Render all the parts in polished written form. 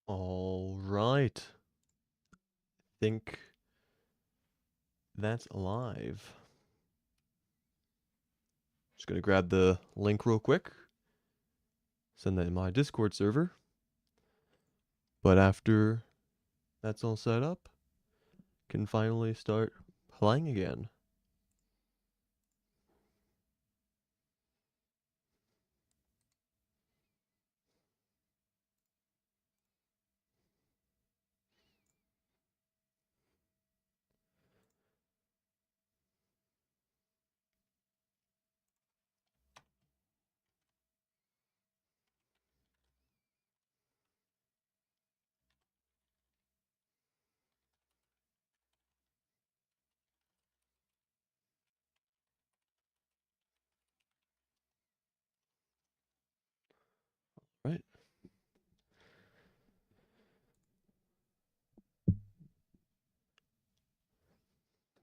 All right. Think that's live. Just gonna grab the link real quick. Send that in my Discord server. But after that's all set up, can finally start playing again. Right.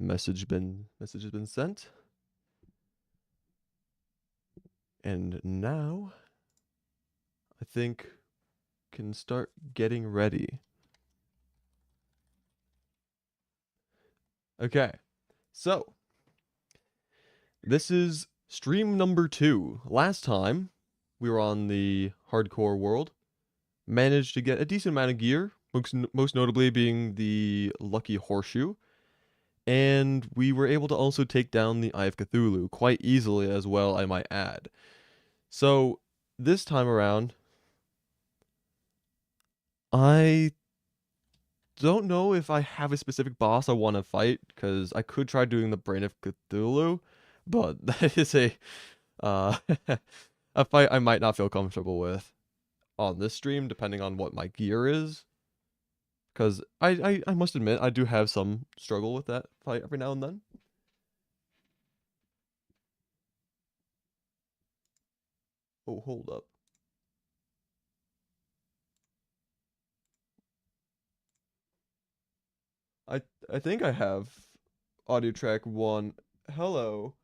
Message has been sent. And now I think can start getting ready. Okay. So this is stream number 2. Last time we were on the hardcore world. Managed to get a decent amount of gear, most notably being the Lucky Horseshoe. And we were able to also take down the Eye of Cthulhu quite easily as well, I might add. So this time around, I don't know if I have a specific boss I want to fight, because I could try doing the Brain of Cthulhu, but that is uh, a fight I might not feel comfortable with on this stream, depending on what my gear is. Because I must admit, I do have some struggle with that fight every now and then. Oh, hold up. I think I have audio track 1. Hello,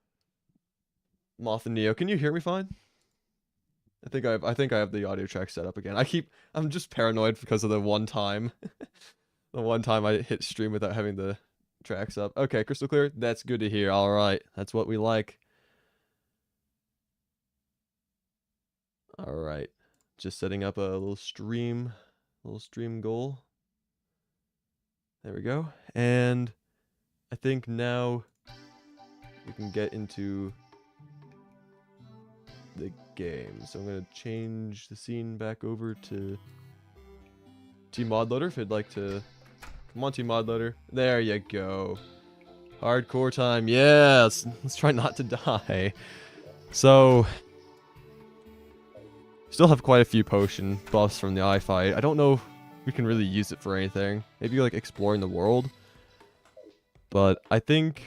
Moth and Neo. Can you hear me fine? I think I have the audio track set up again. I'm just paranoid because of the one time I hit stream without having the tracks up. Okay, crystal clear. That's good to hear. All right. That's what we like. All right. Just setting up a little stream goal. There we go. And I think now we can get into the game. So I'm going to change the scene back over to Team Modloader if you'd like to. Come on, Team Modloader. There you go. Hardcore time. Yes. Let's try not to die. So, still have quite a few potion buffs from the eye fight. I don't know if we can really use it for anything. Maybe like exploring the world. But I think...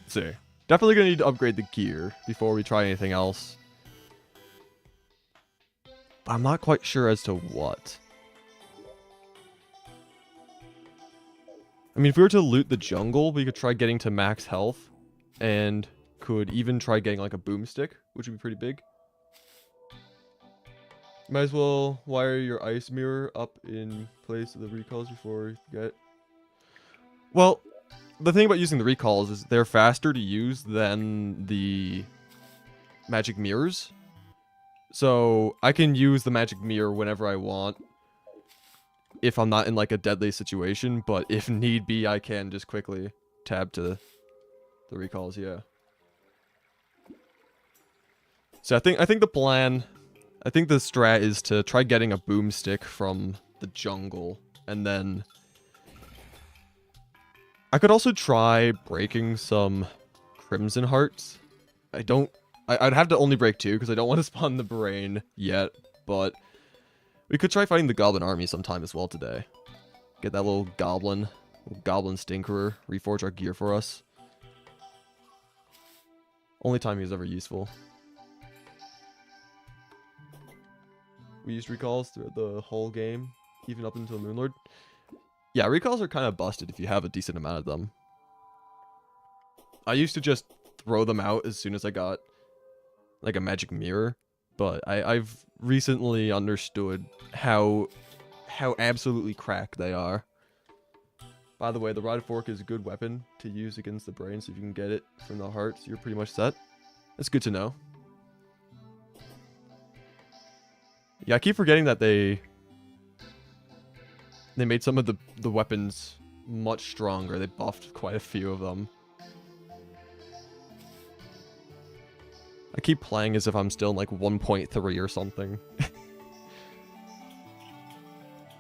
Let's see. Definitely gonna need to upgrade the gear before we try anything else. But I'm not quite sure as to what. I mean, if we were to loot the jungle, we could try getting to max health. And could even try getting like a boomstick, which would be pretty big. Might as well wire your ice mirror up in place of the recalls before you get... Well, the thing about using the recalls is they're faster to use than the magic mirrors. So I can use the magic mirror whenever I want if I'm not in like a deadly situation, but if need be, I can just quickly tab to the recalls, yeah. So I think the plan, I think the strat is to try getting a boomstick from the jungle, and then I could also try breaking some Crimson Hearts. I'd have to only break 2 because I don't want to spawn the brain yet, but we could try fighting the Goblin army sometime as well today. Get that little Goblin Stinkerer, reforge our gear for us. Only time he was ever useful. We used recalls throughout the whole game, even up until Moonlord. Yeah, recalls are kind of busted if you have a decent amount of them. I used to just throw them out as soon as I got like a magic mirror, but I've recently understood how absolutely cracked they are. By the way, the rod fork is a good weapon to use against the brain, so if you can get it from the hearts, you're pretty much set. That's good to know. Yeah, I keep forgetting that they made some of the weapons much stronger. They buffed quite a few of them. I keep playing as if I'm still in like 1.3 or something.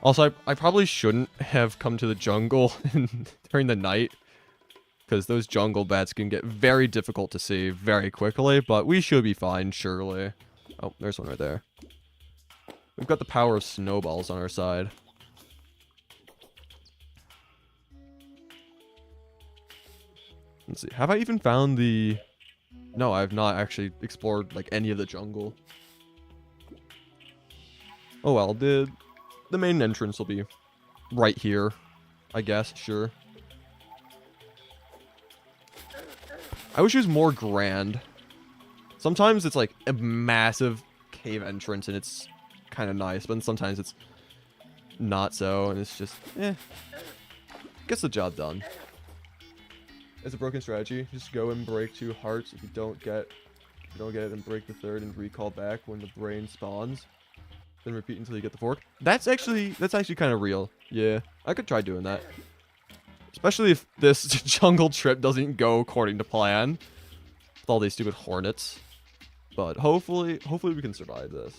Also, I probably shouldn't have come to the jungle during the night, because those jungle bats can get very difficult to see very quickly, but we should be fine, surely. Oh, there's one right there. We've got the power of snowballs on our side. Let's see, have I even found the... No, I have not actually explored, like, any of the jungle. Oh well, the main entrance will be right here, I guess, sure. I wish it was more grand. Sometimes it's like a massive cave entrance and it's kind of nice, but sometimes it's not so, and it's just, gets the job done. It's a broken strategy. Just go and break 2 hearts. If you don't get it, then break the 3rd and recall back when the brain spawns. Then repeat until you get the fork. That's actually kind of real. Yeah, I could try doing that. Especially if this jungle trip doesn't go according to plan. With all these stupid hornets. But hopefully we can survive this.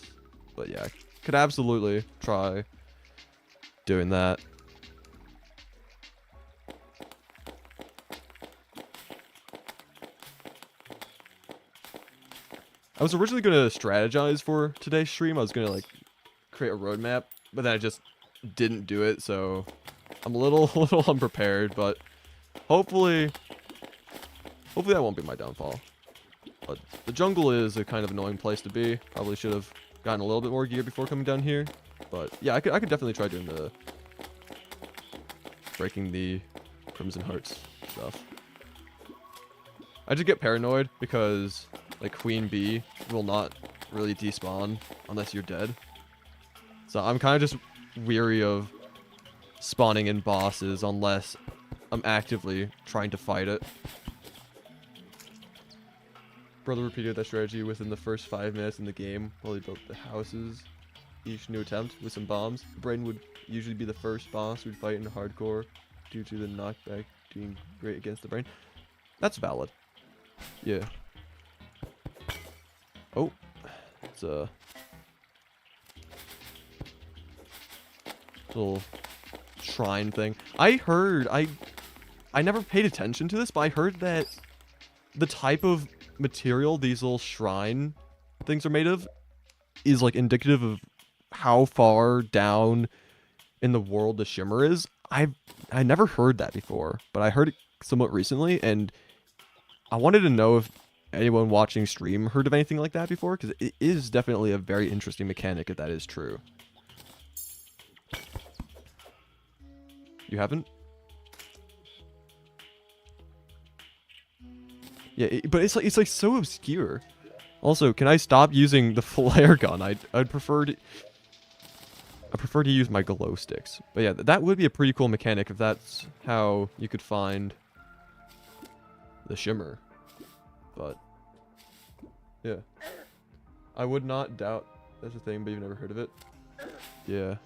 But yeah, could absolutely try doing that. I was originally going to strategize for today's stream. I was going to like create a roadmap, but then I just didn't do it, so I'm a little unprepared, but hopefully that won't be my downfall. But the jungle is a kind of annoying place to be. Probably should have gotten a little bit more gear before coming down here. But yeah, I could definitely try doing the breaking the Crimson Hearts stuff. I just get paranoid because like Queen Bee will not really despawn unless you're dead. So I'm kind of just weary of spawning in bosses unless I'm actively trying to fight it. Brother repeated that strategy within the first 5 minutes in the game while he built the houses. Each new attempt with some bombs. The brain would usually be the first boss we'd fight in hardcore due to the knockback doing great against the brain. That's valid. Yeah. Oh. It's a little shrine thing. I heard, I never paid attention to this, but I heard that the type of material these little shrine things are made of is like indicative of how far down in the world the shimmer is. I never heard that before, but I heard it somewhat recently, and I wanted to know if anyone watching stream heard of anything like that before, because it is definitely a very interesting mechanic if that is true. You haven't? Yeah, but it's like so obscure. Also, can I stop using the flare gun? I'd prefer to use my glow sticks. But yeah, that would be a pretty cool mechanic if that's how you could find the shimmer. But yeah, I would not doubt that's a thing, but you've never heard of it. Yeah.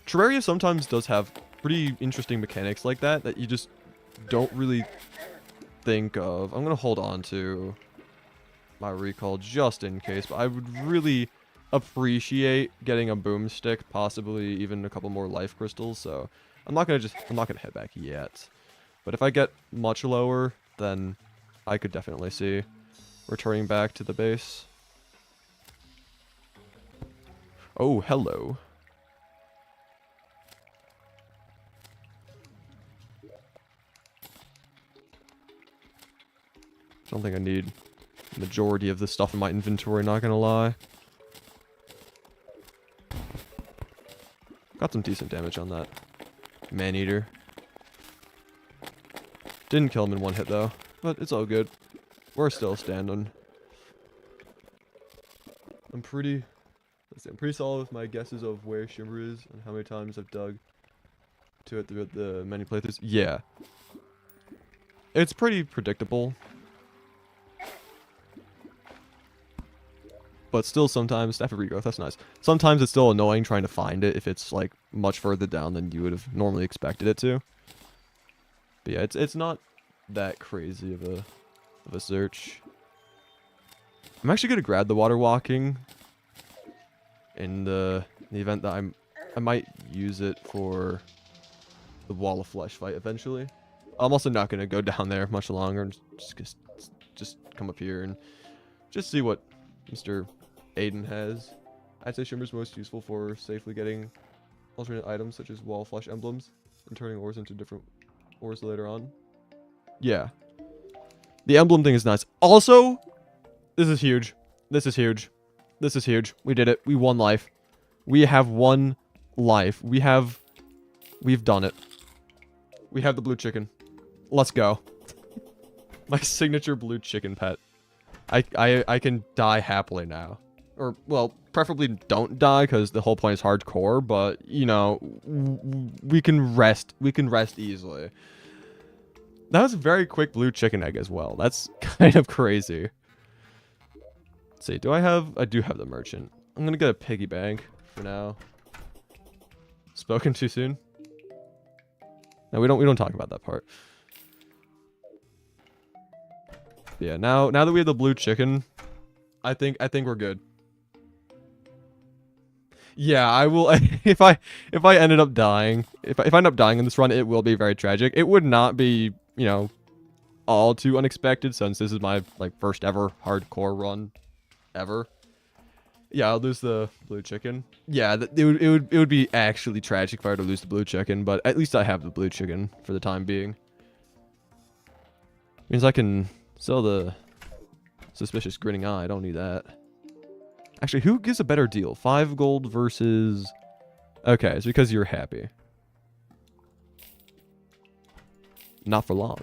Terraria sometimes does have pretty interesting mechanics like that you just don't really think of. I'm gonna hold on to my recall just in case, but I would really appreciate getting a boomstick, possibly even a couple more life crystals. So I'm not gonna head back yet. But if I get much lower, then I could definitely see returning back to the base. Oh, hello. I don't think I need the majority of the stuff in my inventory, not gonna lie. Got some decent damage on that man-eater. Didn't kill him in one hit though, but it's all good. We're still standing. pretty. Let's see, I'm pretty solid with my guesses of where Shimmer is and how many times I've dug to it throughout the many playthroughs. Yeah, it's pretty predictable. But still sometimes, staff of regrowth, that's nice. Sometimes it's still annoying trying to find it if it's like much further down than you would have normally expected it to. But yeah, it's not that crazy of a search. I'm actually gonna grab the water walking in the event that I might use it for the wall of flesh fight eventually. I'm also not gonna go down there much longer and just come up here and just see what Mr. Aiden has. I'd say Shimmer's most useful for safely getting alternate items such as wall flesh emblems and turning ores into different ores later on. Yeah. The emblem thing is nice. Also, this is huge. This is huge. This is huge. We did it. We won life. We have won life. We've done it. We have the blue chicken. Let's go. My signature blue chicken pet. I can die happily now. Or, well, preferably don't die, because the whole point is hardcore, but, you know, we can rest. We can rest easily. That was a very quick blue chicken egg as well. That's kind of crazy. Let's see, I do have the merchant. I'm gonna get a piggy bank for now. Spoken too soon? No, we don't talk about that part. Yeah, now that we have the blue chicken, I think we're good. Yeah, I will. If I ended up dying, if I end up dying in this run, it will be very tragic. It would not be, you know, all too unexpected, since this is my first ever hardcore run, ever. Yeah, I'll lose the blue chicken. Yeah, it would be actually tragic if I were to lose the blue chicken, but at least I have the blue chicken for the time being. Means I can sell the suspicious grinning eye. I don't need that. Actually, who gives a better deal? 5 gold versus... Okay, it's because you're happy. Not for long.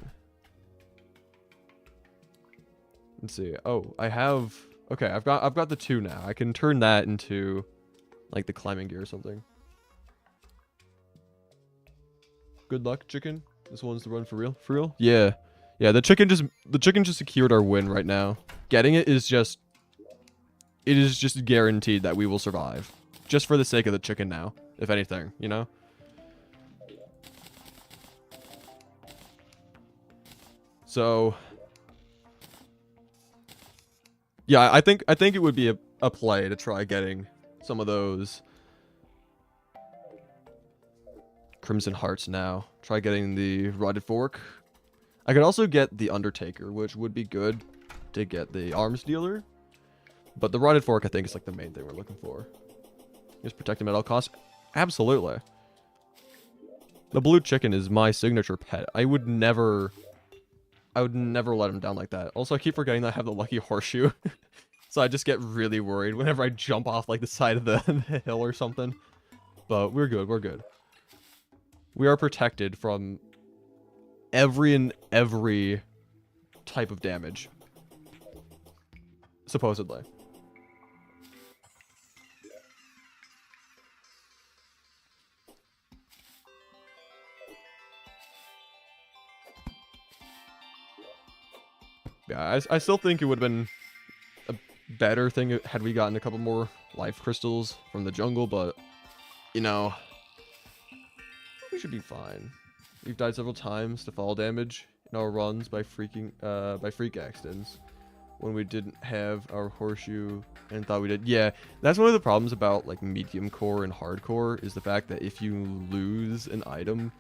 Let's see. Oh, I have... Okay, I've got the 2 now. I can turn that into like the climbing gear or something. Good luck, chicken. This one's the run for real. For real? Yeah. Yeah, the chicken just secured our win right now. Getting it is just... It is just guaranteed that we will survive. Just for the sake of the chicken now, if anything, you know? So... Yeah, I think it would be a play to try getting some of those Crimson Hearts now. Try getting the Rotted Fork. I could also get the Undertaker, which would be good to get the Arms Dealer. But the Rotted Fork, I think, is like the main thing we're looking for. Just protect him at all costs. Absolutely. The blue chicken is my signature pet. I would never let him down like that. Also, I keep forgetting that I have the lucky horseshoe. So I just get really worried whenever I jump off like the side of the hill or something. But we're good, we're good. We are protected from every type of damage. Supposedly. Yeah, I still think it would have been a better thing had we gotten a couple more life crystals from the jungle, but, you know, we should be fine. We've died several times to fall damage in our runs by freak accidents when we didn't have our horseshoe and thought we did. Yeah, that's one of the problems about like medium core and hardcore, is the fact that if you lose an item,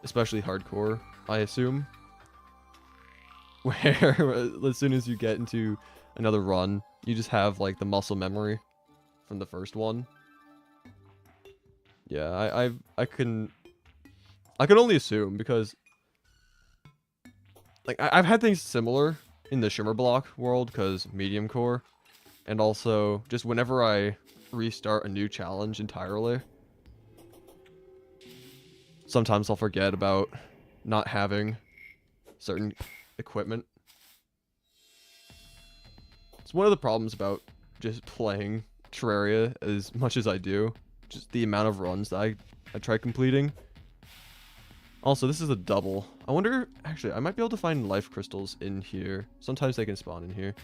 especially hardcore, I assume, where as soon as you get into another run, you just have like the muscle memory from the first one. Yeah, I can only assume, because like I've had things similar in the Shimmer Block world, because medium core, and also just whenever I restart a new challenge entirely, sometimes I'll forget about not having certain equipment. It's one of the problems about just playing Terraria as much as I do. Just the amount of runs that I try completing. Also, this is a double. I wonder, actually, I might be able to find life crystals in here. Sometimes they can spawn in here.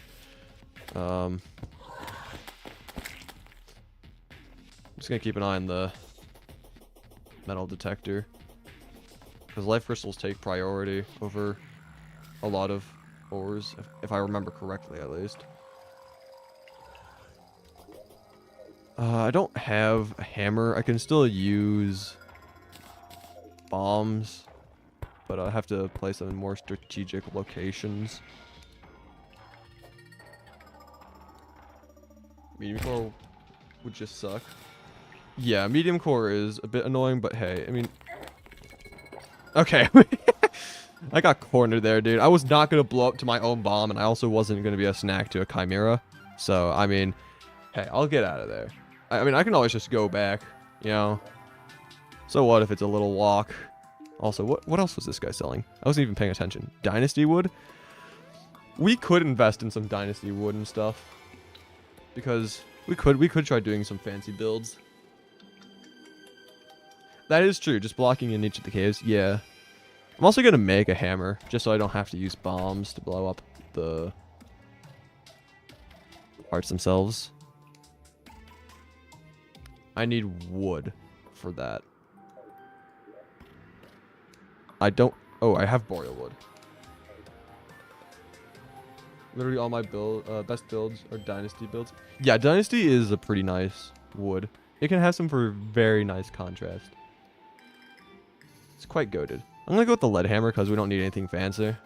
I'm just gonna keep an eye on the metal detector. Because life crystals take priority over a lot of ores, if I remember correctly at least. I don't have a hammer. I can still use bombs, but I have to place them in more strategic locations. Medium core would just suck. Yeah, medium core is a bit annoying, but hey, I mean... Okay. I got cornered there, dude. I was not going to blow up to my own bomb, and I also wasn't going to be a snack to a chimera. So, I mean, hey, I'll get out of there. I mean, I can always just go back, you know. So what if it's a little walk? Also, what else was this guy selling? I wasn't even paying attention. Dynasty wood? We could invest in some dynasty wood and stuff. Because we could try doing some fancy builds. That is true, just blocking in each of the caves, yeah. I'm also going to make a hammer, just so I don't have to use bombs to blow up the parts themselves. I need wood for that. I don't... Oh, I have boreal wood. Literally all my best builds are dynasty builds. Yeah, dynasty is a pretty nice wood. It can have some for very nice contrast. It's quite goated. I'm gonna go with the lead hammer because we don't need anything fancy.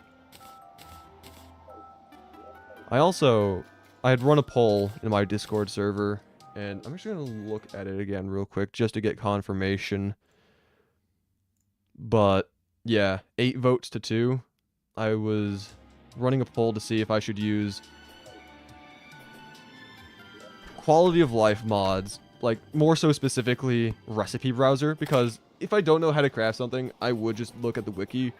I had run a poll in my Discord server, and I'm actually gonna look at it again real quick just to get confirmation. But yeah, 8 votes to 2. I was running a poll to see if I should use quality of life mods, like more so specifically recipe browser, because if I don't know how to craft something, I would just look at the wiki,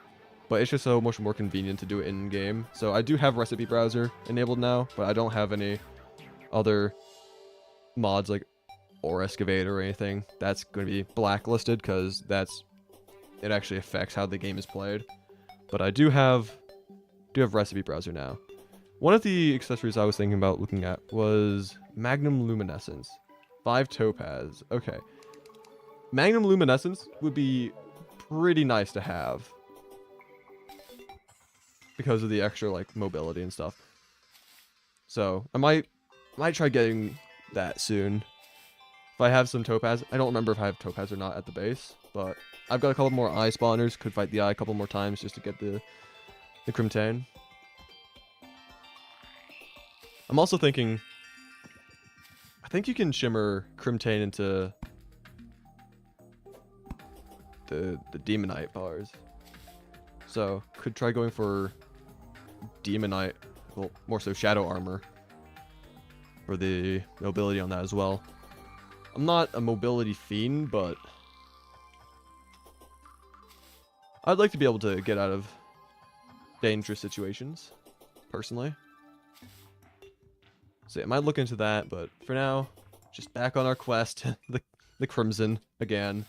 but it's just so much more convenient to do it in-game. So I do have recipe browser enabled now, but I don't have any other mods like ore excavator or anything. That's going to be blacklisted because it actually affects how the game is played. But I do have recipe browser now. One of the accessories I was thinking about looking at was Magnum Luminescence. 5 topaz. Okay. Magnum Luminescence would be pretty nice to have because of the extra like mobility and stuff. So I might try getting that soon. If I have some topaz, I don't remember if I have topaz or not at the base, but I've got a couple more eye spawners. Could fight the eye a couple more times just to get the Crimtane. I'm also thinking, I think you can shimmer Crimtane into the Demonite bars. So, could try going for Demonite, well, more so Shadow Armor, for the mobility on that as well. I'm not a mobility fiend, but I'd like to be able to get out of dangerous situations, personally. So I might look into that, but for now, just back on our quest, the Crimson again.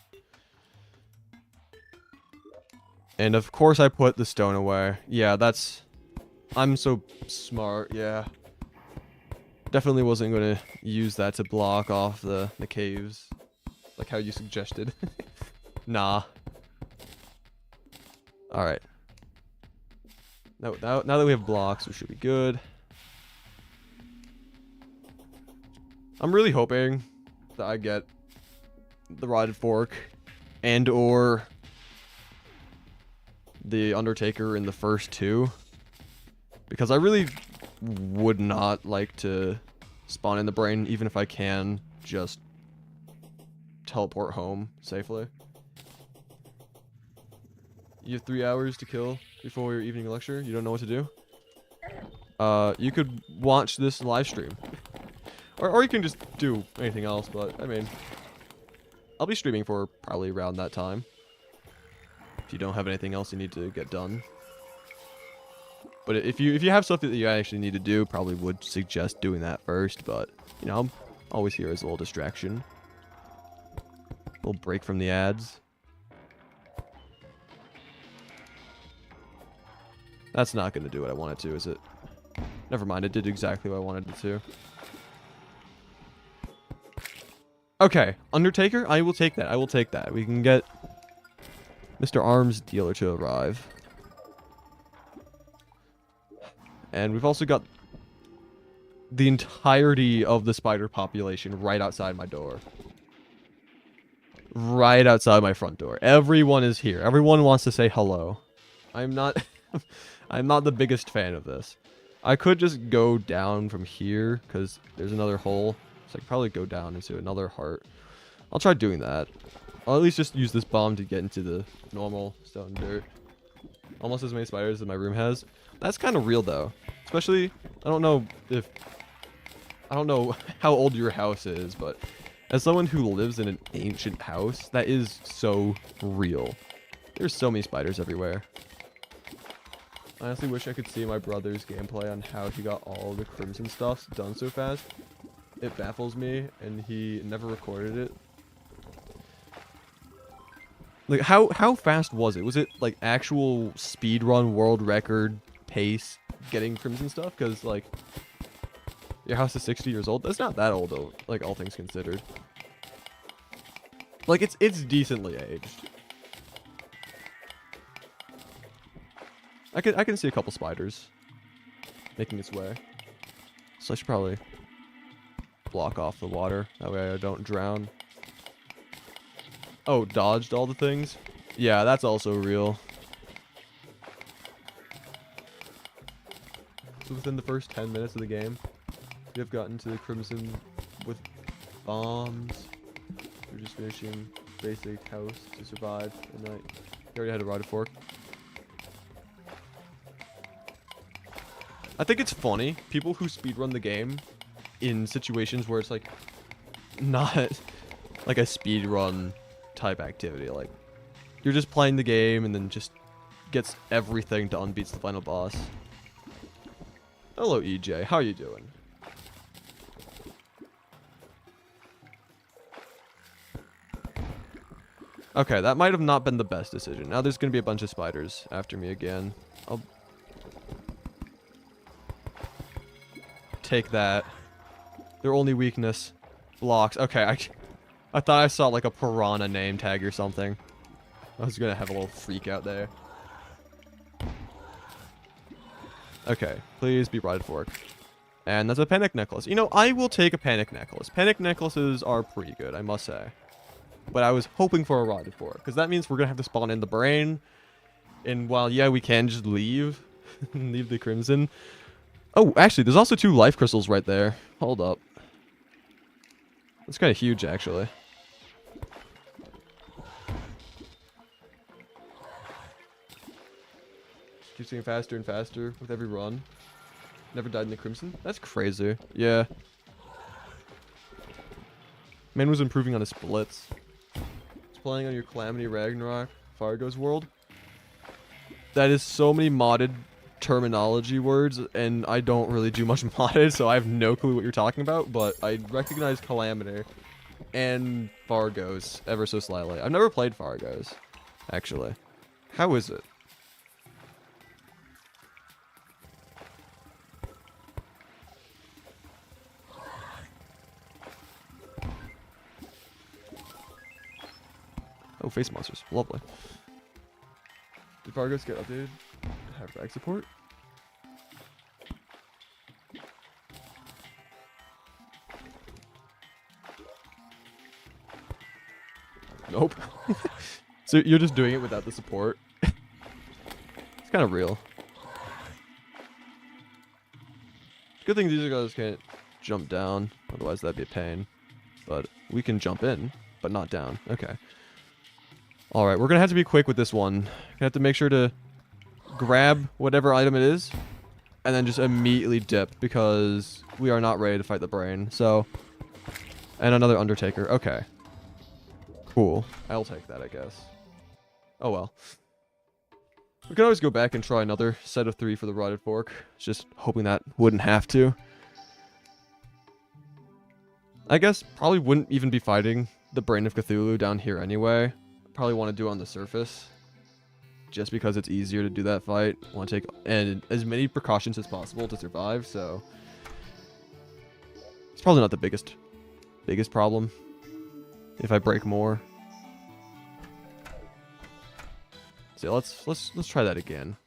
And of course I put the stone away. Yeah, I'm so smart, yeah. Definitely wasn't going to use that to block off the caves, like how you suggested. Nah. Alright. Now that we have blocks, we should be good. I'm really hoping that I get the Rotted Fork and or the Undertaker in the first 2. Because I really would not like to spawn in the brain, even if I can just teleport home safely. You have 3 hours to kill before your evening lecture. You don't know what to do? You could watch this live stream. Or you can just do anything else, but, I mean, I'll be streaming for probably around that time. If you don't have anything else you need to get done. But if you have stuff that you actually need to do, probably would suggest doing that first. But, you know, I'm always here as a little distraction. A little break from the ads. That's not going to do what I wanted to, is it? Never mind, it did exactly what I wanted it to. Okay, Undertaker, I will take that. I will take that. We can get Mr. Arms Dealer to arrive. And we've also got the entirety of the spider population right outside my door. Right outside my front door. Everyone is here. Everyone wants to say hello. I'm not I'm not the biggest fan of this. I could just go down from here because there's another hole. So I could probably go down into another heart. I'll try doing that. I'll at least just use this bomb to get into the normal stone dirt. Almost as many spiders as my room has. That's kind of real though. Especially, I don't know how old your house is, but as someone who lives in an ancient house, that is so real. There's so many spiders everywhere. I honestly wish I could see my brother's gameplay on how he got all the crimson stuff done so fast. It baffles me, and he never recorded it. Like, how fast was it? Was it, like, actual speedrun world record pace getting crimson stuff? Because, like, your house is 60 years old. That's not that old, though, like, all things considered. Like, it's decently aged. I can see a couple spiders making its way. So I should probably block off the water. That way I don't drown. Oh, dodged all the things? Yeah, that's also real. So within the first 10 minutes of the game, we have gotten to the crimson with bombs. We're just finishing basic house to survive the night. You already had a rod and fork. I think it's funny, people who speedrun the game in situations where it's like not like a speedrun type activity. Like you're just playing the game and then just gets everything to unbeats the final boss. Hello EJ, how are you doing? Okay, that might have not been the best decision. Now there's gonna be a bunch of spiders after me again. I'll take that. Their only weakness, blocks. Okay, I thought I saw like a piranha name tag or something. I was gonna have a little freak out there. Okay, please be rotted fork. And that's a panic necklace. You know, I will take a panic necklace. Panic necklaces are pretty good, I must say. But I was hoping for a rotted fork, because that means we're gonna have to spawn in the brain. And while, yeah, we can just leave, leave the crimson. Oh, actually, there's also 2 life crystals right there. Hold up. That's kind of huge, actually. Keeps getting faster and faster with every run. Never died in the crimson. That's crazy. Yeah. Man was improving on his splits. He's playing on your Calamity Ragnarok Fargo's world. That is so many modded terminology words, and I don't really do much modded, so I have no clue what you're talking about, but I recognize Calamity and Fargo's ever so slightly. I've never played Fargo's, actually. How is it? Oh, face monsters. Lovely. Did Fargo's get updated? Have rag support? Nope. So you're just doing it without the support? It's kind of real. Good thing these guys can't jump down, otherwise that'd be a pain. But we can jump in, but not down. Okay. Alright, we're gonna have to be quick with this one. Gonna have to make sure to grab whatever item it is, and then just immediately dip, because we are not ready to fight the brain. So, and another Undertaker. Okay. Cool. I'll take that, I guess. Oh well. We could always go back and try another set of 3 for the rotted fork. Just hoping that wouldn't have to. I guess probably wouldn't even be fighting the Brain of Cthulhu down here anyway. Probably want to do it on the surface. Just because it's easier to do that fight. Want to take and as many precautions as possible to survive, so it's probably not the biggest problem if I break more. So let's try that again.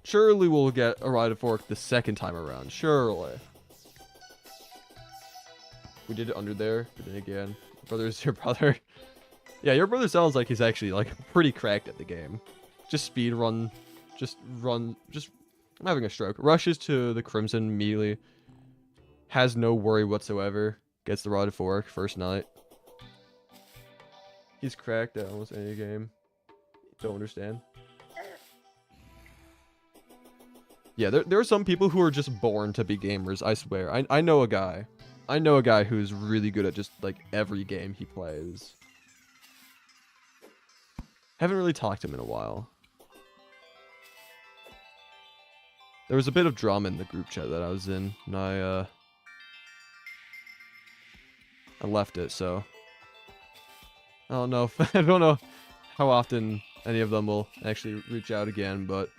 Surely we'll get a rotted fork the second time around. Surely. We did it under there, but then again, brother's your brother. Yeah, your brother sounds like he's actually like pretty cracked at the game. Just speed run, I'm having a stroke. Rushes to the Crimson immediately. Has no worry whatsoever. Gets the rotted fork first night. He's cracked at almost any game. Don't understand. Yeah, there are some people who are just born to be gamers, I swear. I know a guy. I know a guy who's really good at just, like, every game he plays. Haven't really talked to him in a while. There was a bit of drama in the group chat that I was in, and I left it, so I don't know if, I don't know how often any of them will actually reach out again, but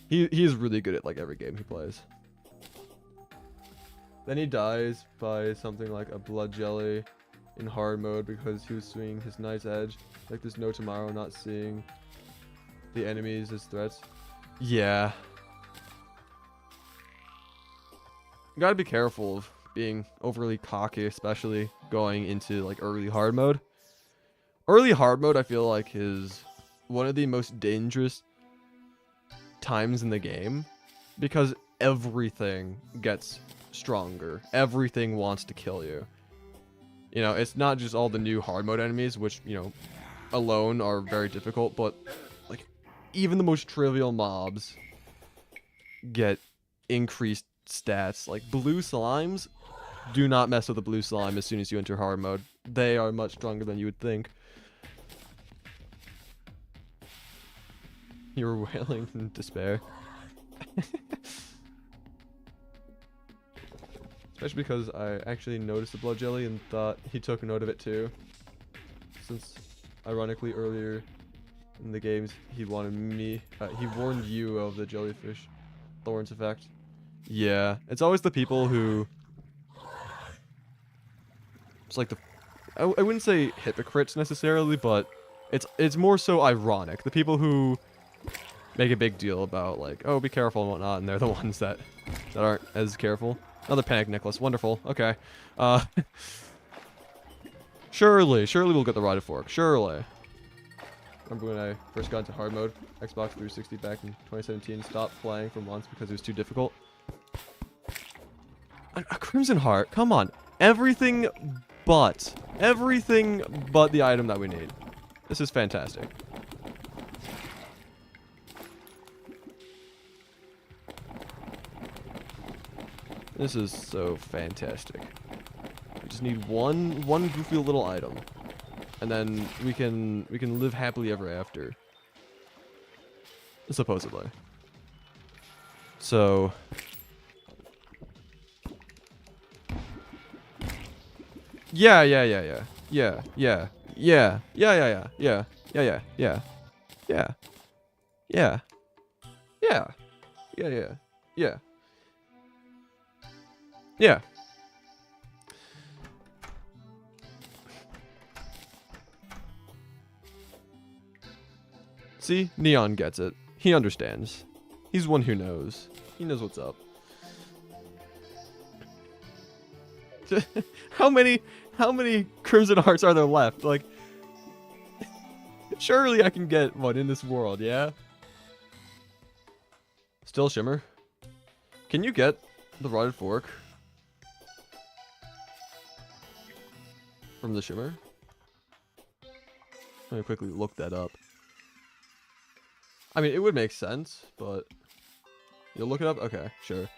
he's really good at like every game he plays. Then he dies by something like a blood jelly in hard mode because he was swinging his knight's edge like there's no tomorrow, not seeing the enemies as threats. Yeah. You gotta be careful of being overly cocky, especially going into like early hard mode. Early hard mode, I feel like, is one of the most dangerous times in the game because everything gets stronger. Everything wants to kill you. You know, it's not just all the new hard mode enemies, which, you know, alone are very difficult, but like even the most trivial mobs get increased stats. Like blue slimes, do not mess with the blue slime as soon as you enter hard mode. They are much stronger than you would think. You were wailing in despair. Especially because I actually noticed the blood jelly and thought he took note of it too. Since, ironically, earlier in the games, he wanted me... he warned you of the jellyfish thorns effect. Yeah, it's always the people who... It's like the... I wouldn't say hypocrites necessarily, but it's more so ironic. The people who make a big deal about, like, oh, be careful and whatnot, and they're the ones that aren't as careful. Another panic necklace. Wonderful. Okay. Surely we'll get the rotted fork. Surely. Remember when I first got into hard mode, Xbox 360 back in 2017, stopped playing for months because it was too difficult. A Crimson Heart. Come on. Everything but the item that we need. This is fantastic. This is so fantastic. We just need one goofy little item, and then we can live happily ever after. Supposedly. So. Yeah. See? Neon gets it. He understands. He's one who knows. He knows what's up. How many Crimson Hearts are there left? Like, surely I can get one in this world, yeah? Still Shimmer? Can you get the rotted fork from the Shimmer? Let me quickly look that up. I mean, it would make sense, but you'll look it up? Okay, sure.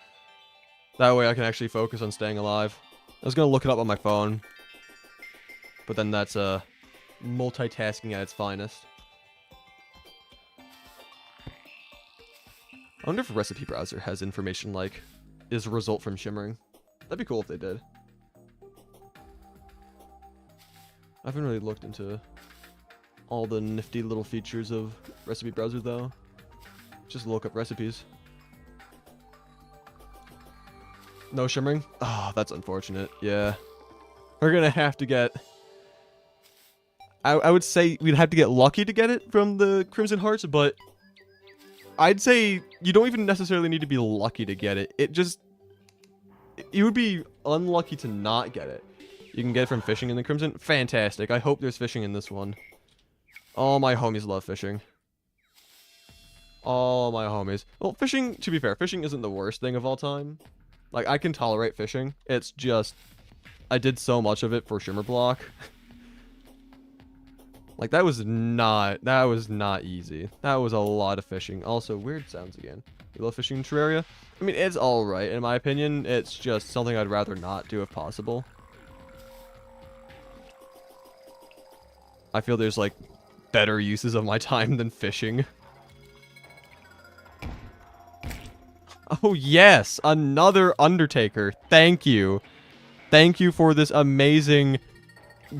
That way I can actually focus on staying alive. I was gonna look it up on my phone, but then that's multitasking at its finest. I wonder if a recipe browser has information like, is a result from shimmering. That'd be cool if they did. I haven't really looked into all the nifty little features of recipe browser though. Just look up recipes. No shimmering? Oh, that's unfortunate. Yeah. We're gonna have to get... I would say we'd have to get lucky to get it from the Crimson Hearts, but I'd say you don't even necessarily need to be lucky to get it. You would be unlucky to not get it. You can get it from fishing in the Crimson. Fantastic. I hope there's fishing in this one. All my homies love fishing. All my homies. Well, fishing, to be fair, fishing isn't the worst thing of all time. Like, I can tolerate fishing. It's just, I did so much of it for Shimmer Block. Like, that was not easy. That was a lot of fishing. Also, weird sounds again. You love fishing in Terraria? I mean, it's alright, in my opinion. It's just something I'd rather not do if possible. I feel there's, like, better uses of my time than fishing. Oh, yes! Another Undertaker. Thank you. Thank you for this amazing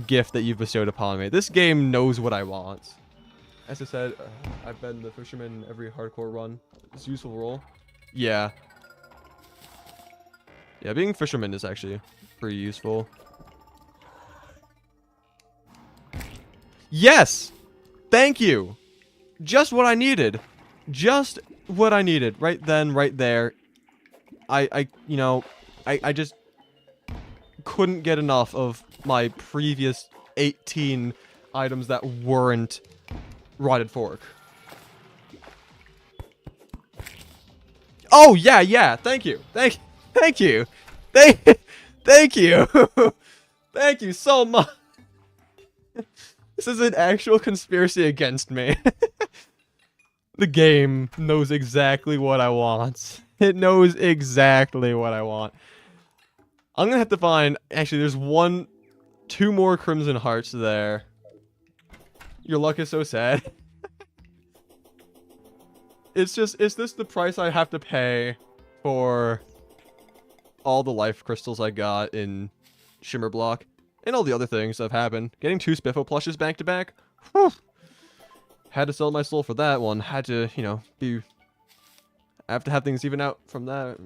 gift that you've bestowed upon me. This game knows what I want. As I said, I've been the fisherman in every hardcore run. It's a useful role. Yeah. Yeah, being a fisherman is actually pretty useful. Yes! Thank you! Just what I needed. Just what I needed. Right then, right there. I just couldn't get enough of my previous 18 items that weren't rotted fork. Oh, yeah. Thank you. Thank you. Thank you. Thank you so much. This is an actual conspiracy against me. The game knows exactly what I want. It knows exactly what I want. I'm gonna have to find... Actually, there's two more Crimson Hearts there. Your luck is so sad. Is this the price I have to pay for all the life crystals I got in Shimmer Block? And all the other things that have happened. Getting 2 Spiffo plushes back to back? Whew. Had to sell my soul for that one. Had to, I have to have things even out from that,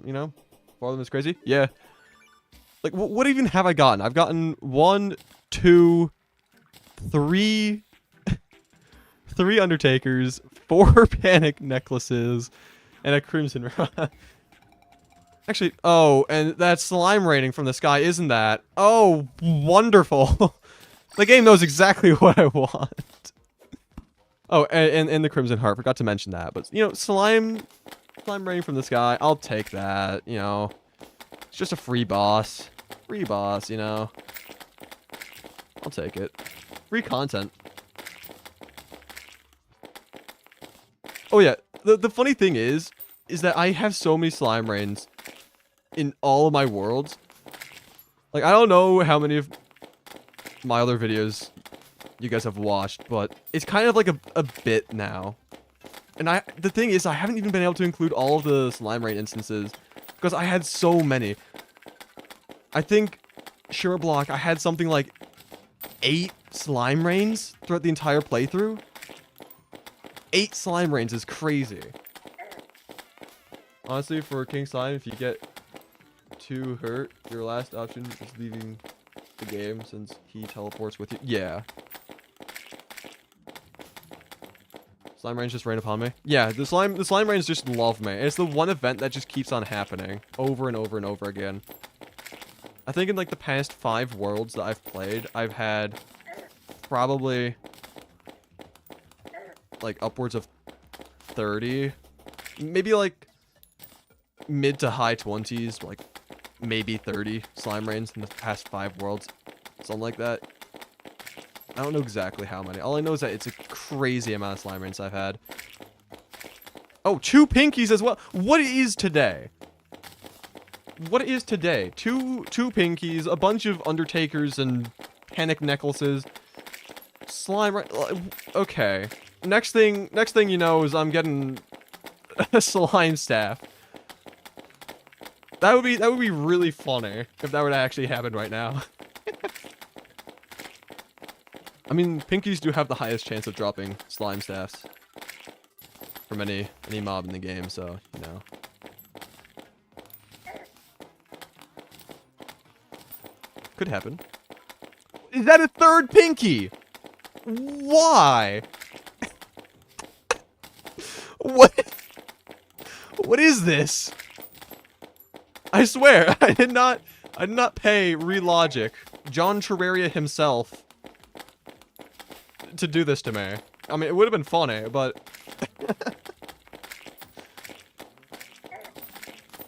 Farther is crazy? Yeah. Like, what even have I gotten? I've gotten 1, 2, 3... 3 Undertakers, 4 Panic Necklaces, and a Crimson Rod. Actually, oh, and that slime raining from the sky, isn't that? Oh, wonderful. The game knows exactly what I want. Oh, and the Crimson Heart, forgot to mention that. But, slime raining from the sky, I'll take that, It's just a free boss. Free boss, I'll take it. Free content. Oh yeah, the funny thing is that I have so many slime rains in all of my worlds. Like, I don't know how many of my other videos you guys have watched, but it's kind of like a bit now. And the thing is, I haven't even been able to include all of the slime rain instances because I had so many. I think Shimmer Block, I had something like 8 slime rains throughout the entire playthrough. 8 slime rains is crazy. Honestly, for King Slime, if you get too hurt, your last option is leaving the game since he teleports with you. Yeah. Slime rains just rain upon me. Yeah, the slime rains just love me. It's the one event that just keeps on happening over and over and over again. I think in like the past 5 worlds that I've played, I've had probably like upwards of 30, maybe like mid to high 20s, like maybe 30 slime rains in the past 5 worlds, something like that. I don't know exactly how many. All I know is that it's a crazy amount of slime rains I've had. Oh, 2 pinkies as well. What is today? What is today? Two pinkies, a bunch of Undertakers and Panic Necklaces. Slime rain. Okay. Next thing you know is I'm getting a slime staff. That would be really funny if that were to actually happen right now. I mean, pinkies do have the highest chance of dropping slime staffs from any mob in the game, so, you know. Could happen. Is that a third pinky? Why? What is this? I swear, I did not pay Relogic, John Terraria himself, to do this to me. I mean, it would have been funny, but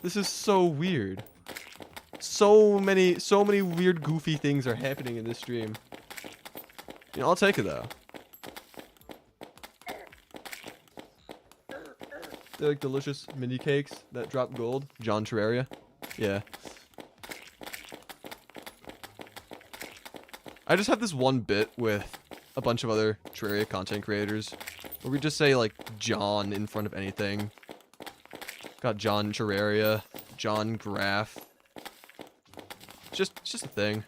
this is so weird. So many weird, goofy things are happening in this stream. You know, I'll take it though. They're like delicious mini cakes that drop gold. John Terraria. Yeah. I just have this one bit with a bunch of other Terraria content creators where we just say like John in front of anything. Got John Terraria, John Graph. It's just a thing.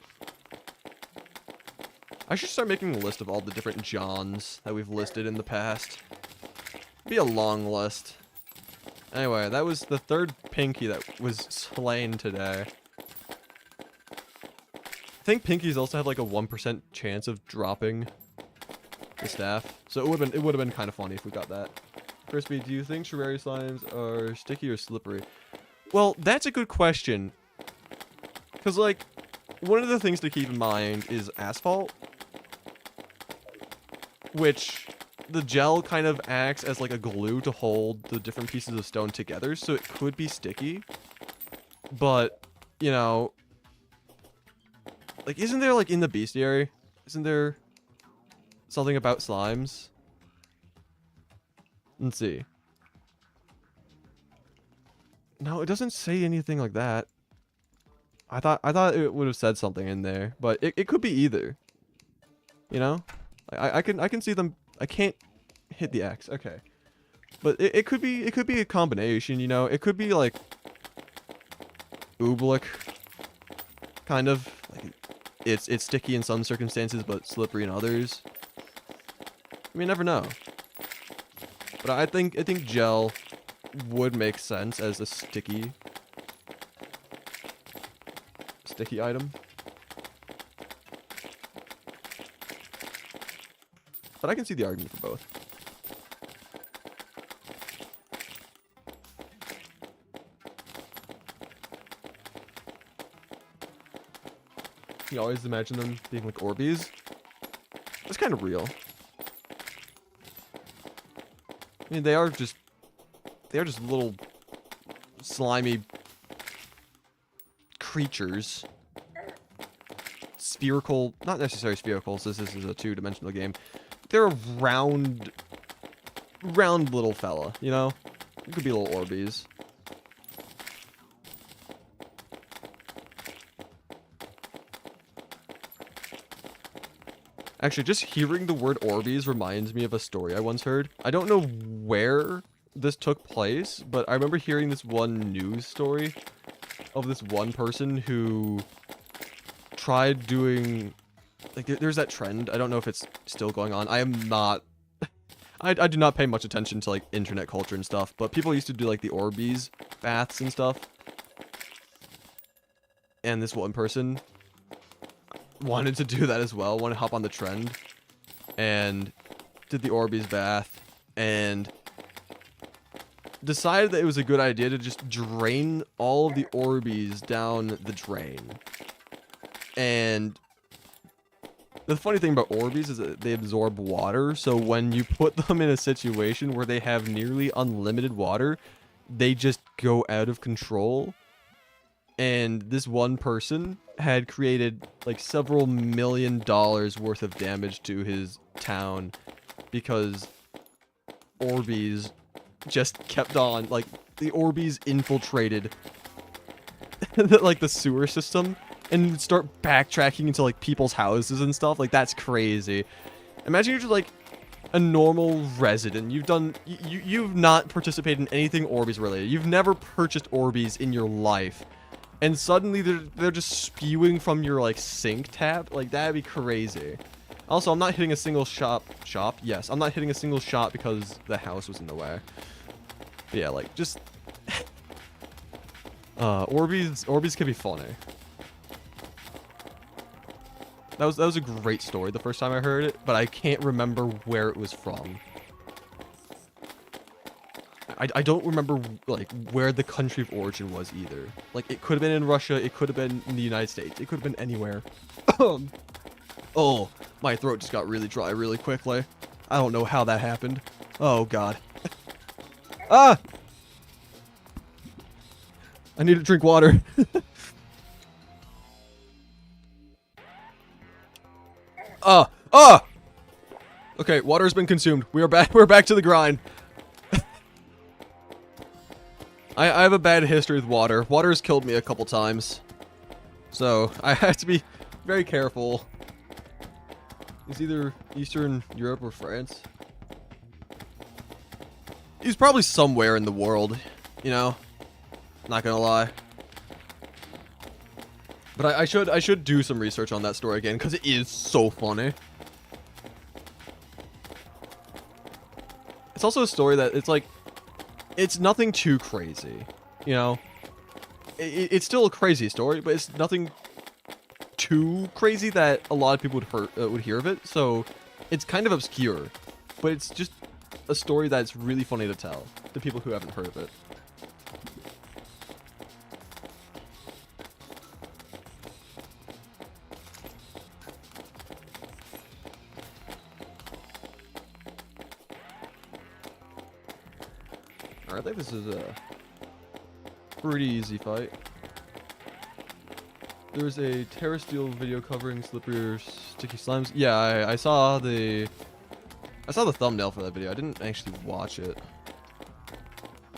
I should start making a list of all the different Johns that we've listed in the past. It'd be a long list. Anyway, that was the third pinky that was slain today. I think pinkies also have like a 1% chance of dropping the staff, so it would have been kind of funny if we got that. Crispy, do you think Terraria slimes are sticky or slippery? Well, that's a good question. Because, like, one of the things to keep in mind is asphalt, which the gel kind of acts as like a glue to hold the different pieces of stone together, so it could be sticky. But, you know, like, isn't there, like, in the bestiary, isn't there something about slimes? Let's see. No, it doesn't say anything like that. I thought it would have said something in there, but it could be either. You know? I can see them. I can't hit the X. Okay. But it could be a combination, you know? It could be like oobleck, kind of. Like it's sticky in some circumstances but slippery in others. I mean, you never know. But I think gel would make sense as a sticky item. But I can see the argument for both. You always imagine them being like Orbeez. It's kind of real. I mean, they are just little slimy creatures. Spherical, not necessarily spherical, since this is a two-dimensional game. They're a round little fella, you know? It could be little Orbeez. Actually, just hearing the word Orbeez reminds me of a story I once heard. I don't know where this took place, but I remember hearing this one news story of this one person who tried doing, like, there's that trend. I don't know if it's still going on. I am not, I do not pay much attention to, like, internet culture and stuff, but people used to do, like, the Orbeez baths and stuff. And this one person wanted to do that as well, wanted to hop on the trend, and did the Orbeez bath, and decided that it was a good idea to just drain all of the Orbeez down the drain. And the funny thing about Orbeez is that they absorb water, so when you put them in a situation where they have nearly unlimited water, they just go out of control. And this one person had created like several $1 million worth of damage to his town because Orbeez just kept on, like, the Orbeez infiltrated like the sewer system and would start backtracking into like people's houses and stuff. Like, that's crazy. Imagine you're just like a normal resident. You've not participated in anything Orbeez related. You've never purchased Orbeez in your life. And suddenly they're just spewing from your like sink tap. Like that'd be crazy. Also, I'm not hitting a single shop. Yes, I'm not hitting a single shot because the house was in the way. But yeah, like just Orbeez can be funny. That was a great story the first time I heard it, but I can't remember where it was from. I don't remember like where the country of origin was either. Like it could have been in Russia, it could have been in the United States, it could have been anywhere. Oh, my throat just got really dry really quickly. I don't know how that happened. Oh god. Ah! I need to drink water. Okay, water has been consumed. We're back to the grind. I have a bad history with water. Water has killed me a couple times. So, I have to be very careful. He's either Eastern Europe or France. He's probably somewhere in the world, you know? Not gonna lie. But I should do some research on that story again, because it is so funny. It's also a story that it's like, it's nothing too crazy, you know? It's still a crazy story, but it's nothing too crazy that a lot of people would hear of it. So it's kind of obscure, but it's just a story that's really funny to tell to people who haven't heard of it. I think this is a pretty easy fight. There's a Terrasteel video covering slippery or sticky slimes. Yeah, I saw the thumbnail for that video. I didn't actually watch it.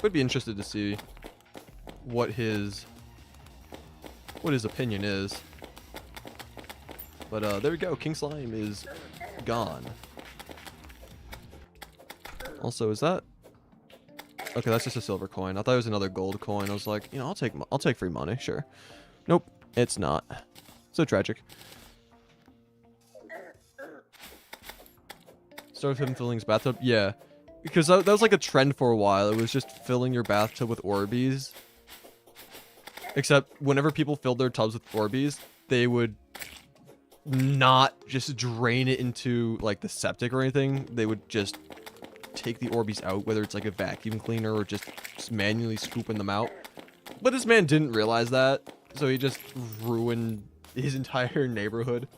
Would be interested to see what his opinion is. But there we go. King Slime is gone. Also, is that? Okay, that's just a silver coin. I thought it was another gold coin. I was like, you know, I'll take free money, sure. Nope, it's not. So tragic. Start with him filling his bathtub? Yeah. Because that was like a trend for a while. It was just filling your bathtub with Orbeez. Except whenever people filled their tubs with Orbeez, they would not just drain it into like the septic or anything. They would just take the Orbeez out, whether it's like a vacuum cleaner or just manually scooping them out. But this man didn't realize that, so he just ruined his entire neighborhood.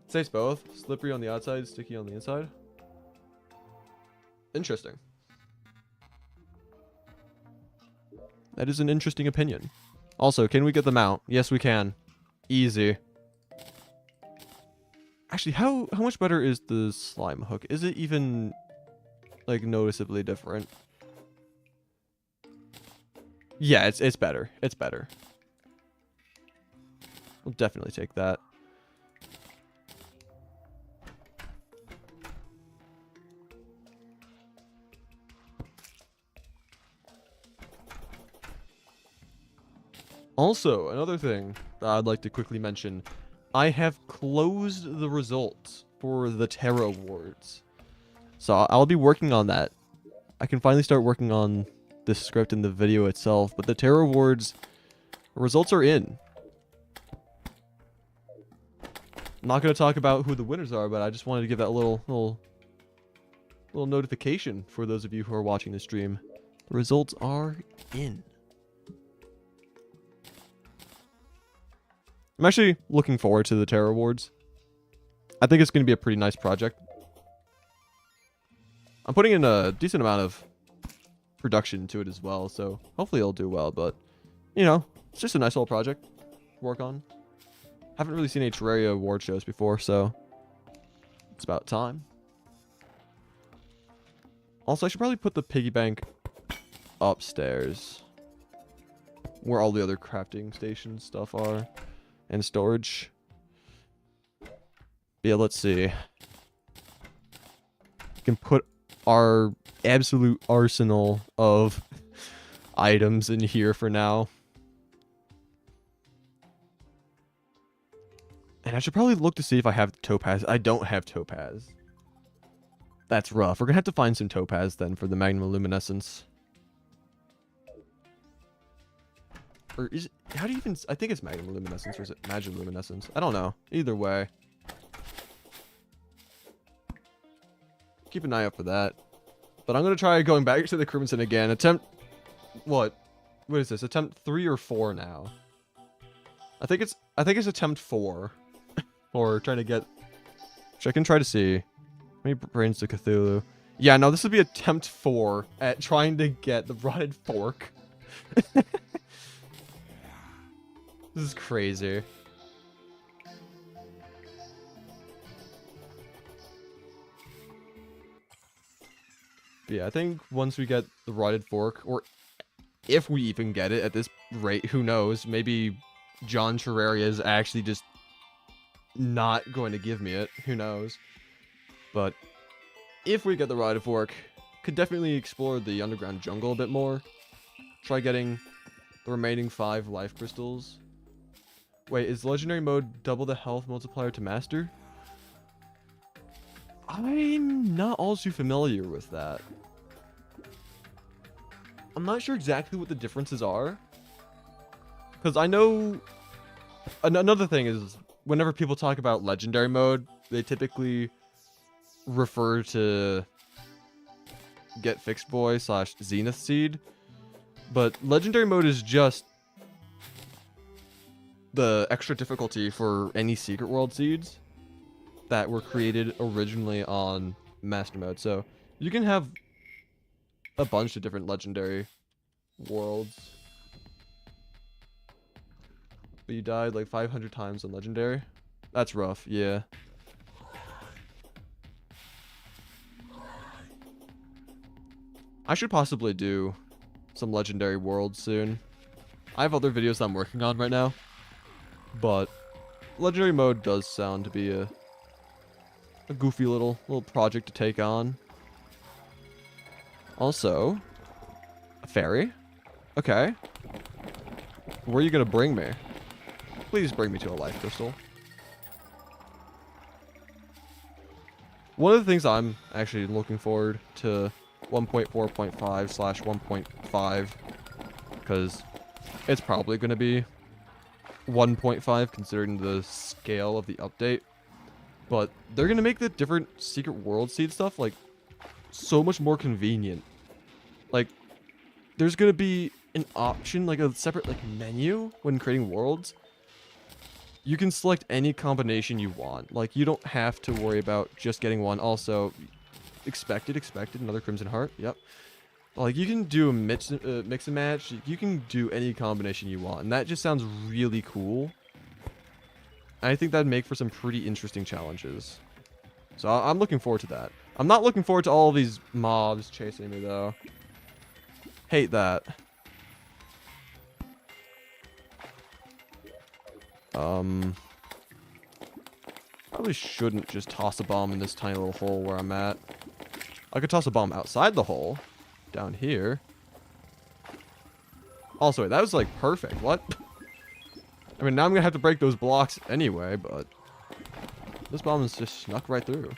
Saves both. Slippery on the outside, sticky on the inside. Interesting. That is an interesting opinion. Also, can we get them out? Yes, we can. Easy. Actually, how much better is the slime hook? Is it even, like, noticeably different? Yeah, it's better. It's better. We'll definitely take that. Also, another thing that I'd like to quickly mention. I have closed the results for the Terra Awards. So I'll be working on that. I can finally start working on the script and the video itself. But the Terra Awards results are in. I'm not going to talk about who the winners are, but I just wanted to give that little notification for those of you who are watching the stream. The results are in. I'm actually looking forward to the Terra Awards. I think it's going to be a pretty nice project. I'm putting in a decent amount of production into it as well, so hopefully it'll do well, but, you know, it's just a nice little project to work on. Haven't really seen any Terraria award shows before, so it's about time. Also, I should probably put the piggy bank upstairs, where all the other crafting station stuff are. And storage. Yeah, let's see. can put our absolute arsenal of items in here for now. And I should probably look to see if I have topaz. I don't have topaz. That's rough. We're gonna have to find some topaz then for the magnum luminescence. Or is it, how do you even, I think it's magnum luminescence, or is it magic luminescence? I don't know. Either way. Keep an eye out for that. But I'm gonna try going back to the Crimson again. Attempt, what? What is this? Attempt 3 or 4 now? I think it's attempt 4. Or trying to get, which I can try to see. How many brains to Cthulhu? Yeah, no, this would be attempt 4 at trying to get the rotted fork. This is crazy. But yeah, I think once we get the rotted fork, or if we even get it at this rate, who knows? Maybe John Terraria is actually just not going to give me it. Who knows? But if we get the rotted fork, could definitely explore the underground jungle a bit more. Try getting the remaining 5 life crystals. Wait, is legendary mode double the health multiplier to master? I'm not all too familiar with that. I'm not sure exactly what the differences are. Because I know... Another thing is, whenever people talk about legendary mode, they typically refer to Get Fixed Boy / Zenith Seed. But legendary mode is just the extra difficulty for any Secret World seeds that were created originally on Master Mode. So you can have a bunch of different legendary worlds. But you died like 500 times on legendary. That's rough, yeah. I should possibly do some legendary worlds soon. I have other videos that I'm working on right now. But legendary mode does sound to be a goofy little project to take on. Also, a fairy. Okay. Where are you gonna bring me? Please bring me to a life crystal. One of the things I'm actually looking forward to 1.4.5/1.5, because it's probably going to be 1.5 considering the scale of the update. But they're going to make the different Secret World seed stuff like so much more convenient. Like, there's going to be an option, like a separate like menu when creating worlds. You can select any combination you want. Like, you don't have to worry about just getting one. Also, expected, another Crimson Heart. Yep. Like, you can do a mix and match. You can do any combination you want. And that just sounds really cool. I think that'd make for some pretty interesting challenges. So I'm looking forward to that. I'm not looking forward to all of these mobs chasing me, though. Hate that. Probably shouldn't just toss a bomb in this tiny little hole where I'm at. I could toss a bomb outside the hole. Down here. Also, wait, that was like perfect. What? I mean, now I'm gonna have to break those blocks anyway, but this bomb is just snuck right through.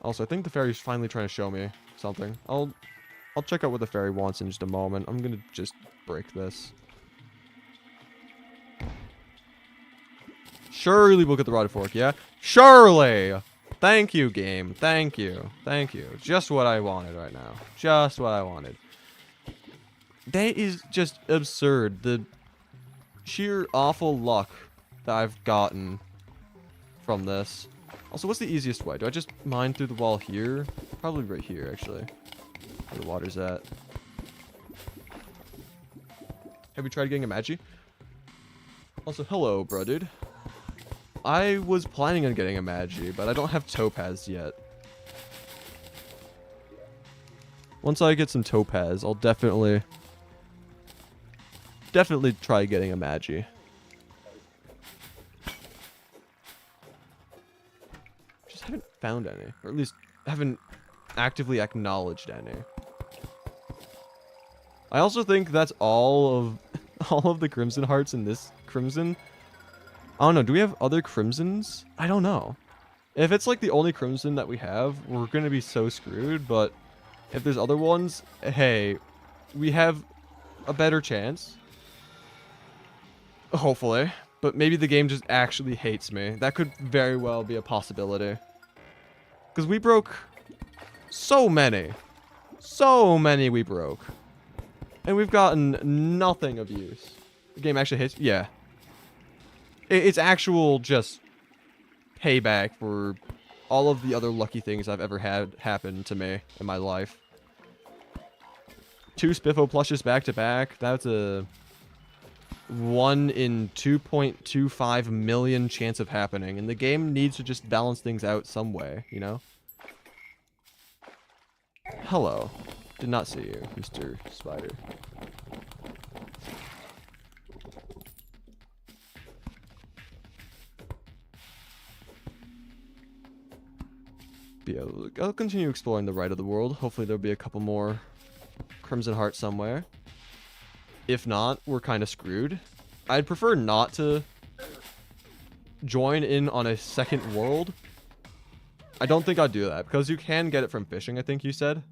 Also, I think the fairy's finally trying to show me something. I'll check out what the fairy wants in just a moment. I'm gonna just break this. Surely we'll get the rotted fork, yeah? Surely! Thank you, game. Thank you. Thank you. Just what I wanted right now. Just what I wanted. That is just absurd. The sheer awful luck that I've gotten from this. Also, what's the easiest way? Do I just mine through the wall here? Probably right here, actually. Where the water's at. Have you tried getting a Magi? Also, hello, bro, dude. I was planning on getting a Magi, but I don't have Topaz yet. Once I get some Topaz, I'll definitely try getting a Magi. found any, or at least haven't actively acknowledged any. I also think that's all of the Crimson Hearts in this Crimson. I don't know. Do we have other Crimsons? I don't know. If it's like the only Crimson that we have, we're gonna be so screwed. But if there's other ones, hey, we have a better chance. Hopefully. But maybe the game just actually hates me. That could very well be a possibility. Because we broke so many. So many we broke. And we've gotten nothing of use. The game actually hates... Yeah. It's actual just payback for all of the other lucky things I've ever had happen to me in my life. 2 Spiffo plushes back to back. That's a 1 in 2.25 million chance of happening. And the game needs to just balance things out some way, you know? Hello. Did not see you, Mr. Spider. But yeah, I'll continue exploring the right of the world. Hopefully there'll be a couple more Crimson Hearts somewhere. If not, we're kind of screwed. I'd prefer not to join in on a second world. I don't think I'd do that, because you can get it from fishing, I think you said.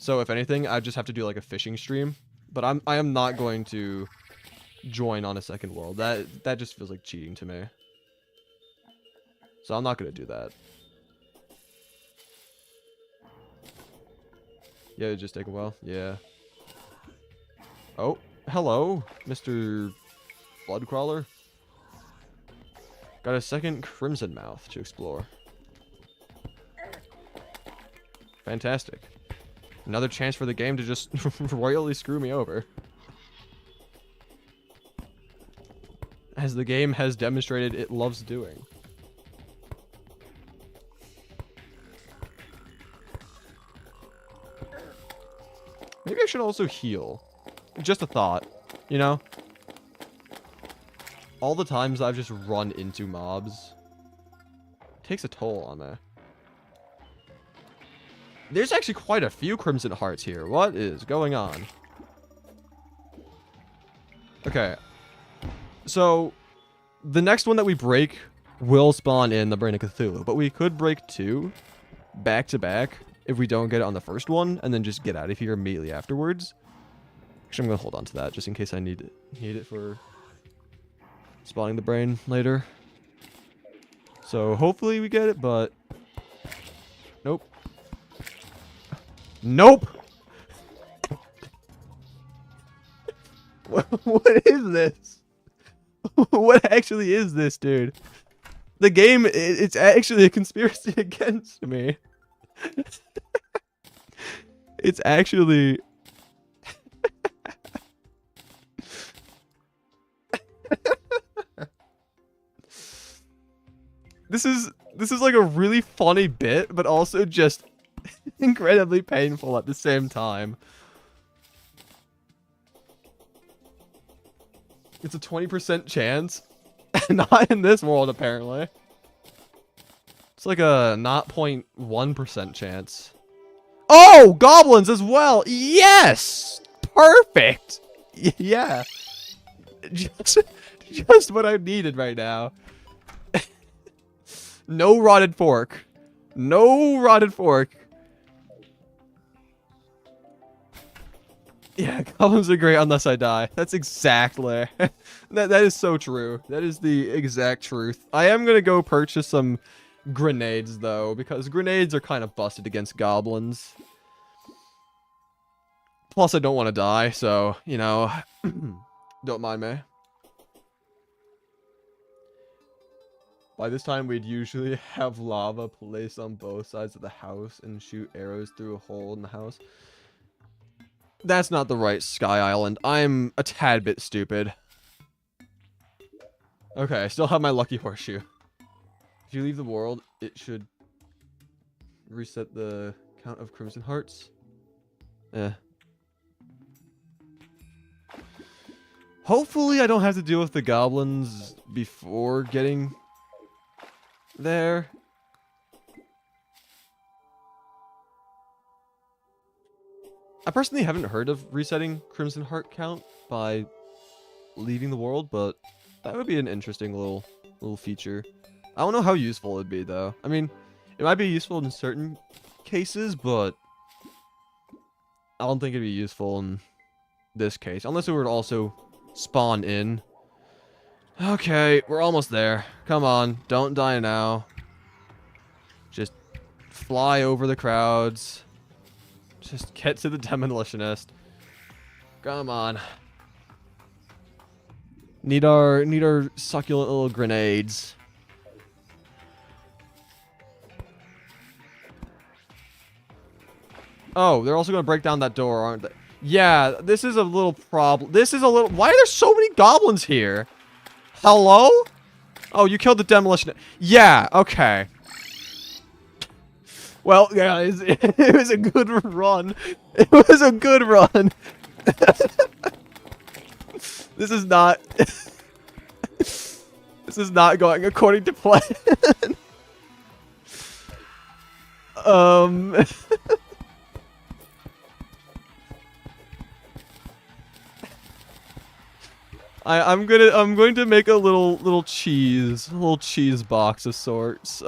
So if anything, I'd just have to do like a fishing stream. But I am not going to join on a second world. That just feels like cheating to me. So I'm not going to do that. Yeah, it just take a while. Yeah. Oh, hello, Mr. Bloodcrawler. Got a second Crimson Mouth to explore. Fantastic. Another chance for the game to just royally screw me over. As the game has demonstrated it loves doing. Maybe I should also heal. Just a thought, you know? All the times I've just run into mobs. Takes a toll on me. There's actually quite a few Crimson Hearts here. What is going on? Okay. So, the next one that we break will spawn in the Brain of Cthulhu. But we could break 2 back to back if we don't get it on the first one. And then just get out of here immediately afterwards. Actually, I'm going to hold on to that just in case I need it for spawning the brain later. So, hopefully we get it, but... Nope. Nope! What is this? What actually is this, dude? The game, it's actually a conspiracy against me. It's actually... This is like a really funny bit, but also just incredibly painful at the same time. It's a 20% chance. Not in this world, apparently. It's like a 0.1% chance. Oh! Goblins as well! Yes! Perfect! Yeah. Just what I needed right now. No rotted fork. No rotted fork. Yeah, goblins are great unless I die. That's exactly. that is so true. That is the exact truth. I am going to go purchase some grenades, though, because grenades are kind of busted against goblins. Plus, I don't want to die, so, you know, don't mind me. By this time, we'd usually have lava placed on both sides of the house and shoot arrows through a hole in the house. That's not the right Sky Island. I'm a tad bit stupid. Okay, I still have my lucky horseshoe. If you leave the world, it should reset the count of Crimson Hearts. Eh. Hopefully I don't have to deal with the goblins before getting there. I personally haven't heard of resetting Crimson Heart count by leaving the world, but that would be an interesting little feature. I don't know how useful it'd be though. I mean, it might be useful in certain cases, but I don't think it'd be useful in this case, unless it were to also spawn in. Okay, we're almost there. Come on, don't die now. Just fly over the crowds. Just get to the demolitionist. Come on. Need our succulent little grenades. Oh, they're also gonna break down that door, aren't they? Yeah, this is a little problem. This is a little. Why are there so many goblins here? Hello? Oh, you killed the demolition. Yeah. Okay. Well, guys, it was a good run. It was a good run. This is not. This is not going according to plan. I'm going to make a little cheese box of sorts.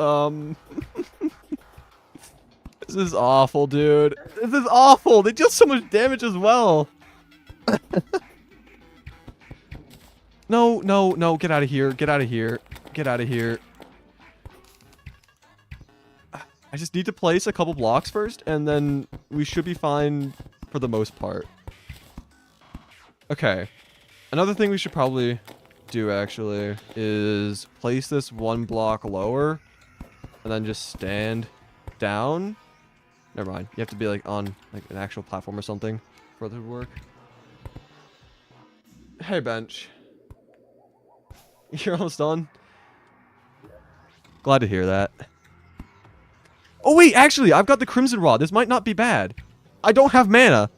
This is awful, dude. This is awful. They deal so much damage as well. No, no, no, get out of here. Get out of here. Get out of here. I just need to place a couple blocks first, and then we should be fine for the most part. Okay. Another thing we should probably do, actually, is place this one block lower, and then just stand down. Never mind. You have to be, like, on like an actual platform or something for it to work. Hey, bench. You're almost done? Glad to hear that. Oh, wait, actually, I've got the Crimson Rod. This might not be bad. I don't have mana.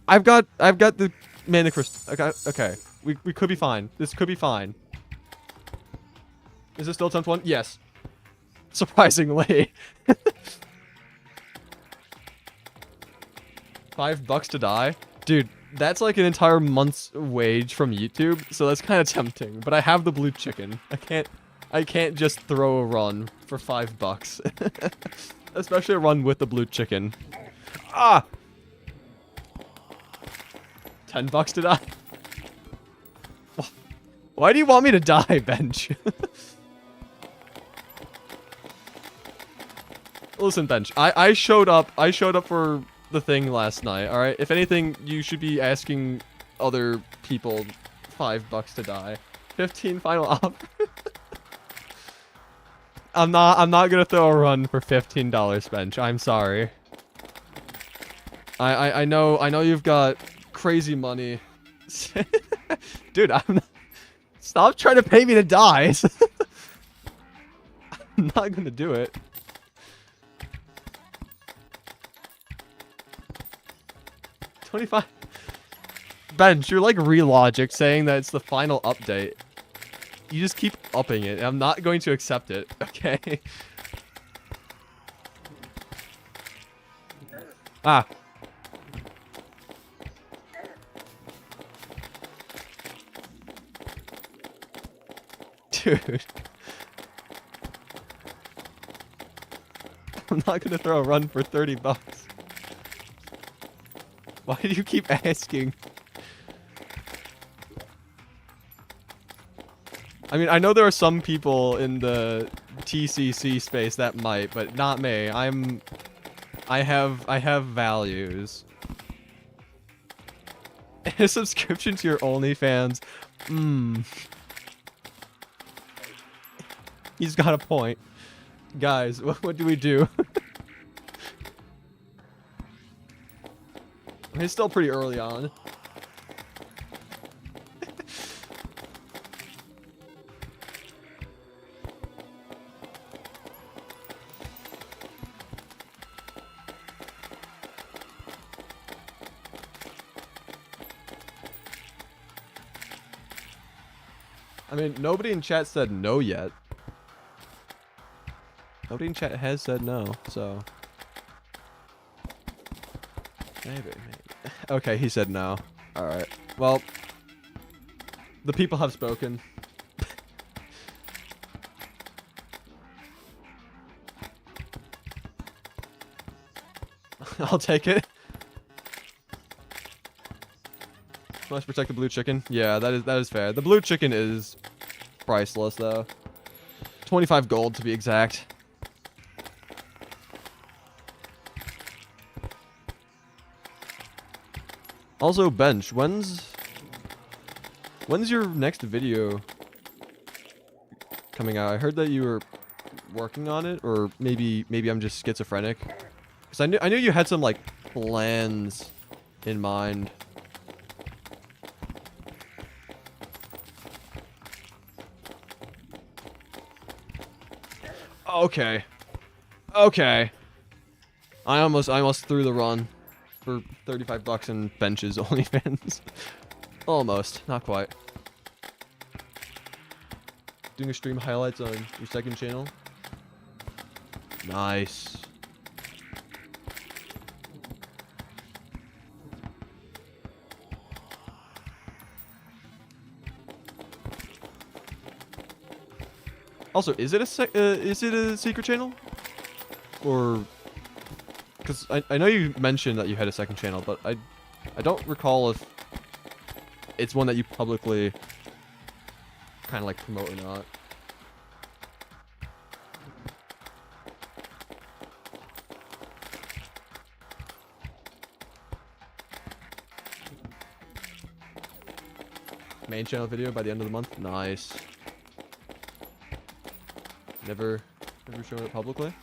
I've got the mana crystal. Okay. We could be fine. This could be fine. Is this still attempt 1? Yes. Surprisingly. $5 to die? Dude, that's like an entire month's wage from YouTube, so that's kind of tempting. But I have the blue chicken. I can't just throw a run for $5. Especially a run with the blue chicken. Ah! $10 to die? Why do you want me to die, bench? Listen, bench. I showed up for the thing last night, alright? If anything, you should be asking other people $5 to die. 15 final offer. I'm not gonna throw a run for $15, bench. I'm sorry. I know you've got crazy money. Dude, stop trying to pay me to die. I'm not gonna do it. $25. Bench, you're like Relogic saying that it's the final update. You just keep upping it, and I'm not going to accept it, okay? Ah. Dude. I'm not gonna throw a run for $30. Why do you keep asking? I mean, I know there are some people in the TCC space that might, but not me. I have values. A subscription to your OnlyFans. He's got a point. Guys, what do we do? It's still pretty early on. I mean, nobody in chat said no yet. Nobody in chat has said no, so... Maybe. Okay, he said no. Alright. Well, the people have spoken. I'll take it. Must protect the blue chicken. Yeah, that is fair. The blue chicken is priceless though. 25 gold to be exact. Also, Bench, when's your next video coming out? I heard that you were working on it, or maybe I'm just schizophrenic. Cause I knew you had some like plans in mind. Okay. Okay. I almost threw the run for 35 bucks in Bench's OnlyFans. Almost, not quite. Doing a stream highlights on your second channel. Nice. Also, is it a secret channel? Or because I know you mentioned that you had a second channel, but I don't recall if it's one that you publicly kind of like promote or not. Main channel video by the end of the month. Nice. Never shown it publicly.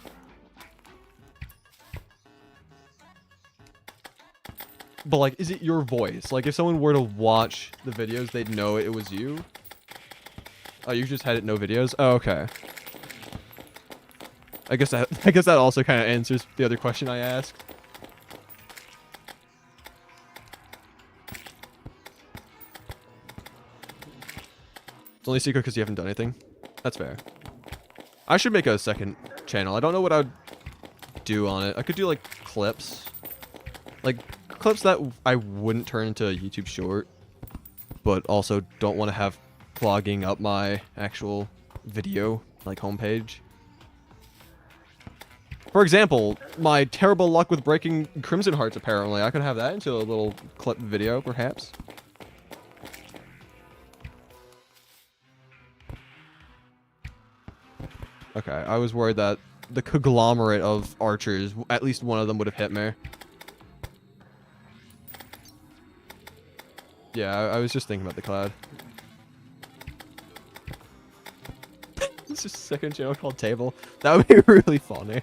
But like, is it your voice? Like, if someone were to watch the videos, they'd know it was you. Oh, you just had it no videos. Oh, okay. I guess that also kind of answers the other question I asked. It's only secret because you haven't done anything. That's fair. I should make a second channel. I don't know what I'd do on it. I could do like clips. Like clips that I wouldn't turn into a YouTube short, but also don't want to have clogging up my actual video, like homepage. For example, my terrible luck with breaking Crimson Hearts apparently. I could have that into a little clip video, perhaps. Okay, I was worried that the conglomerate of archers, at least one of them would have hit me. Yeah, I was just thinking about the cloud. It's just a second channel called Table. That would be really funny.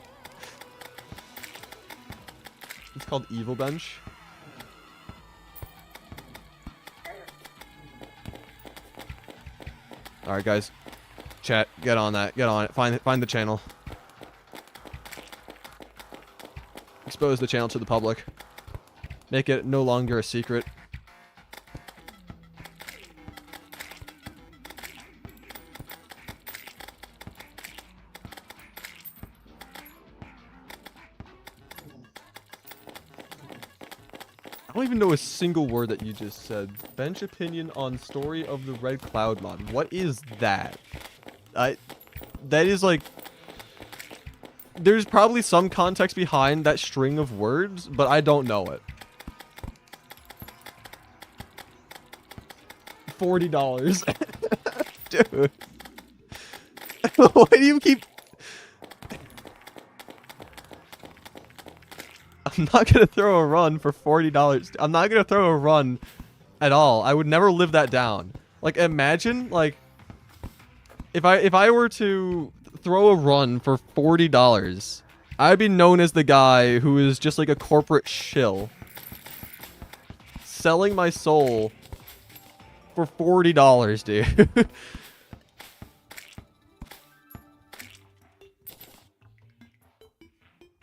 It's called Evil Bench. Alright, guys. Chat, get on that. Get on it. Find the channel. Expose the channel to the public. Make it no longer a secret. I don't even know a single word that you just said. Bench opinion on story of the Red Cloud mod. What is that? That is like... There's probably some context behind that string of words, but I don't know it. $40. Dude. Why do you keep... I'm not gonna throw a run for $40. I'm not gonna throw a run at all. I would never live that down. Like, imagine, like... If I were to throw a run for $40, I'd be known as the guy who is just like a corporate shill. Selling my soul for $40, dude.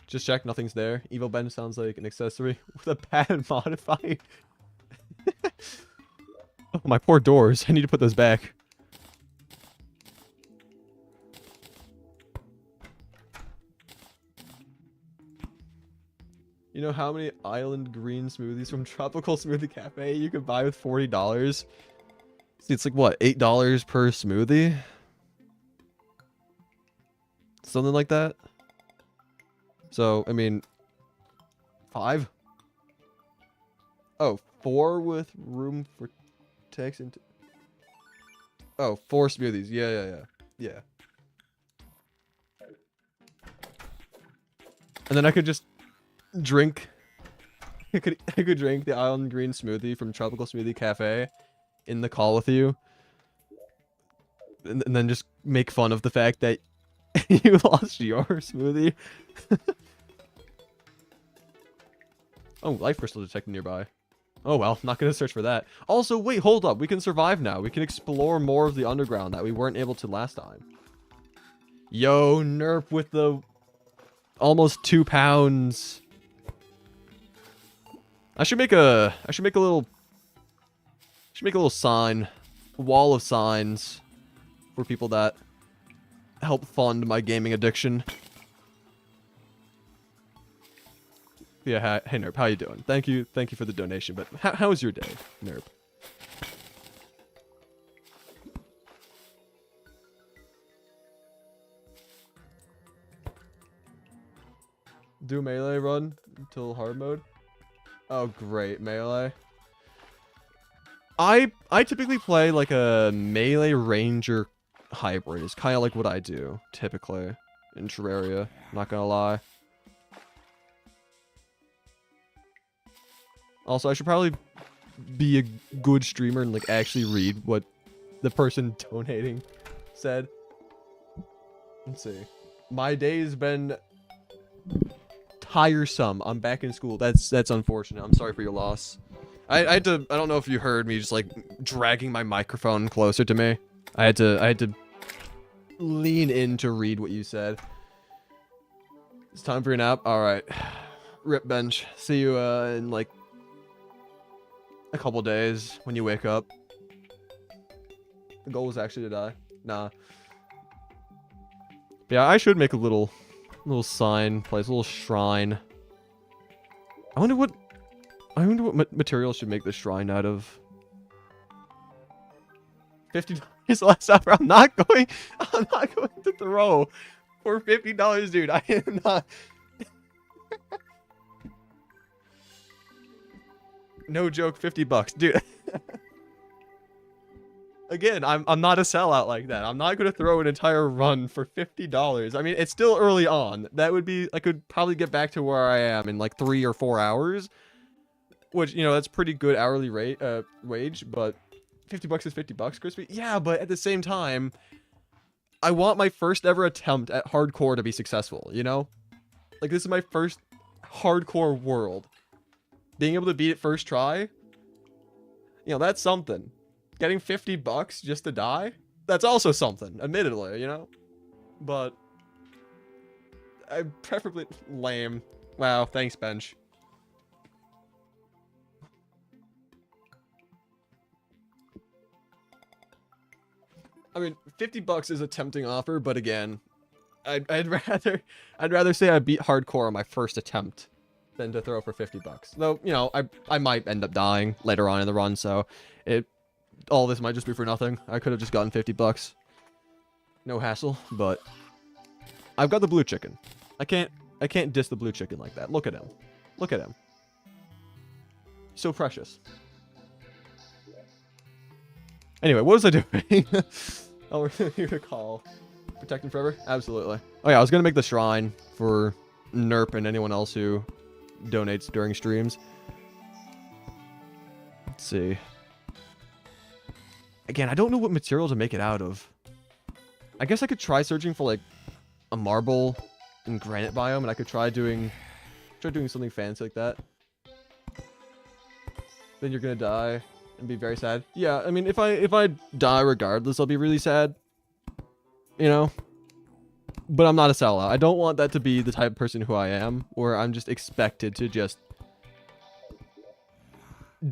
Just check, nothing's there. Evil Ben sounds like an accessory with a pad modified. Oh, my poor doors. I need to put those back. You know how many island green smoothies from Tropical Smoothie Cafe you could buy with $40? See, it's like what, $8 per smoothie? Something like that. So, I mean, 5? Oh, 4 with room for text and... Oh, 4 smoothies. Yeah. And then I could just drink... I could drink the island green smoothie from Tropical Smoothie Cafe in the call with you. And then just make fun of the fact that you lost your smoothie. Oh, life crystal detected nearby. Oh well, not gonna search for that. Also, wait, hold up. We can survive now. We can explore more of the underground that we weren't able to last time. Yo, Nerp with the almost 2 pounds. I should make a little sign, a wall of signs for people that help fund my gaming addiction. Yeah, hey Nerp, how you doing? Thank you for the donation, but how was your day, Nerp? Do melee run until hard mode? Oh great, melee. I typically play like a melee ranger hybrid. It's kind of like what I do typically in Terraria, not gonna lie. Also, I should probably be a good streamer and like actually read what the person donating said. Let's see. My day's been tiresome. I'm back in school. That's unfortunate. I'm sorry for your loss. I had to, I don't know if you heard me just like dragging my microphone closer to me. I had to lean in to read what you said. It's time for your nap. All right. Rip bench. See you in like a couple days when you wake up. The goal was actually to die. Nah. Yeah, I should make a little sign place, a little shrine. I wonder what material should make this shrine out of. $50 last hour. I'm not going to throw for $50, dude. I am not. No joke, $50, dude. Again, I'm not a sellout like that. I'm not gonna throw an entire run for $50. I mean, it's still early on. That would be, I could probably get back to where I am in like 3 or 4 hours, which, you know, that's pretty good hourly rate wage. But $50 is $50, Crispy. Yeah, but at the same time, I want my first ever attempt at hardcore to be successful. You know, like this is my first hardcore world. Being able to beat it first try, you know, that's something. Getting $50 just to die, that's also something, admittedly, you know? But I preferably lame. Wow, thanks, Bench. I mean, $50 is a tempting offer, but again, I'd rather say I beat hardcore on my first attempt than to throw for $50. Though, you know, I might end up dying later on in the run, so all this might just be for nothing. I could have just gotten $50. No hassle, but I've got the blue chicken. I can't diss the blue chicken like that. Look at him. Look at him. So precious. Anyway, what was I doing? Oh, we're here to call. Protecting forever? Absolutely. Oh yeah, I was gonna make the shrine for Nerp and anyone else who donates during streams. Let's see. Again, I don't know what material to make it out of. I guess I could try searching for like a marble and granite biome, and I could try doing something fancy like that. Then you're gonna die and be very sad. Yeah, I mean, if I die regardless, I'll be really sad. You know? But I'm not a sellout. I don't want that to be the type of person who I am, where I'm just expected to just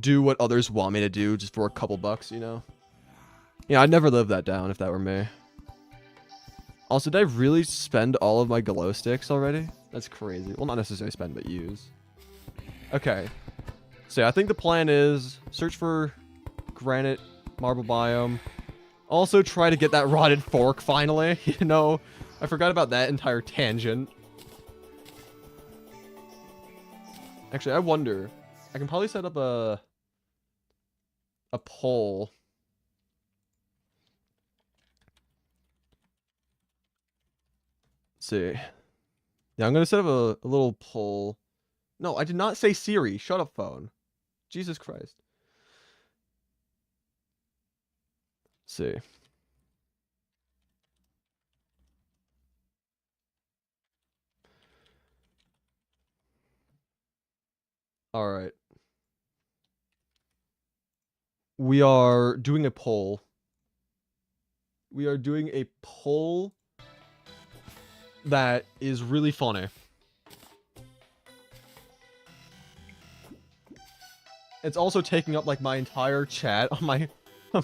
do what others want me to do just for a couple bucks, you know? Yeah, I'd never live that down if that were me. Also, did I really spend all of my glow sticks already? That's crazy. Well, not necessarily spend, but use. Okay. So yeah, I think the plan is search for granite marble biome. Also try to get that rotted fork finally. You know, I forgot about that entire tangent. Actually, I wonder. I can probably set up a pole. Let's see. Yeah, I'm gonna set up a little pole. No, I did not say Siri. Shut up, phone. Jesus Christ. Let's see. All right. We are doing a poll. We are doing a poll that is really funny. It's also taking up like my entire chat on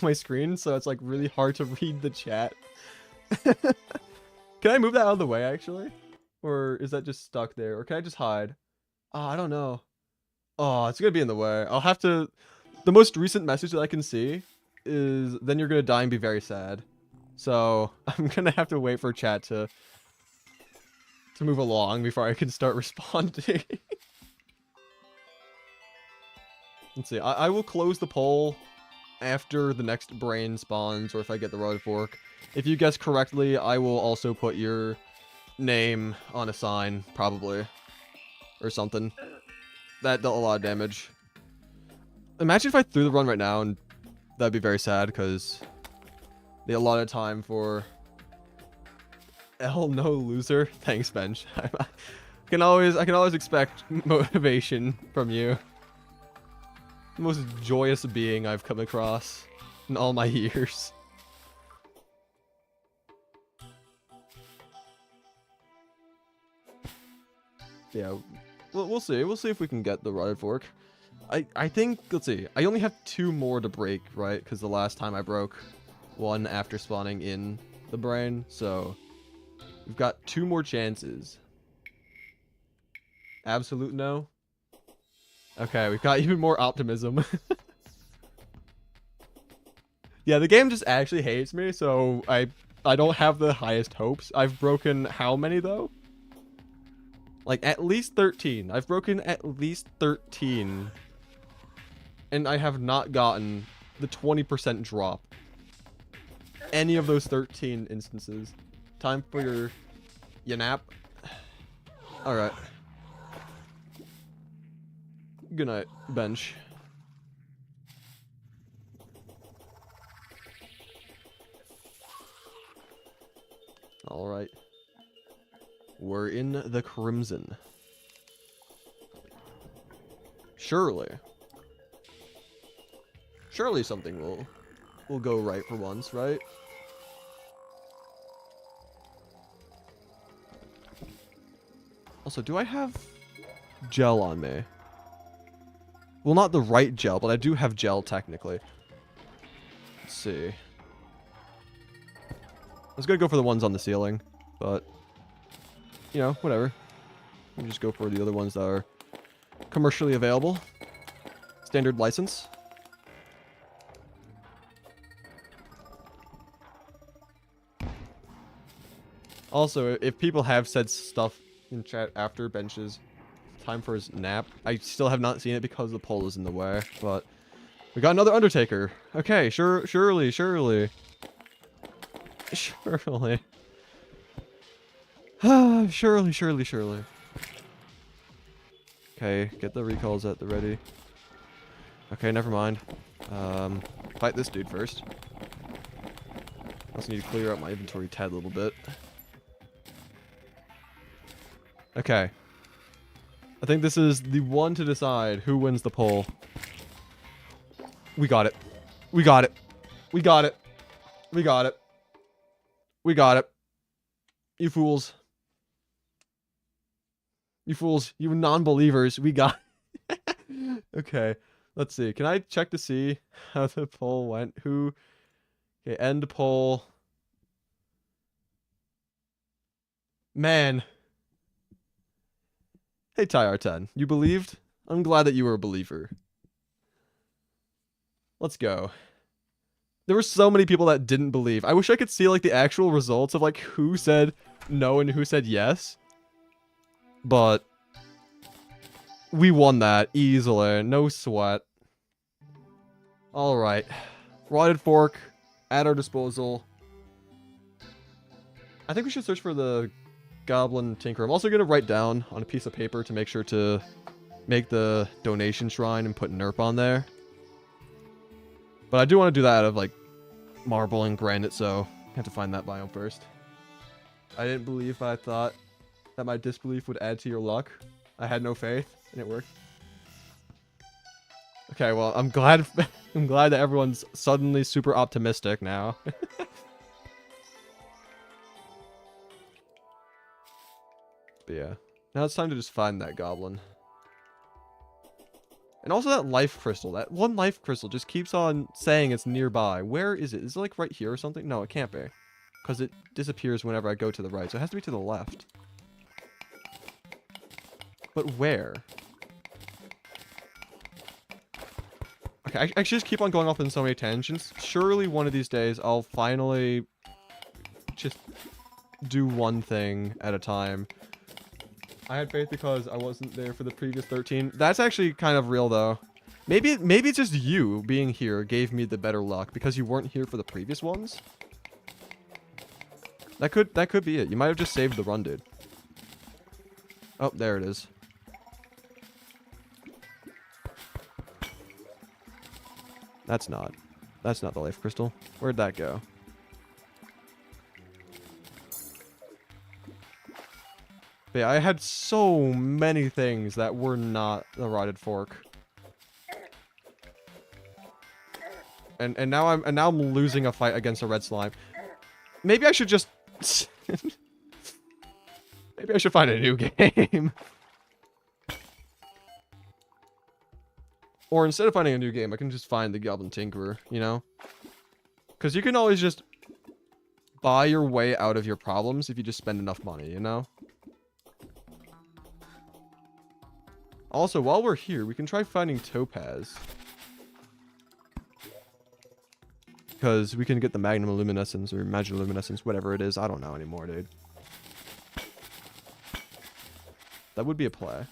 my screen, so it's like really hard to read the chat. Can I move that out of the way actually? Or is that just stuck there? Or can I just hide? Oh, I don't know. Oh, it's gonna be in the way. I'll have to... The most recent message that I can see is, then you're gonna die and be very sad. So, I'm gonna have to wait for chat to move along before I can start responding. Let's see, I will close the poll after the next brain spawns, or if I get the rotted fork. If you guess correctly, I will also put your name on a sign, probably. Or something. That dealt a lot of damage. Imagine if I threw the run right now, and that'd be very sad, because they allotted time for... L no loser. Thanks, Bench. I can always expect motivation from you. The most joyous being I've come across in all my years. Yeah, we'll see. We'll see if we can get the rotted fork. I think, let's see. I only have 2 more to break, right? Because the last time I broke 1 after spawning in the brain, so we've got 2 more chances. Absolute no. Okay, we've got even more optimism. Yeah, the game just actually hates me, so I don't have the highest hopes. I've broken how many though? Like at least 13. I've broken at least 13. And I have not gotten the 20% drop. Any of those 13 instances. Time for your nap. Alright. Good night, Bench. Alright. We're in the Crimson. Surely. Surely something will go right for once, right? Also, do I have gel on me? Well, not the right gel, but I do have gel technically. Let's see. I was gonna go for the ones on the ceiling, but you know, whatever. We'll just go for the other ones that are commercially available. Standard license. Also, if people have said stuff in chat after Bench's time for his nap, I still have not seen it because the poll is in the way, but we got another Undertaker. Okay, surely. Surely. Surely. Okay, get the recalls at the ready. Okay, never mind. Fight this dude first. Also need to clear out my inventory tad a little bit. Okay. I think this is the one to decide who wins the poll. We got it. We got it. We got it. We got it. We got it. You fools. You fools. You non-believers. We got it. Okay. Let's see. Can I check to see how the poll went? Who... Okay, end poll. Man. Hey, Tyr10. You believed? I'm glad that you were a believer. Let's go. There were so many people that didn't believe. I wish I could see like the actual results of like who said no and who said yes. But we won that easily. No sweat. All right. Rotted fork at our disposal. I think we should search for the Goblin Tinker. I'm also going to write down on a piece of paper to make sure to make the donation shrine and put NERP on there. But I do want to do that out of like marble and granite, so I have to find that biome first. I didn't believe, but I thought that my disbelief would add to your luck. I had no faith, and it worked. Okay, well, I'm glad I'm glad that everyone's suddenly super optimistic now. But yeah, now it's time to just find that goblin. And also that life crystal. That one life crystal just keeps on saying it's nearby. Where is it? Is it like right here or something? No, it can't be. Because it disappears whenever I go to the right. So it has to be to the left. But where? Okay, I just keep on going off in so many tangents. Surely one of these days I'll finally just do one thing at a time. I had faith because I wasn't there for the previous 13. That's actually kind of real though. Maybe it's just you being here gave me the better luck because you weren't here for the previous ones. That could be it. You might have just saved the run, dude. Oh, there it is. That's not the life crystal. Where'd that go? But yeah, I had so many things that were not the rotted fork. And now I'm losing a fight against a red slime. Maybe I should just maybe I should find a new game. Or instead of finding a new game, I can just find the Goblin Tinkerer, you know? Because you can always just buy your way out of your problems if you just spend enough money, you know? Also, while we're here, we can try finding Topaz. Because we can get the Magnum Luminescence or Magic Luminescence, whatever it is. I don't know anymore, dude. That would be a play.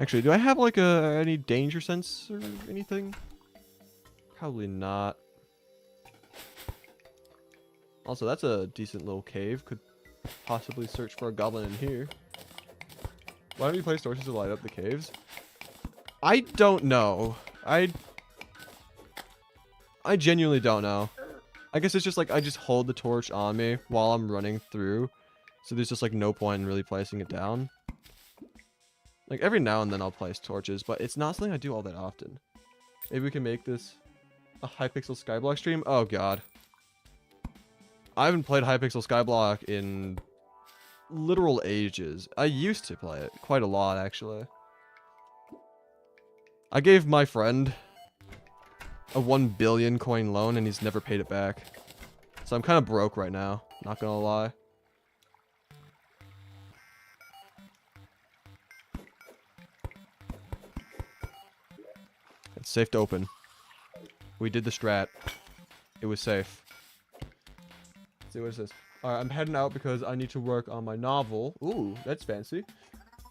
Actually, do I have like any danger sense or anything? Probably not. Also, that's a decent little cave. Could possibly search for a goblin in here. Why don't you place torches to light up the caves? I don't know. I genuinely don't know. I guess it's just like I just hold the torch on me while I'm running through. So there's just like no point in really placing it down. Like every now and then I'll place torches, but it's not something I do all that often. Maybe we can make this a Hypixel Skyblock stream? Oh god. I haven't played Hypixel Skyblock in literal ages. I used to play it quite a lot, actually. I gave my friend a 1 billion coin loan and he's never paid it back. So I'm kind of broke right now, not gonna lie. It's safe to open. We did the strat. It was safe. Let's see what it says. Alright, I'm heading out because I need to work on my novel. Ooh, that's fancy.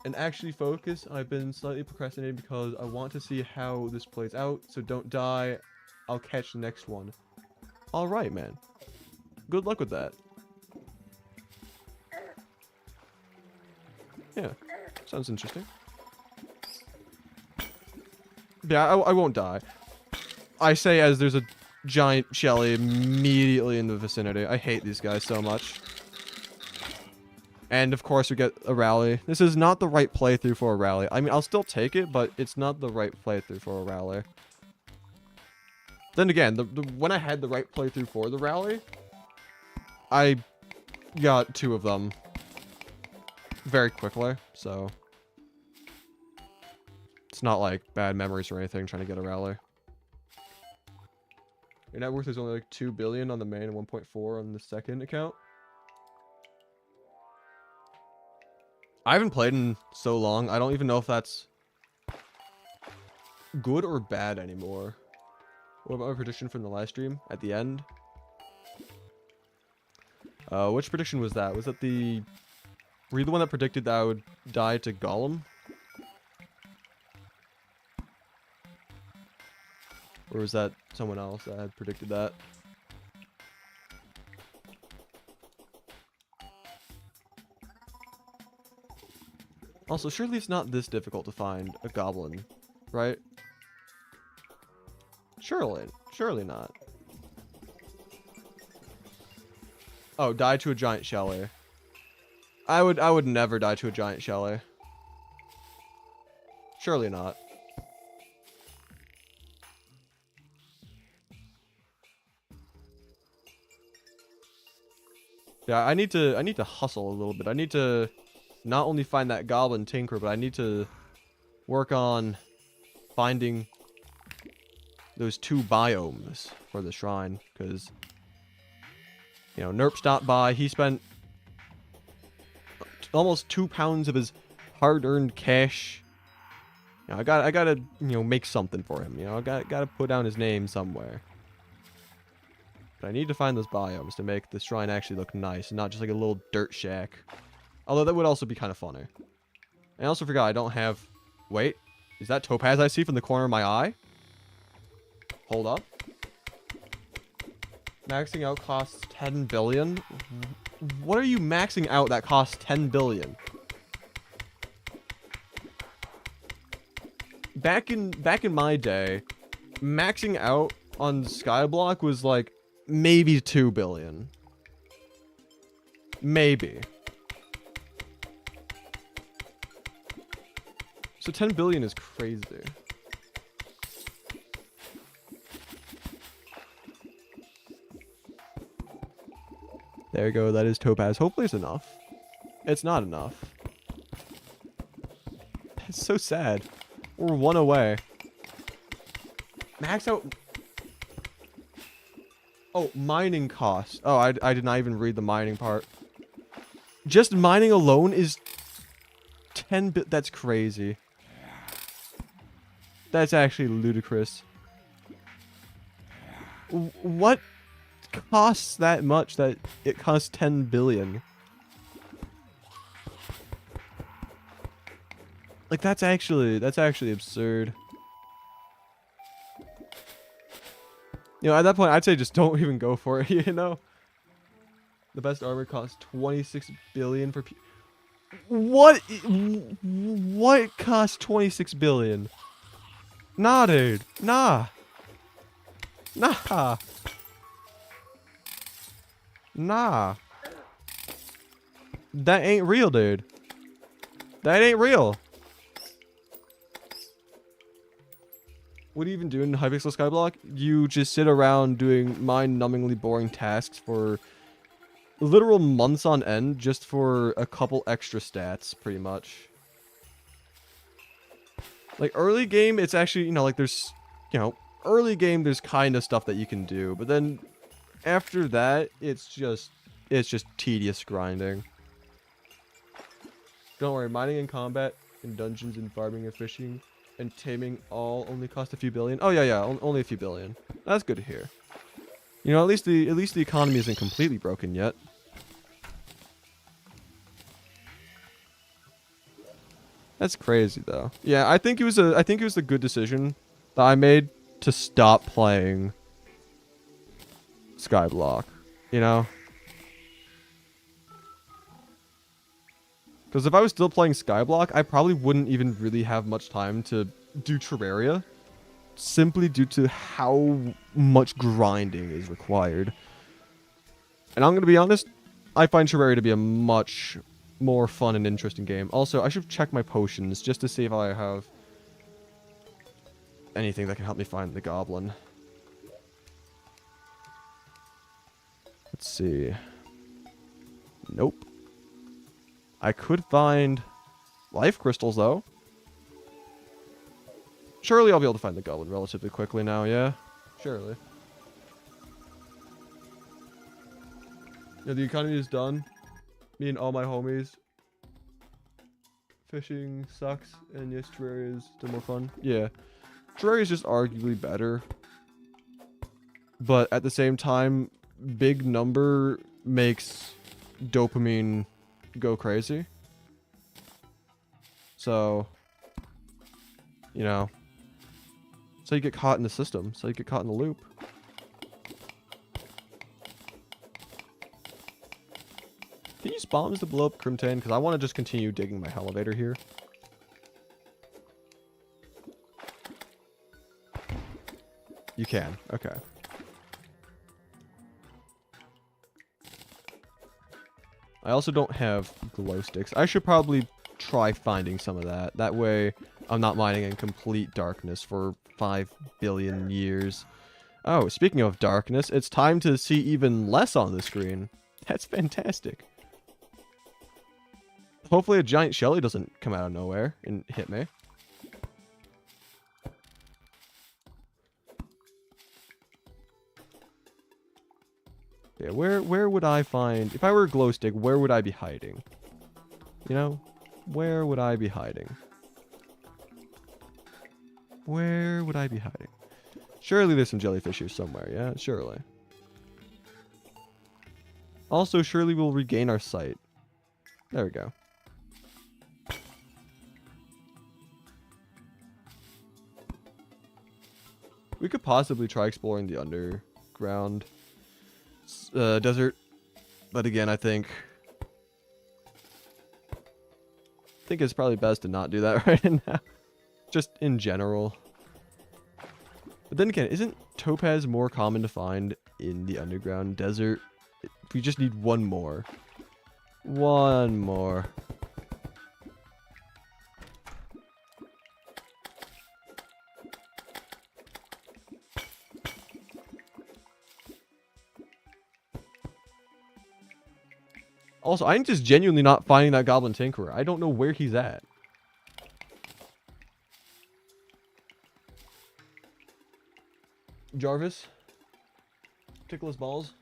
And actually focus. I've been slightly procrastinating because I want to see how this plays out. So don't die. I'll catch the next one. Alright, man. Good luck with that. Yeah. Sounds interesting. Yeah, I won't die. I say as there's a giant Shelly immediately in the vicinity. I hate these guys so much. And of course we get a rally. This is not the right playthrough for a rally. I mean, I'll still take it, but it's not the right playthrough for a rally. Then again, when I had the right playthrough for the rally, I got 2 of them very quickly, so it's not like bad memories or anything trying to get a rally. Your net worth is only like 2 billion on the main and 1.4 on the second account. I haven't played in so long. I don't even know if that's good or bad anymore. What about my prediction from the last stream at the end? Which prediction was that? Was that the... Were you the one that predicted that I would die to Golem? Or was that someone else that had predicted that? Also, surely it's not this difficult to find a goblin, right? Surely not. Oh, die to a giant Shelley. I would never die to a giant Shelley. Surely not. Yeah, I need to hustle a little bit. I need to not only find that goblin tinker, but I need to work on finding those 2 biomes for the shrine, because you know, Nerp stopped by. He spent almost 2 pounds of his hard-earned cash. You know, I gotta you know, make something for him. You know, I gotta put down his name somewhere. But I need to find those biomes to make the shrine actually look nice, and not just like a little dirt shack. Although that would also be kind of funny. And I also forgot I don't have... Wait, is that topaz I see from the corner of my eye? Hold up. Maxing out costs 10 billion? What are you maxing out that costs 10 billion? Back in my day, maxing out on Skyblock was like maybe 2 billion. Maybe. So 10 billion is crazy. There you go, that is topaz. Hopefully it's enough. It's not enough. It's so sad. We're 1 away. Max out... Oh, mining cost. Oh, I did not even read the mining part. Just mining alone is 10 bit. That's crazy. That's actually ludicrous. What costs that much that it costs 10 billion? Like, that's actually absurd. You know, at that point, I'd say just don't even go for it, you know? The best armor costs 26 billion for... What costs 26 billion? Nah, dude. Nah. Nah. Nah. That ain't real, dude. That ain't real. What do you even do in Hypixel Skyblock? You just sit around doing mind-numbingly boring tasks for literal months on end just for a couple extra stats, pretty much. Like, early game, it's actually, you know, like, there's, you know, early game, there's kind of stuff that you can do. But then, after that, it's just tedious grinding. Don't worry, mining and combat, and dungeons and farming and fishing, and taming all only cost a few billion. Oh yeah, only a few billion. That's good to hear. You know, at least the economy isn't completely broken yet. That's crazy though. Yeah, I think it was a good decision that I made to stop playing Skyblock, you know? Because if I was still playing Skyblock, I probably wouldn't even really have much time to do Terraria. Simply due to how much grinding is required. And I'm going to be honest, I find Terraria to be a much more fun and interesting game. Also, I should check my potions just to see if I have anything that can help me find the goblin. Let's see. Nope. I could find life crystals, though. Surely I'll be able to find the goblin relatively quickly now, yeah? Surely. Yeah, the economy is done. Me and all my homies fishing sucks, and yes, Terraria is still more fun. Yeah, Terraria is just arguably better, but at the same time, big number makes dopamine go crazy. So, you know, so you get caught in the system, so you get caught in the loop. Can you use bombs to blow up Crimton? Because I want to just continue digging my elevator here. You can. Okay. I also don't have glow sticks. I should probably try finding some of that. That way I'm not mining in complete darkness for 5 billion years. Oh, speaking of darkness, it's time to see even less on the screen. That's fantastic. Hopefully a giant Shelly doesn't come out of nowhere and hit me. Yeah, where would I find... If I were a glow stick, where would I be hiding? You know? Where would I be hiding? Where would I be hiding? Surely there's some jellyfish here somewhere, yeah? Surely. Also, surely we'll regain our sight. There we go. We could possibly try exploring the underground desert, but again, I think it's probably best to not do that right now, just in general. But then again, isn't topaz more common to find in the underground desert? We just need one more. One more. Also, I'm just genuinely not finding that Goblin Tinkerer. I don't know where he's at. Jarvis? Tickle his balls?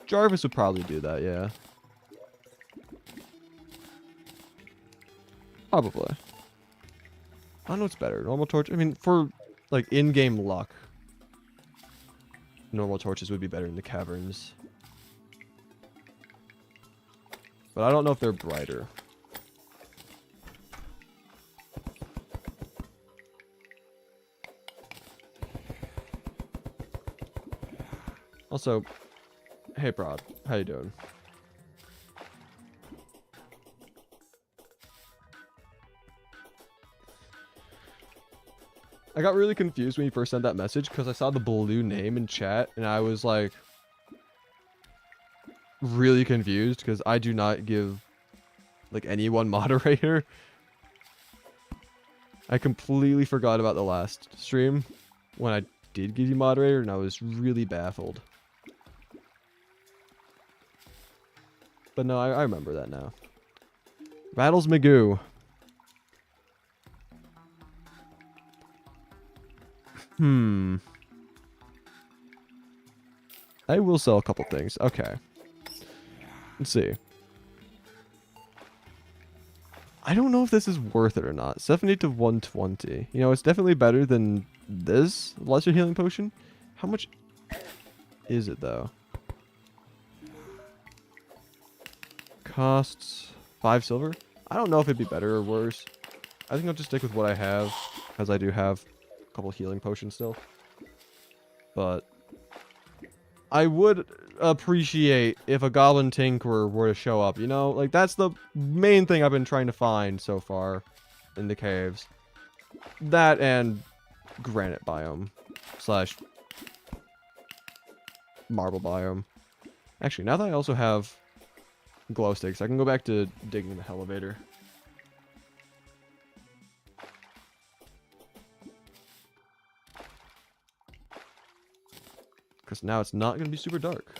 Jarvis would probably do that, yeah. Probably. I don't know what's better. Normal torch? I mean, for, like, in-game luck. Normal torches would be better in the caverns. But I don't know if they're brighter. Also, hey Prod, how you doing? I got really confused when you first sent that message because I saw the blue name in chat and I was like really confused because I do not give like anyone moderator. I completely forgot about the last stream when I did give you moderator and I was really baffled. But no, I remember that now. Rattles Magoo. I will sell a couple things. Okay. Let's see. I don't know if this is worth it or not. 70 to 120. You know, it's definitely better than this lesser healing potion. How much is it though? Costs 5 silver. I don't know if it'd be better or worse. I think I'll just stick with what I have, as I do have a couple healing potions still. But I would appreciate if a Goblin Tinkerer were to show up, you know? Like, that's the main thing I've been trying to find so far in the caves. That and granite biome / marble biome. Actually, now that I also have glow sticks, I can go back to digging the elevator. Because now it's not going to be super dark.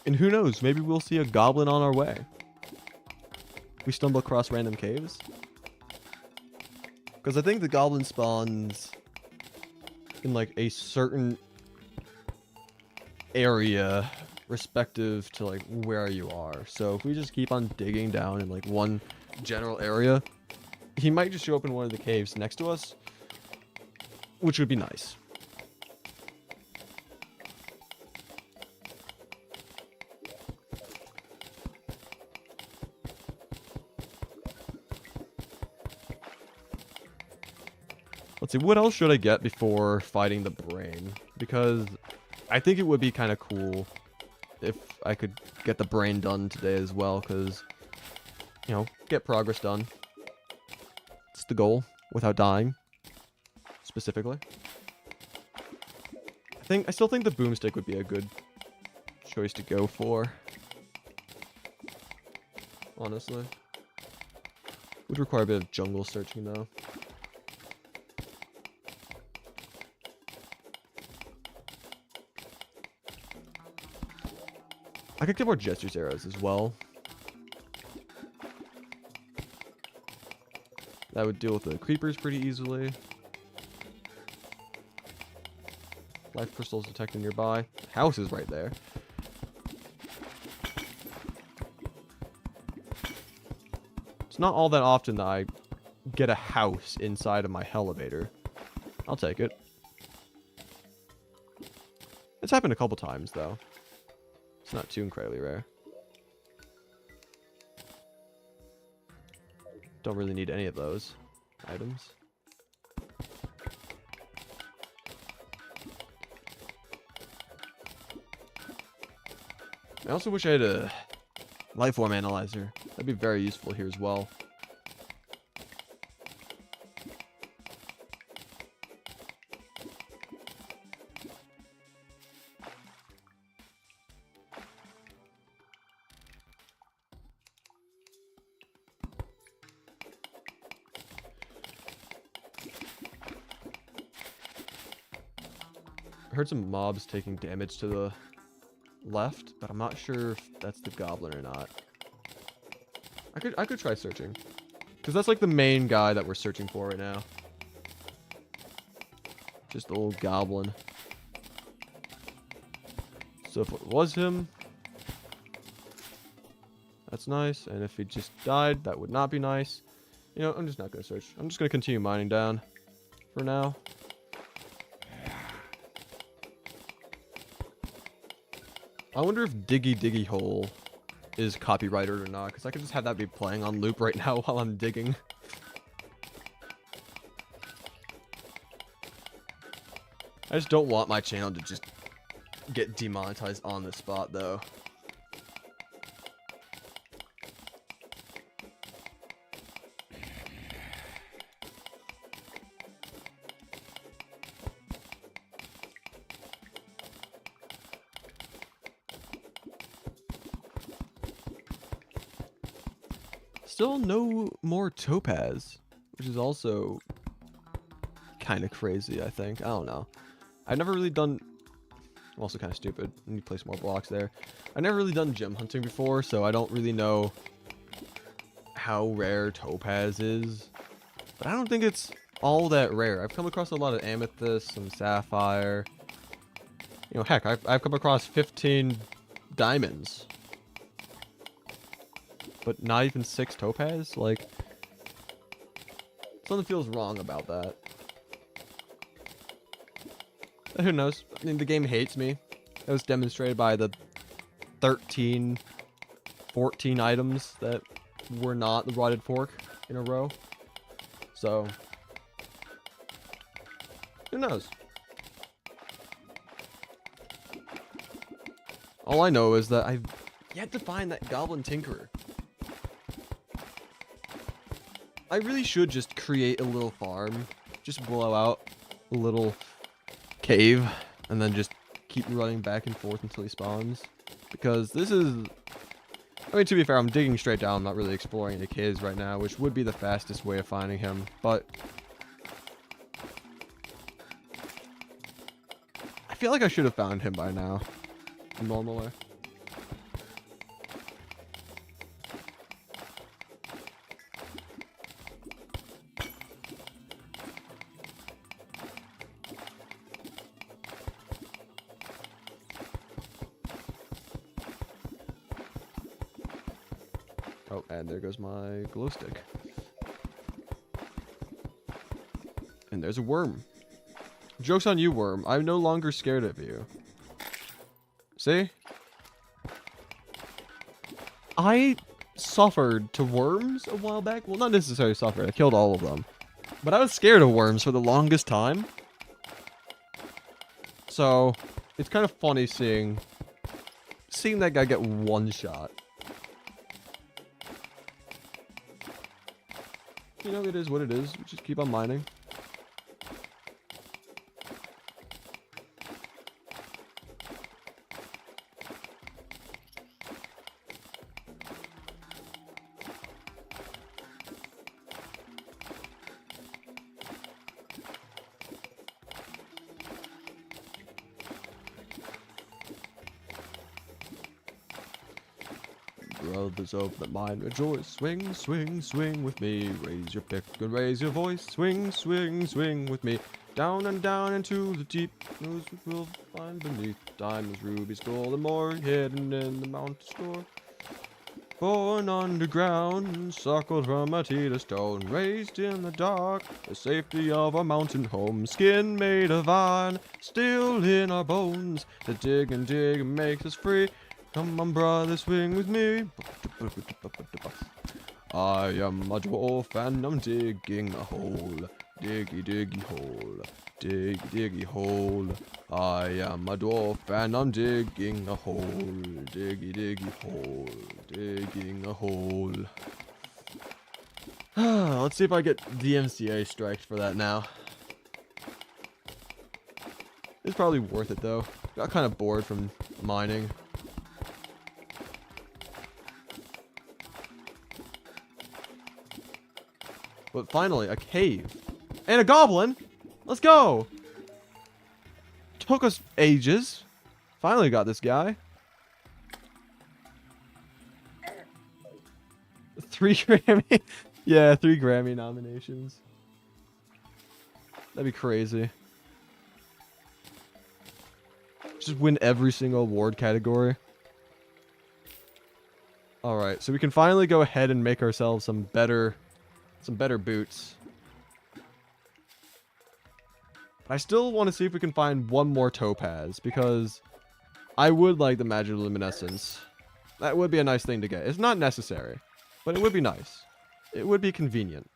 And who knows, maybe we'll see a goblin on our way. We stumble across random caves. Because I think the goblin spawns in like a certain area respective to like where you are. So if we just keep on digging down in like one general area, he might just show up in one of the caves next to us, which would be nice. Let's see, what else should I get before fighting the brain? Because I think it would be kind of cool if I could get the brain done today as well, because, you know, get progress done. It's the goal, without dying, specifically. I still think the boomstick would be a good choice to go for. Honestly. Would require a bit of jungle searching, though. I could get more Jester's arrows as well. That would deal with the creepers pretty easily. Life crystals detected nearby. House is right there. It's not all that often that I get a house inside of my elevator. I'll take it. It's happened a couple times, though. It's not too incredibly rare. Don't really need any of those items. I also wish I had a lifeform analyzer. That'd be very useful here as well. I heard some mobs taking damage to the left, but I'm not sure if that's the goblin or not. I could try searching, because that's like the main guy that we're searching for right now. Just the old goblin. So if it was him, that's nice. And if he just died, that would not be nice. You know, I'm just not gonna search. I'm just gonna continue mining down for now. I wonder if Diggy Diggy Hole is copyrighted or not, because I could just have that be playing on loop right now while I'm digging. I just don't want my channel to just get demonetized on the spot, though. Still no more topaz, which is also kind of crazy, I think. I don't know. I've never really done... I'm also kind of stupid. I need to place more blocks there. I've never really done gem hunting before, so I don't really know how rare topaz is. But I don't think it's all that rare. I've come across a lot of amethyst, some sapphire. You know, heck, I've come across 15 diamonds. But not even 6 topaz? Like, something feels wrong about that. Who knows? I mean, the game hates me. That was demonstrated by the 13, 14 items that were not the rotted fork in a row. So, who knows? All I know is that I've yet to find that goblin tinkerer. I really should just create a little farm, just blow out a little cave, and then just keep running back and forth until he spawns. Because this is... I mean, to be fair, I'm digging straight down, I'm not really exploring any caves right now, which would be the fastest way of finding him, but... I feel like I should have found him by now, in normal way. Oh, and there goes my glow stick. And there's a worm. Joke's on you, worm. I'm no longer scared of you. See? I suffered to worms a while back. Well, not necessarily suffered. I killed all of them. But I was scared of worms for the longest time. So, it's kind of funny seeing that guy get one shot. You know, it is what it is. We just keep on mining. Brothers of the mine, rejoice, swing, swing, swing with me. Raise your pick and raise your voice, swing, swing, swing with me. Down and down into the deep, knows what we'll find beneath. Diamonds, rubies, gold, and more hidden in the mountain store. Born underground, suckled from a to stone, raised in the dark, the safety of our mountain home. Skin made of iron, still in our bones. To dig and dig makes us free. Come on, brother, swing with me. I am a dwarf and I'm digging a hole. Diggy, diggy hole. Diggy, diggy hole. I am a dwarf and I'm digging a hole. Diggy, diggy hole. Digging a hole. Let's see if I get DMCA striked for that now. It's probably worth it though. Got kind of bored from mining. But finally, a cave. And a goblin! Let's go! Took us ages. Finally got this guy. 3 Grammy? Yeah, 3 Grammy nominations. That'd be crazy. Just win every single award category. Alright, so we can finally go ahead and make ourselves some better boots. I still want to see if we can find one more topaz, because I would like the magical luminescence. That would be a nice thing to get. It's not necessary, but it would be nice. It would be convenient.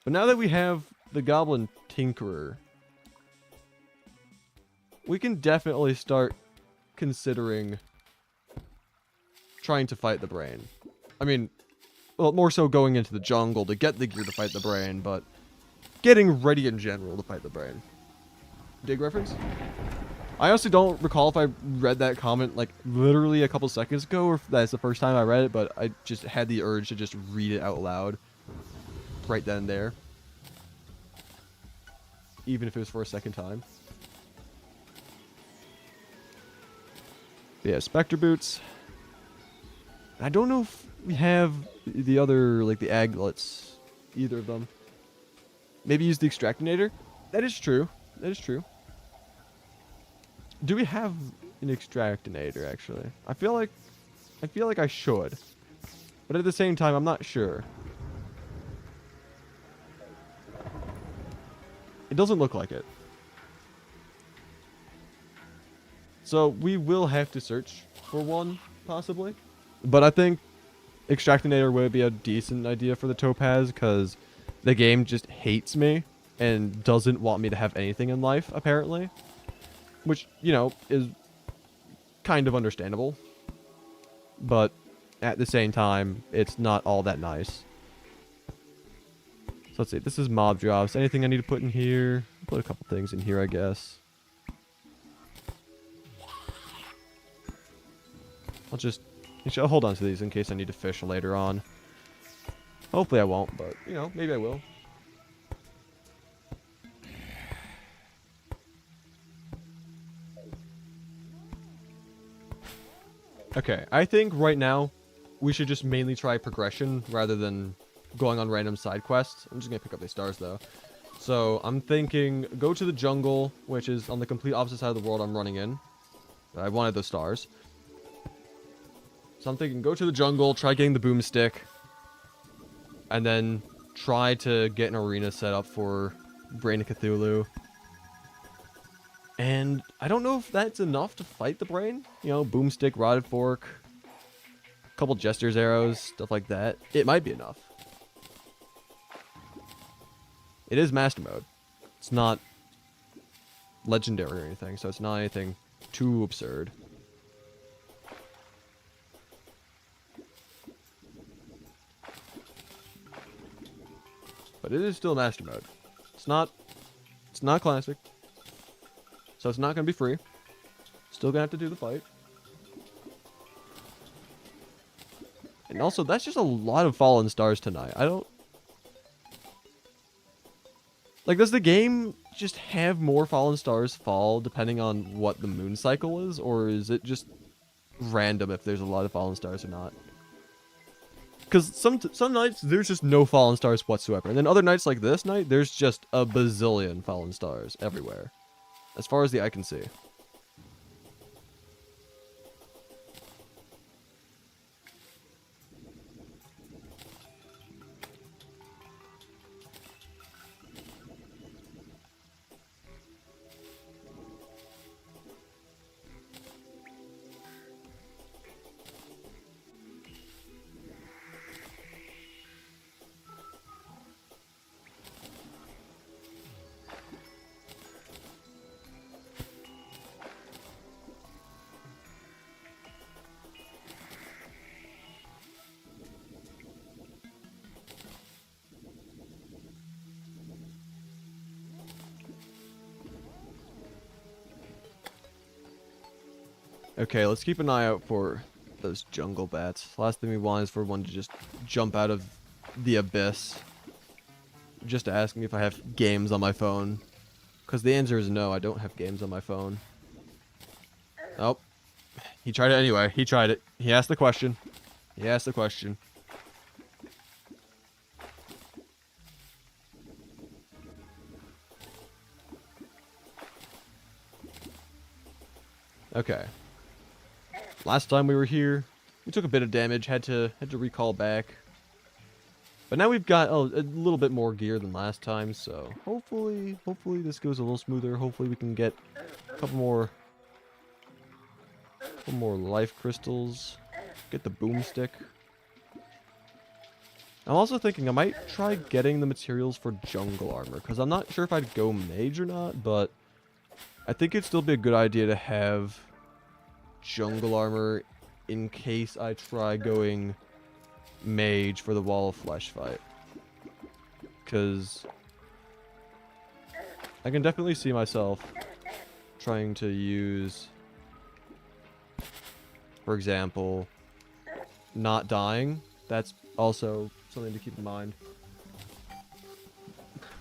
But now that we have the Goblin Tinkerer, we can definitely start considering trying to fight the brain. I mean, well, more so going into the jungle to get the gear to fight the brain, but getting ready in general to fight the brain. Dig reference? I honestly don't recall if I read that comment, like, literally a couple seconds ago, or if that's the first time I read it, but I just had the urge to just read it out loud. Right then and there. Even if it was for a second time. Yeah, Spectre Boots. I don't know if we have the other, like the aglets. Either of them. Maybe use the Extractinator? That is true. That is true. Do we have an Extractinator, actually? I feel like I should. But at the same time, I'm not sure. It doesn't look like it. So we will have to search for one, possibly. But I think Extractinator would be a decent idea for the topaz, because the game just hates me and doesn't want me to have anything in life, apparently. Which, you know, is kind of understandable. But at the same time, it's not all that nice. So let's see, this is mob drops. Anything I need to put in here? Put a couple things in here, I guess. I'll hold on to these in case I need to fish later on. Hopefully I won't, but, you know, maybe I will. Okay, I think right now we should just mainly try progression rather than going on random side quests. I'm just going to pick up these stars, though. So, I'm thinking go to the jungle, which is on the complete opposite side of the world I'm running in. I wanted those stars. So I'm thinking, go to the jungle, try getting the boomstick, and then try to get an arena set up for Brain of Cthulhu. And I don't know if that's enough to fight the Brain. You know, boomstick, rotted fork, a couple jester's arrows, stuff like that. It might be enough. It is master mode. It's not legendary or anything, so it's not anything too absurd. But it is still master mode. It's not classic. So it's not going to be free. Still going to have to do the fight. And also, that's just a lot of fallen stars tonight. I don't... Like, does the game just have more fallen stars fall depending on what the moon cycle is? Or is it just random if there's a lot of fallen stars or not? Because some nights, there's just no fallen stars whatsoever. And then other nights like this night, there's just a bazillion fallen stars everywhere. As far as the eye can see. Okay, let's keep an eye out for those jungle bats. Last thing we want is for one to just jump out of the abyss. Just to ask me if I have games on my phone. Because the answer is no, I don't have games on my phone. Oh. He tried it anyway. He tried it. He asked the question. He asked the question. Okay. Last time we were here, we took a bit of damage, had to recall back. But now we've got a little bit more gear than last time, so hopefully this goes a little smoother. Hopefully we can get a couple more life crystals. Get the boomstick. I'm also thinking I might try getting the materials for jungle armor, because I'm not sure if I'd go mage or not, but I think it'd still be a good idea to have jungle armor in case I try going mage for the wall of flesh fight, because I can definitely see myself trying to use, for example, not dying. That's also something to keep in mind.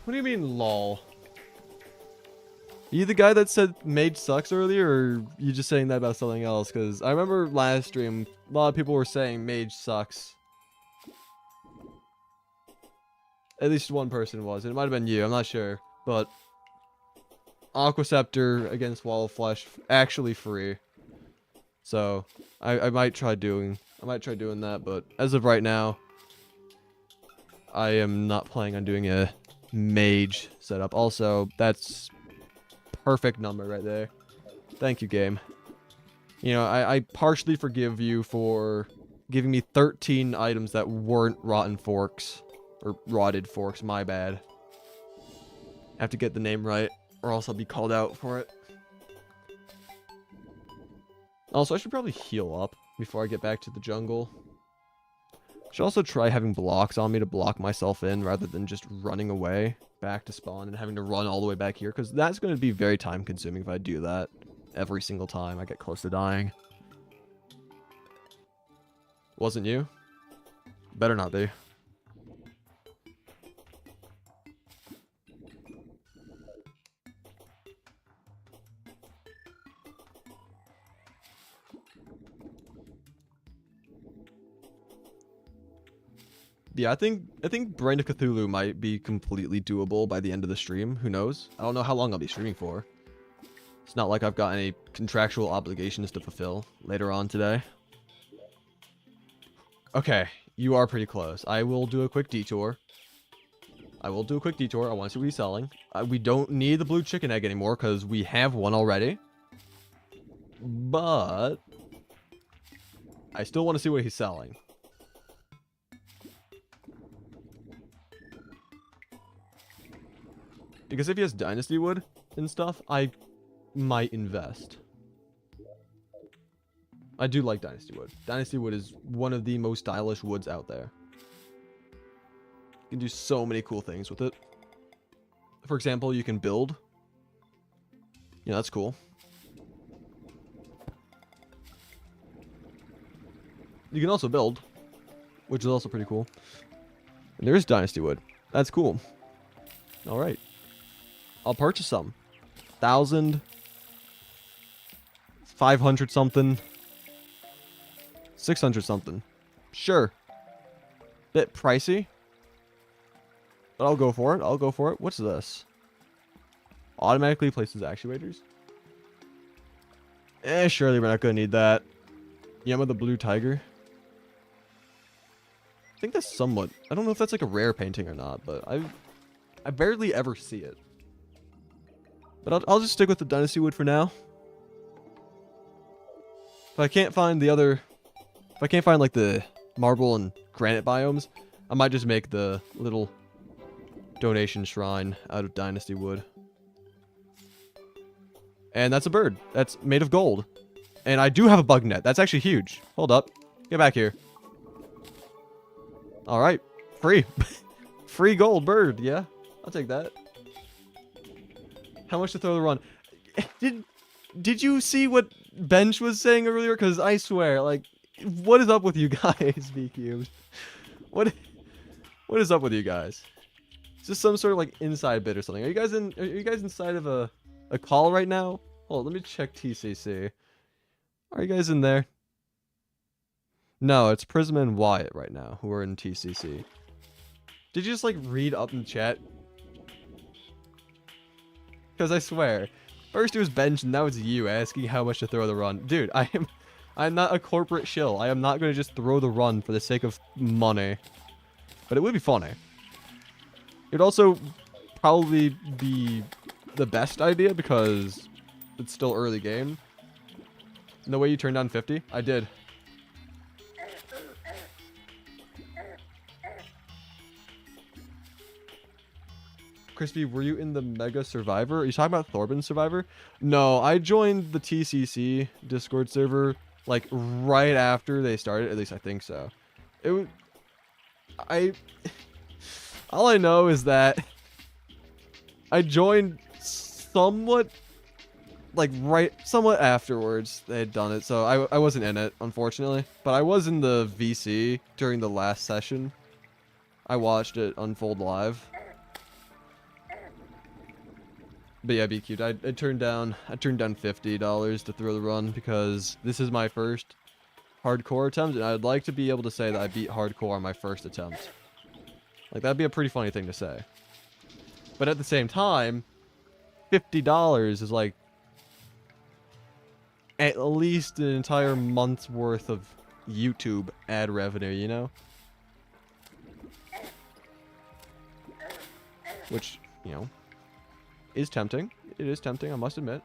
What do you mean lol? You the guy that said mage sucks earlier, or you just saying that about something else? Because I remember last stream, a lot of people were saying mage sucks. At least one person was. It might have been you, I'm not sure. But Aqua Scepter against Wall of Flesh, actually free. So I might try doing that, but as of right now, I am not planning on doing a mage setup. Also, that's perfect number right there. Thank you, game. You know, I partially forgive you for giving me 13 items that weren't rotten forks. Or rotted forks, my bad. I have to get the name right, or else I'll be called out for it. Also, I should probably heal up before I get back to the jungle. Should also try having blocks on me to block myself in rather than just running away back to spawn and having to run all the way back here, because that's going to be very time consuming if I do that every single time I get close to dying. Wasn't you? Better not be. Yeah, I think Brain of Cthulhu might be completely doable by the end of the stream. Who knows? I don't know how long I'll be streaming for. It's not like I've got any contractual obligations to fulfill later on today. Okay, you are pretty close. I will do a quick detour. I want to see what he's selling. We don't need the blue chicken egg anymore because we have one already. But I still want to see what he's selling. Because if he has dynasty wood and stuff, I might invest. I do like dynasty wood. Dynasty wood is one of the most stylish woods out there. You can do so many cool things with it. For example, you can build. Yeah, that's cool. You can also build, which is also pretty cool. And there is dynasty wood. That's cool. All right. I'll purchase some. 1,000. 500 something. 600 something. Sure. Bit pricey. But I'll go for it. I'll go for it. What's this? Automatically places actuators. Surely we're not going to need that. Yama the Blue Tiger. I think that's somewhat... I don't know if that's like a rare painting or not, but I barely ever see it. But I'll just stick with the dynasty wood for now. If I can't find the other... If I can't find like the marble and granite biomes, I might just make the little donation shrine out of dynasty wood. And that's a bird. That's made of gold. And I do have a bug net. That's actually huge. Hold up. Get back here. Alright. Free. Free gold bird. Yeah. I'll take that. How much to throw the run? Did you see what Bench was saying earlier? Because I swear, like, what is up with you guys, V-Cubes? What is up with you guys? Is this some sort of like inside bit or something? Are you guys inside of a call right now? Hold on, let me check TCC. Are you guys in there? No, it's Prism and Wyatt right now who are in TCC. Did you just like read up in chat? Because I swear, first it was Bench and now it's you asking how much to throw the run. Dude, I'm not a corporate shill. I am not going to just throw the run for the sake of money. But it would be funny. It would also probably be the best idea because it's still early game. No way you turned down 50? I did. Crispy, were you in the Mega Survivor? Are you talking about Thorben Survivor? No, I joined the TCC Discord server like right after they started. At least I think so. It was... all I know is that I joined somewhat afterwards they had done it, so I wasn't in it, unfortunately. But I was in the VC during the last session. I watched it unfold live. But yeah, be cute. I turned down $50 to throw the run because this is my first hardcore attempt, and I'd like to be able to say that I beat hardcore on my first attempt. Like, that'd be a pretty funny thing to say. But at the same time, $50 is like at least an entire month's worth of YouTube ad revenue, you know? Which, you know, is tempting. It is tempting, I must admit.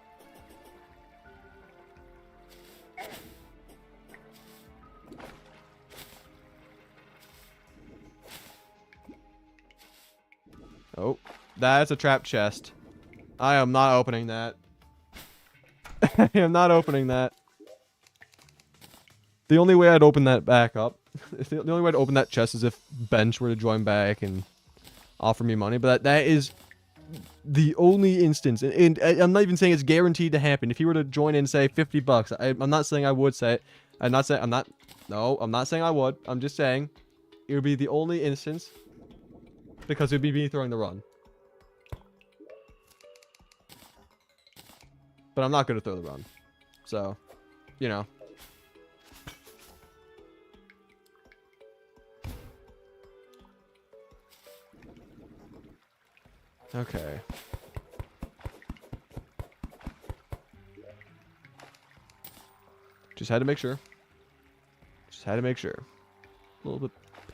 Oh, that's a trap chest. I am not opening that. I am not opening that. The only way I'd open that back up, the only way to open that chest is if Bench were to join back and offer me money. But that is the only instance, and I'm not even saying it's guaranteed to happen. If he were to join in, say $50, I'm not saying I would say it. I'm not saying I would. I'm just saying it would be the only instance because it would be me throwing the run. But I'm not going to throw the run. So, you know. Okay. Just had to make sure. Just had to make sure. A little bit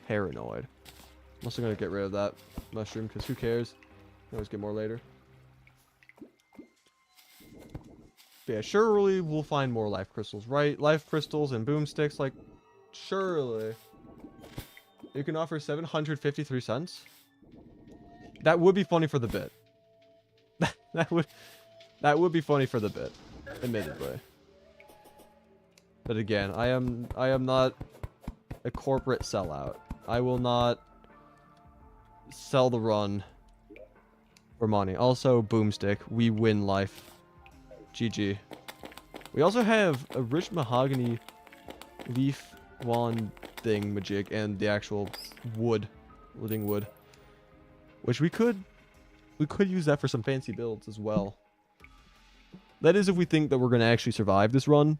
paranoid. I'm also going to get rid of that mushroom, because who cares? You can always get more later. But yeah, surely we'll find more life crystals, right? Life crystals and boomsticks, like, surely. You can offer 753 cents? That would be funny for the bit. that would be funny for the bit, admittedly. But again, I am not a corporate sellout. I will not sell the run for money. Also, boomstick, we win life. GG. We also have a rich mahogany leaf wand thing majig and the actual wood, living wood, which we could use that for some fancy builds as well. That is if we think that we're going to actually survive this run.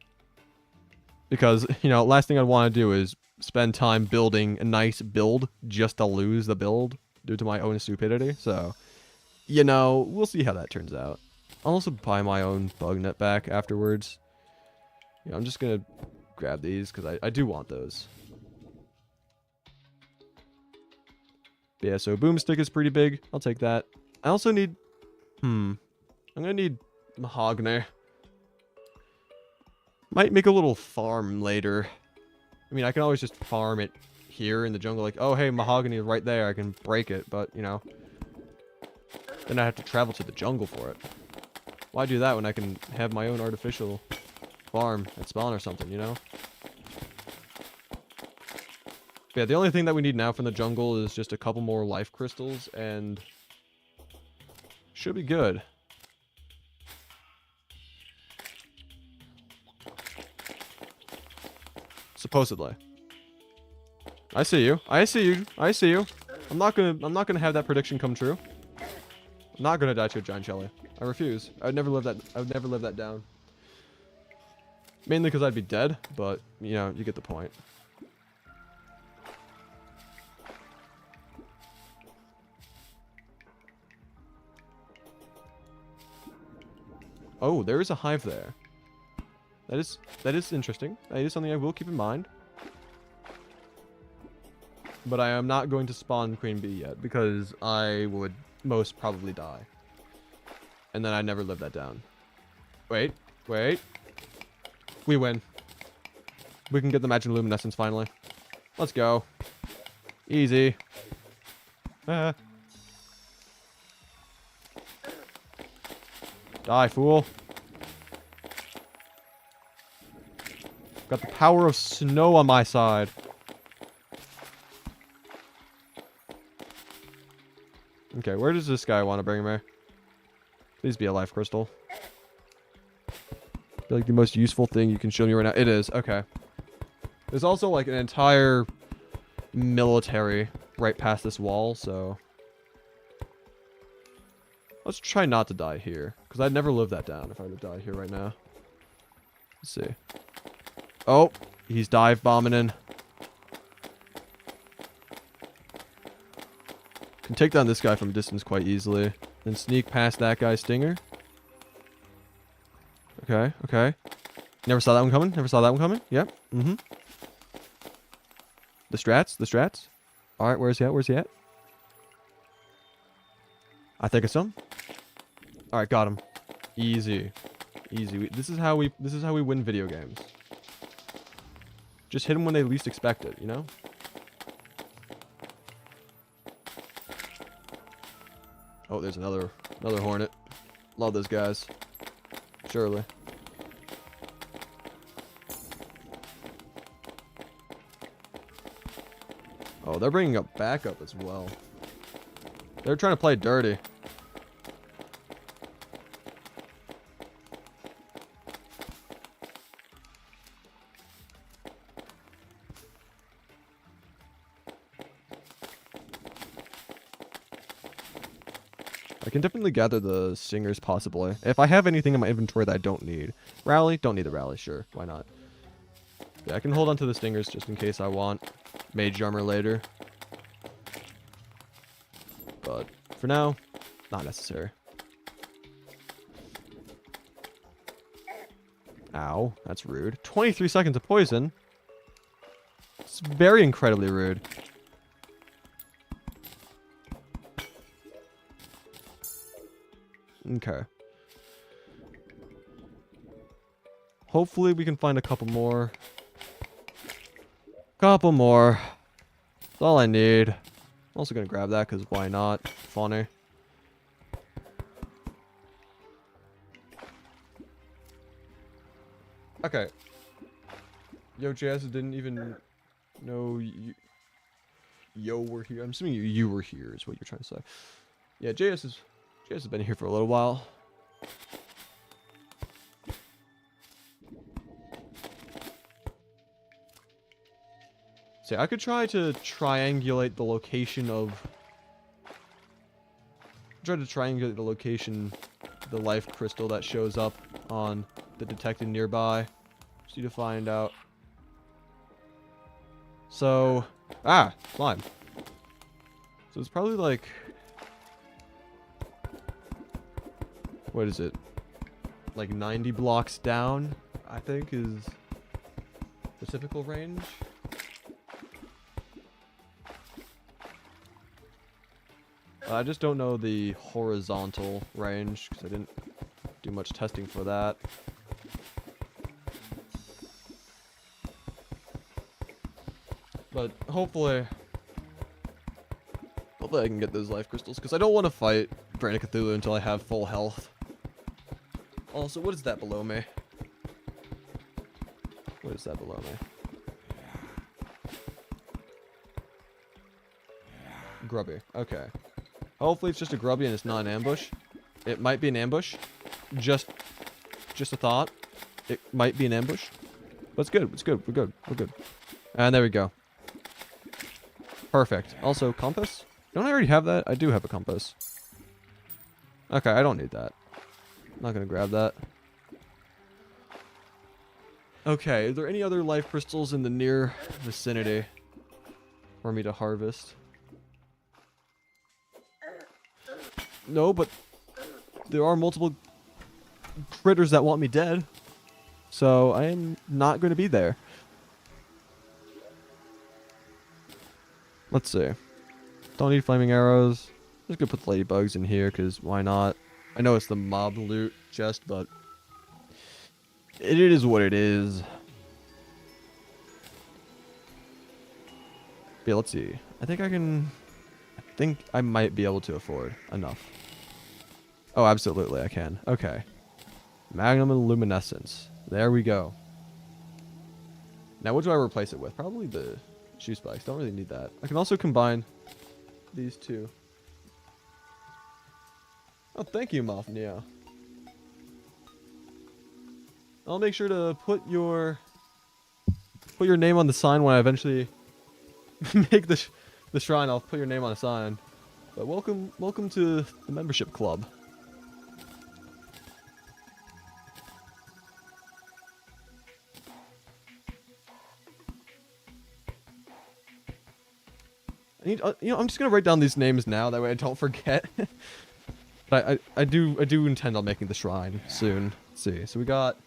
Because, you know, last thing I'd want to do is spend time building a nice build just to lose the build due to my own stupidity. So, you know, we'll see how that turns out. I'll also buy my own bug net back afterwards. Yeah, I'm just going to grab these because I do want those. But yeah, so boomstick is pretty big. I'll take that. I also need... I'm going to need mahogany. Might make a little farm later. I mean, I can always just farm it here in the jungle. Like, oh, hey, mahogany is right there. I can break it, but, you know. Then I have to travel to the jungle for it. Why do that when I can have my own artificial farm at spawn or something, you know? But yeah, the only thing that we need now from the jungle is just a couple more life crystals, and should be good. Supposedly. I see you. I see you. I see you. I'm not gonna have that prediction come true. I'm not gonna die to a giant jelly. I refuse. I would never live that down. Mainly because I'd be dead, but you know, you get the point. Oh, there is a hive there. That is interesting. That is something I will keep in mind. But I am not going to spawn Queen Bee yet, because I would most probably die. And then I never live that down. Wait. Wait. We win. We can get the magic luminescence finally. Let's go. Easy. Die, fool. Got the power of snow on my side. Okay, where does this guy want to bring me? Please be a life crystal. I feel like the most useful thing you can show me right now. It is. Okay. There's also like an entire military right past this wall, so... Let's try not to die here, because I'd never live that down if I were to die here right now. Let's see. Oh, he's dive bombing in. Can take down this guy from a distance quite easily. Then sneak past that guy's stinger. Okay, okay. Never saw that one coming. Never saw that one coming. Yep. Mm-hmm. The strats. Alright, where's he at? Where's he at? I think it's him. Alright, got him. Easy. Easy. This is how we win video games. Just hit them when they least expect it, you know? Oh, there's another hornet. Love those guys. Surely. Oh, they're bringing up backup as well. They're trying to play dirty. I can definitely gather the singers possibly. If I have anything in my inventory that I don't need. Rally? Don't need the rally, sure. Why not? Yeah, I can hold on to the stingers just in case I want mage armor later. But for now, not necessary. Ow, that's rude. 23 seconds of poison. It's very incredibly rude. Okay. Hopefully we can find a couple more. Couple more. That's all I need. I'm also gonna grab that because why not? Funny. Okay. Yo, JS didn't even know yo were here. I'm assuming you were here is what you're trying to say. Yeah, JS has been here for a little while. See, I could try to triangulate the location of... the life crystal that shows up on the detected nearby. Just need to find out. So... slime. So it's probably like... What is it? Like 90 blocks down, I think, is the typical range. I just don't know the horizontal range, because I didn't do much testing for that. But hopefully I can get those life crystals, because I don't want to fight Brain of Cthulhu until I have full health. Also, what is that below me? What is that below me? Grubby. Okay. Hopefully it's just a grubby and it's not an ambush. It might be an ambush. Just a thought. It might be an ambush. But it's good. It's good. We're good. We're good. And there we go. Perfect. Also, compass? Don't I already have that? I do have a compass. Okay, I don't need that. I'm not gonna grab that. Okay, are there any other life crystals in the near vicinity for me to harvest? No, but there are multiple critters that want me dead. So I am not going to be there. Let's see. Don't need flaming arrows. Just gonna put the ladybugs in here because why not? I know it's the mob loot chest, but it is what it is. Yeah, let's see. I think I might be able to afford enough. Oh, absolutely, I can. Okay. Magnum and Luminescence. There we go. Now, what do I replace it with? Probably the shoe spikes. Don't really need that. I can also combine these two. Oh, thank you, Moth Neo. I'll make sure to put your name on the sign when I eventually make the shrine. I'll put your name on a sign. But welcome to the membership club. I'm just gonna write down these names now. That way I don't forget. But I do intend on making the shrine soon. Let's see. So we got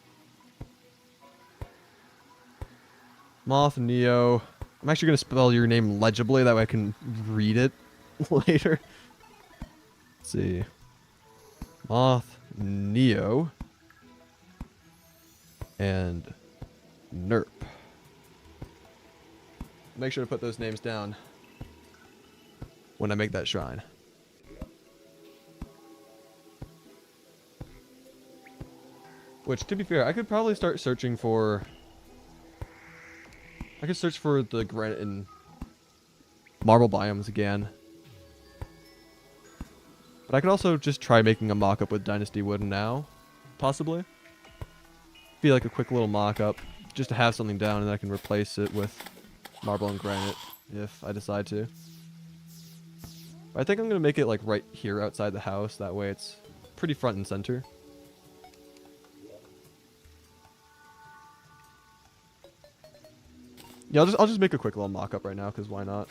Moth Neo. I'm actually gonna spell your name legibly. That way I can read it later. Let's see. Moth Neo and Nerp. Make sure to put those names down when I make that shrine. Which, to be fair, I could probably start searching for... I could search for the granite and marble biomes again. But I could also just try making a mock-up with Dynasty Wood now. Possibly. Be like a quick little mock-up. Just to have something down and then I can replace it with marble and granite if I decide to. I think I'm going to make it like right here outside the house. That way it's pretty front and center. Yeah, I'll just make a quick little mock-up right now, because why not?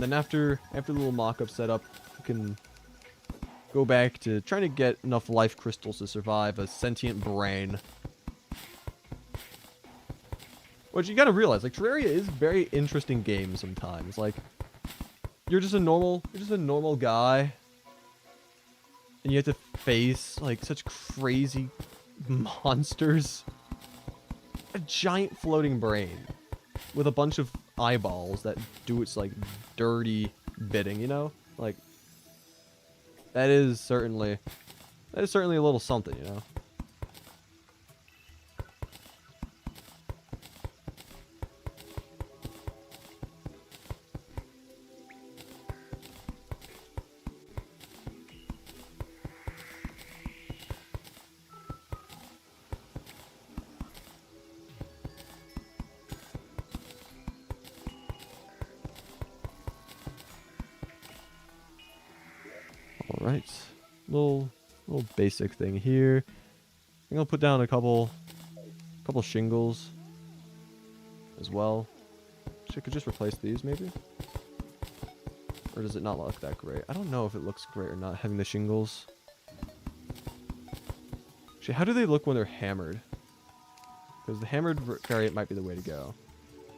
Then after the little mock-up setup, we can go back to trying to get enough life crystals to survive a sentient brain. Which you gotta realize, like, Terraria is a very interesting game sometimes. Like, you're just a normal guy, and you have to face, like, such crazy monsters. A giant floating brain with a bunch of eyeballs that do its, like, dirty bidding, you know? Like, that is certainly a little something, you know? Alright, little basic thing here. I think I'll put down a couple shingles as well. I could just replace these maybe? Or does it not look that great? I don't know if it looks great or not having the shingles. Actually, how do they look when they're hammered? Because the hammered variant might be the way to go.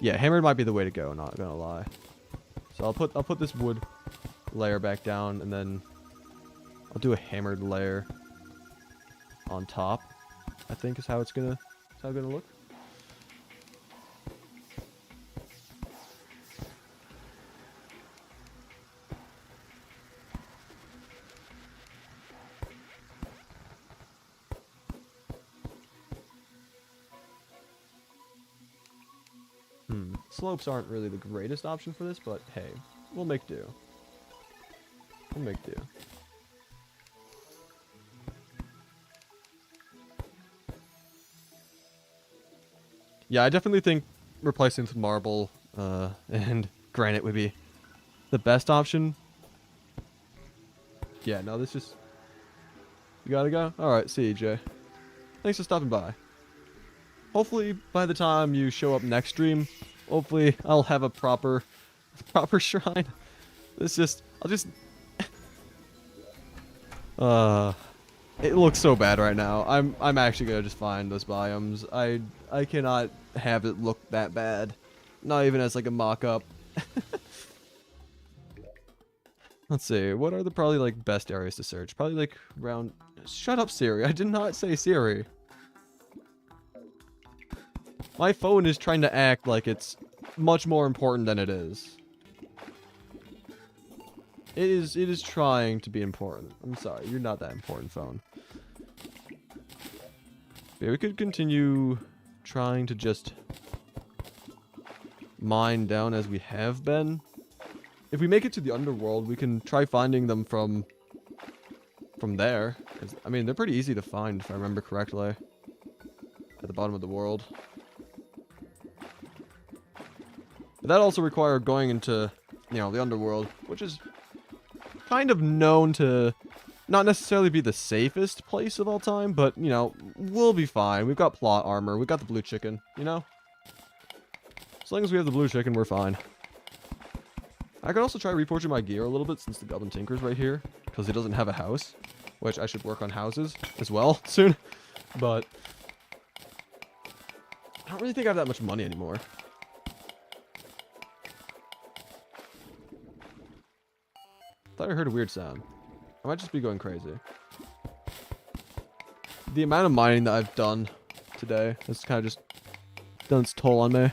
Yeah, hammered might be the way to go, not gonna lie. So I'll put this wood layer back down, and then I'll do a hammered layer on top. I think is how it's gonna look. Slopes aren't really the greatest option for this, but hey, we'll make do. We'll make do. Yeah, I definitely think replacing with marble and granite would be the best option. Yeah, no, this just... You gotta go? Alright, see you, Jay. Thanks for stopping by. Hopefully, by the time you show up next stream, hopefully I'll have a proper shrine. It's just... I'll just... It looks so bad right now. I'm actually gonna just find those biomes. I cannot have it look that bad. Not even as like a mock-up. Let's see, what are the probably like best areas to search? Probably like around... Shut up, Siri. I did not say Siri. My phone is trying to act like it's much more important than it is. It is trying to be important. I'm sorry, you're not that important, phone. Yeah, we could continue trying to just mine down as we have been. If we make it to the underworld, we can try finding them from there. I mean, they're pretty easy to find, if I remember correctly. At the bottom of the world. But that also required going into, you know, the underworld, which is kind of known to not necessarily be the safest place of all time, but, you know, we'll be fine. We've got plot armor. We've got the blue chicken, you know? As long as we have the blue chicken, we're fine. I could also try reforging my gear a little bit since the Goblin Tinker's right here, because he doesn't have a house, which I should work on houses as well soon, but I don't really think I have that much money anymore. Thought I heard a weird sound. I might just be going crazy. The amount of mining that I've done today has kind of just done its toll on me.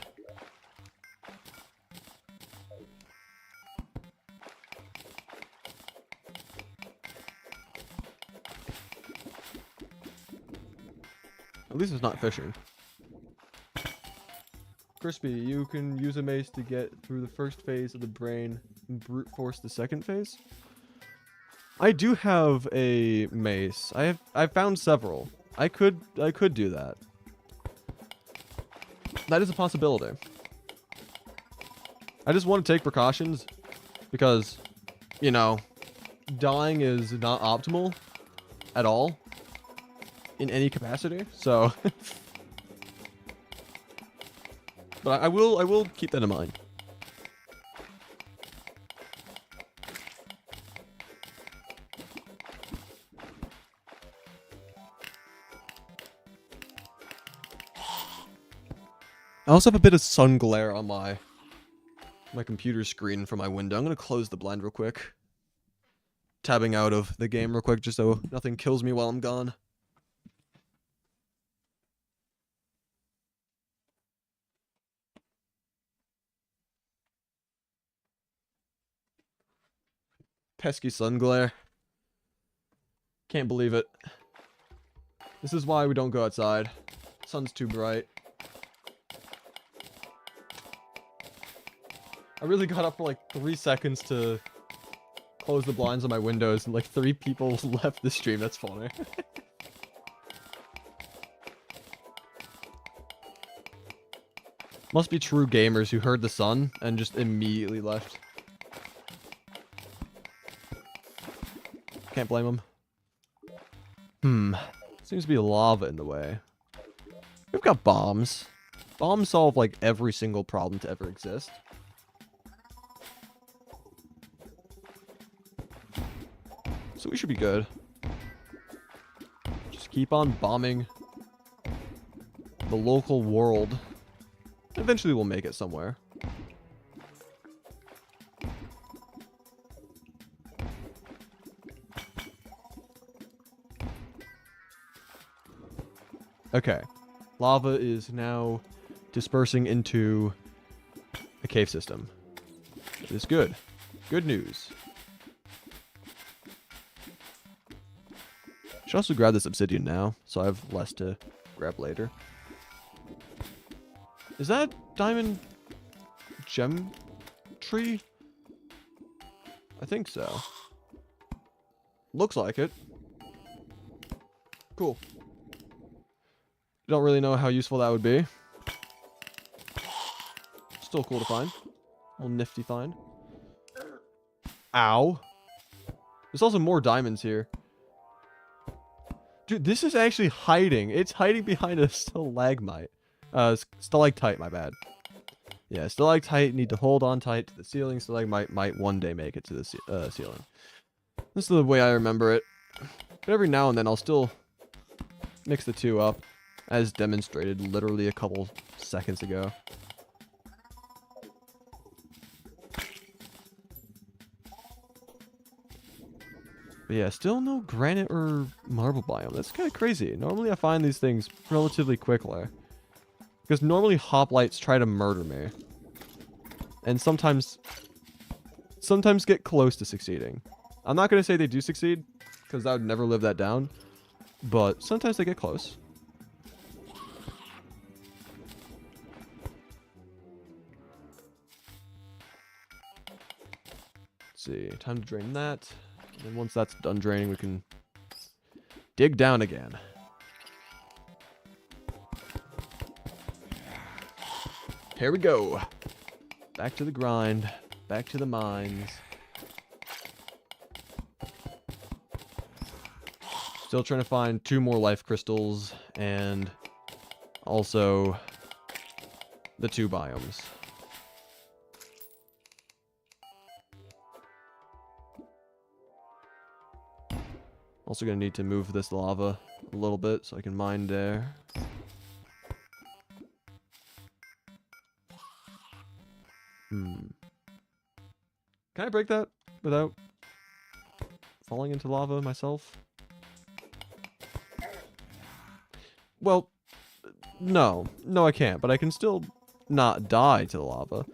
At least it's not fishing. Crispy, you can use a mace to get through the first phase of the brain and brute force the second phase. I do have a mace. I've found several. I could do that. That is a possibility. I just want to take precautions because, you know, dying is not optimal at all in any capacity. So, but I will keep that in mind. I also have a bit of sun glare on my computer screen from my window. I'm gonna close the blind real quick. Tabbing out of the game real quick just so nothing kills me while I'm gone. Pesky sun glare. Can't believe it. This is why we don't go outside. Sun's too bright. I really got up for like 3 seconds to close the blinds on my windows and like 3 people left the stream. That's funny. Must be true gamers who heard the sun and just immediately left. Can't blame them. Seems to be lava in the way. We've got bombs. Bombs solve like every single problem to ever exist. So we should be good. Just keep on bombing the local world. Eventually we'll make it somewhere. Okay. Lava is now dispersing into a cave system. It is good. Good news. Should also grab this obsidian now, so I have less to grab later. Is that diamond gem tree? I think so. Looks like it. Cool. Don't really know how useful that would be. Still cool to find. A little nifty find. Ow. There's also more diamonds here. Dude, this is actually hiding. It's hiding behind a stalagmite. Stalactite, my bad. Yeah, stalactite need to hold on tight to the ceiling. Stalagmite might one day make it to the ceiling. This is the way I remember it. But every now and then I'll still mix the two up, as demonstrated literally a couple seconds ago. But yeah, still no granite or marble biome. That's kind of crazy. Normally I find these things relatively quickly. Because normally hoplites try to murder me. And sometimes get close to succeeding. I'm not going to say they do succeed, because I would never live that down. But sometimes they get close. Let's see, time to drain that. And once that's done draining, we can dig down again. Here we go. Back to the grind. Back to the mines. Still trying to find 2 more life crystals and also the 2 biomes. Also gonna need to move this lava a little bit so I can mine there. Can I break that without falling into lava myself? Well, no. No, I can't, but I can still not die to the lava.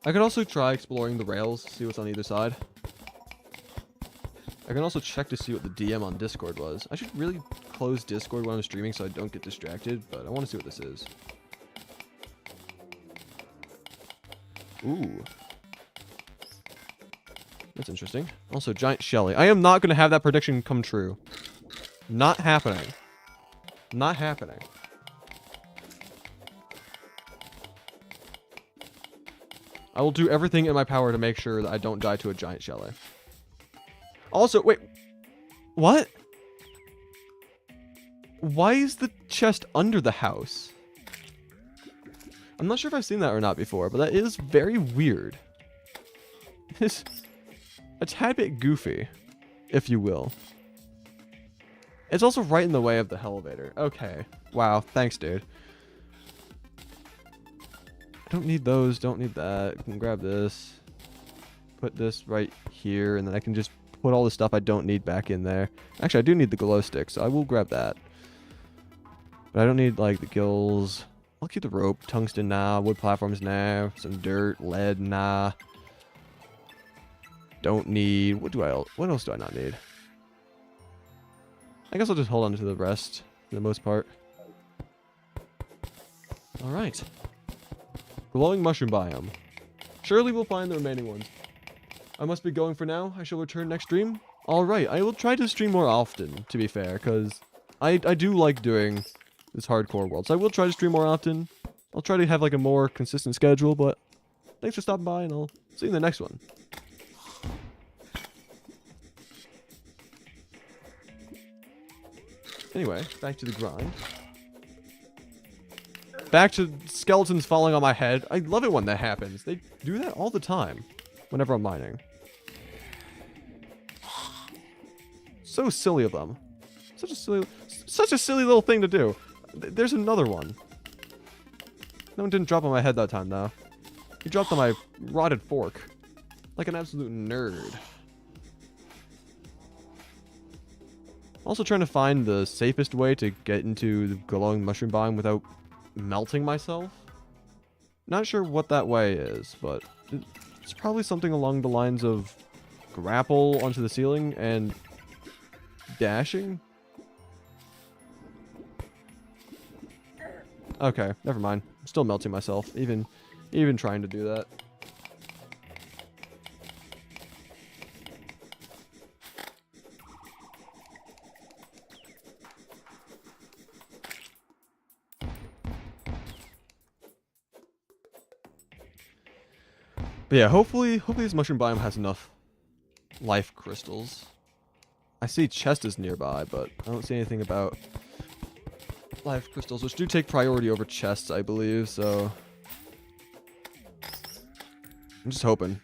I could also try exploring the rails, see what's on either side. I can also check to see what the DM on Discord was. I should really close Discord when I'm streaming so I don't get distracted, but I want to see what this is. Ooh. That's interesting. Also, Giant Shelly. I am not going to have that prediction come true. Not happening. Not happening. I will do everything in my power to make sure that I don't die to a giant shelly. Also, wait. What? Why is the chest under the house? I'm not sure if I've seen that or not before, but that is very weird. It's a tad bit goofy, if you will. It's also right in the way of the elevator. Okay. Wow. Thanks, dude. I don't need those. Don't need that. I can grab this. Put this right here, and then I can just put all the stuff I don't need back in there. Actually, I do need the glow stick, so I will grab that. But I don't need, like, the gills. I'll keep the rope. Tungsten, nah. Wood platforms, nah. Some dirt. Lead, nah. Don't need... What else do I not need? I guess I'll just hold on to the rest for the most part. Alright. Glowing mushroom biome. Surely we'll find the remaining ones. I must be going for now. I shall return next stream. Alright, I will try to stream more often, to be fair, because I do like doing this hardcore world. So I will try to stream more often. I'll try to have like a more consistent schedule, but thanks for stopping by, and I'll see you in the next one. Anyway, back to the grind. Back to skeletons falling on my head. I love it when that happens. They do that all the time whenever I'm mining. So silly of them. Such a silly little thing to do. There's another one. No one didn't drop on my head that time, though. He dropped on my rotted fork. Like an absolute nerd. Also trying to find the safest way to get into the glowing mushroom biome without melting myself. Not sure what that way is, but it's probably something along the lines of grapple onto the ceiling and dashing. Okay, never mind. I'm still melting myself, even trying to do that. But yeah, hopefully this mushroom biome has enough life crystals. I see chest is nearby, but I don't see anything about life crystals, which do take priority over chests, I believe, so I'm just hoping.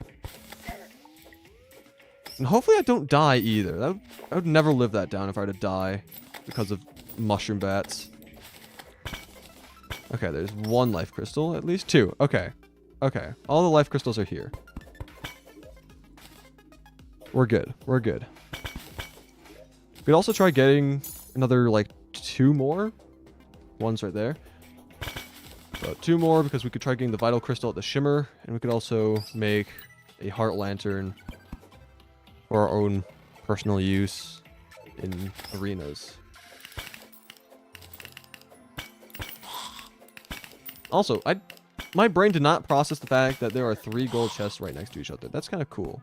And hopefully I don't die either. I would never live that down if I were to die because of mushroom bats. Okay, there's one life crystal, at least two. Okay. Okay, all the life crystals are here. We're good. We're good. We could also try getting another, like, 2 more. One's right there. So 2 more, because we could try getting the vital crystal at the shimmer, and we could also make a heart lantern for our own personal use in arenas. Also, my brain did not process the fact that there are 3 gold chests right next to each other. That's kind of cool.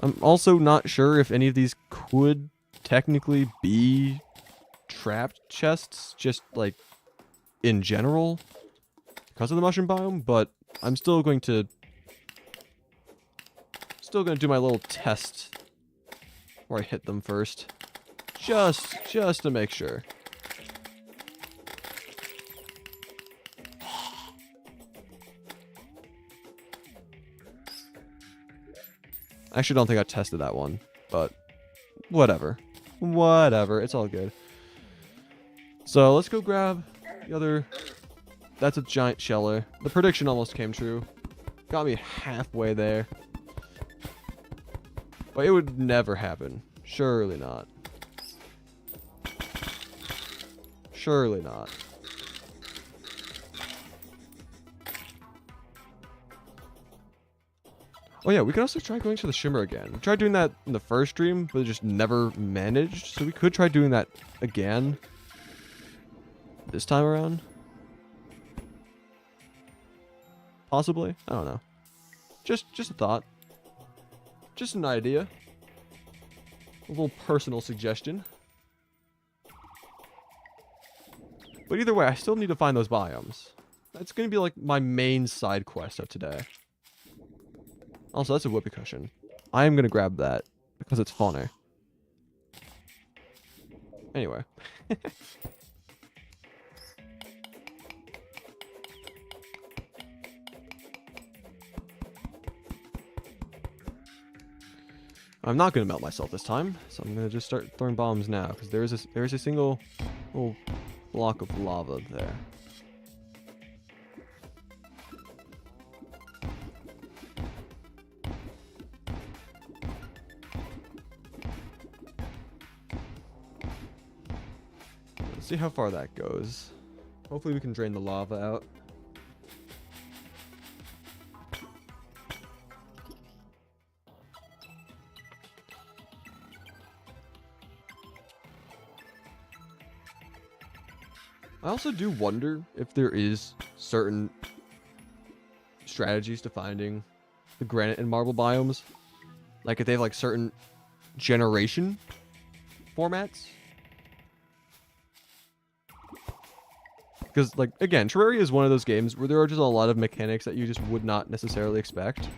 I'm also not sure if any of these could technically be trapped chests, just like in general, because of the mushroom biome, but I'm still going to do my little test where I hit them first. Just to make sure. I actually don't think I tested that one, but whatever. Whatever, it's all good. So let's go grab the other. That's a giant sheller. The prediction almost came true. Got me halfway there. But it would never happen. Surely not. Surely not. Oh yeah, we could also try going to the shimmer again. We tried doing that in the first stream, but it just never managed. So we could try doing that again this time around. Possibly. I don't know. Just a thought. Just an idea. A little personal suggestion. But either way, I still need to find those biomes. That's going to be like my main side quest of today. Also, that's a whoopee cushion. I am going to grab that because it's funner. Anyway. I'm not gonna melt myself this time, so I'm gonna just start throwing bombs now because there is a single little block of lava there. Let's see how far that goes. Hopefully we can drain the lava out. I also do wonder if there is certain strategies to finding the granite and marble biomes. Like if they have like certain generation formats. Because like again, Terraria is one of those games where there are just a lot of mechanics that you just would not necessarily expect.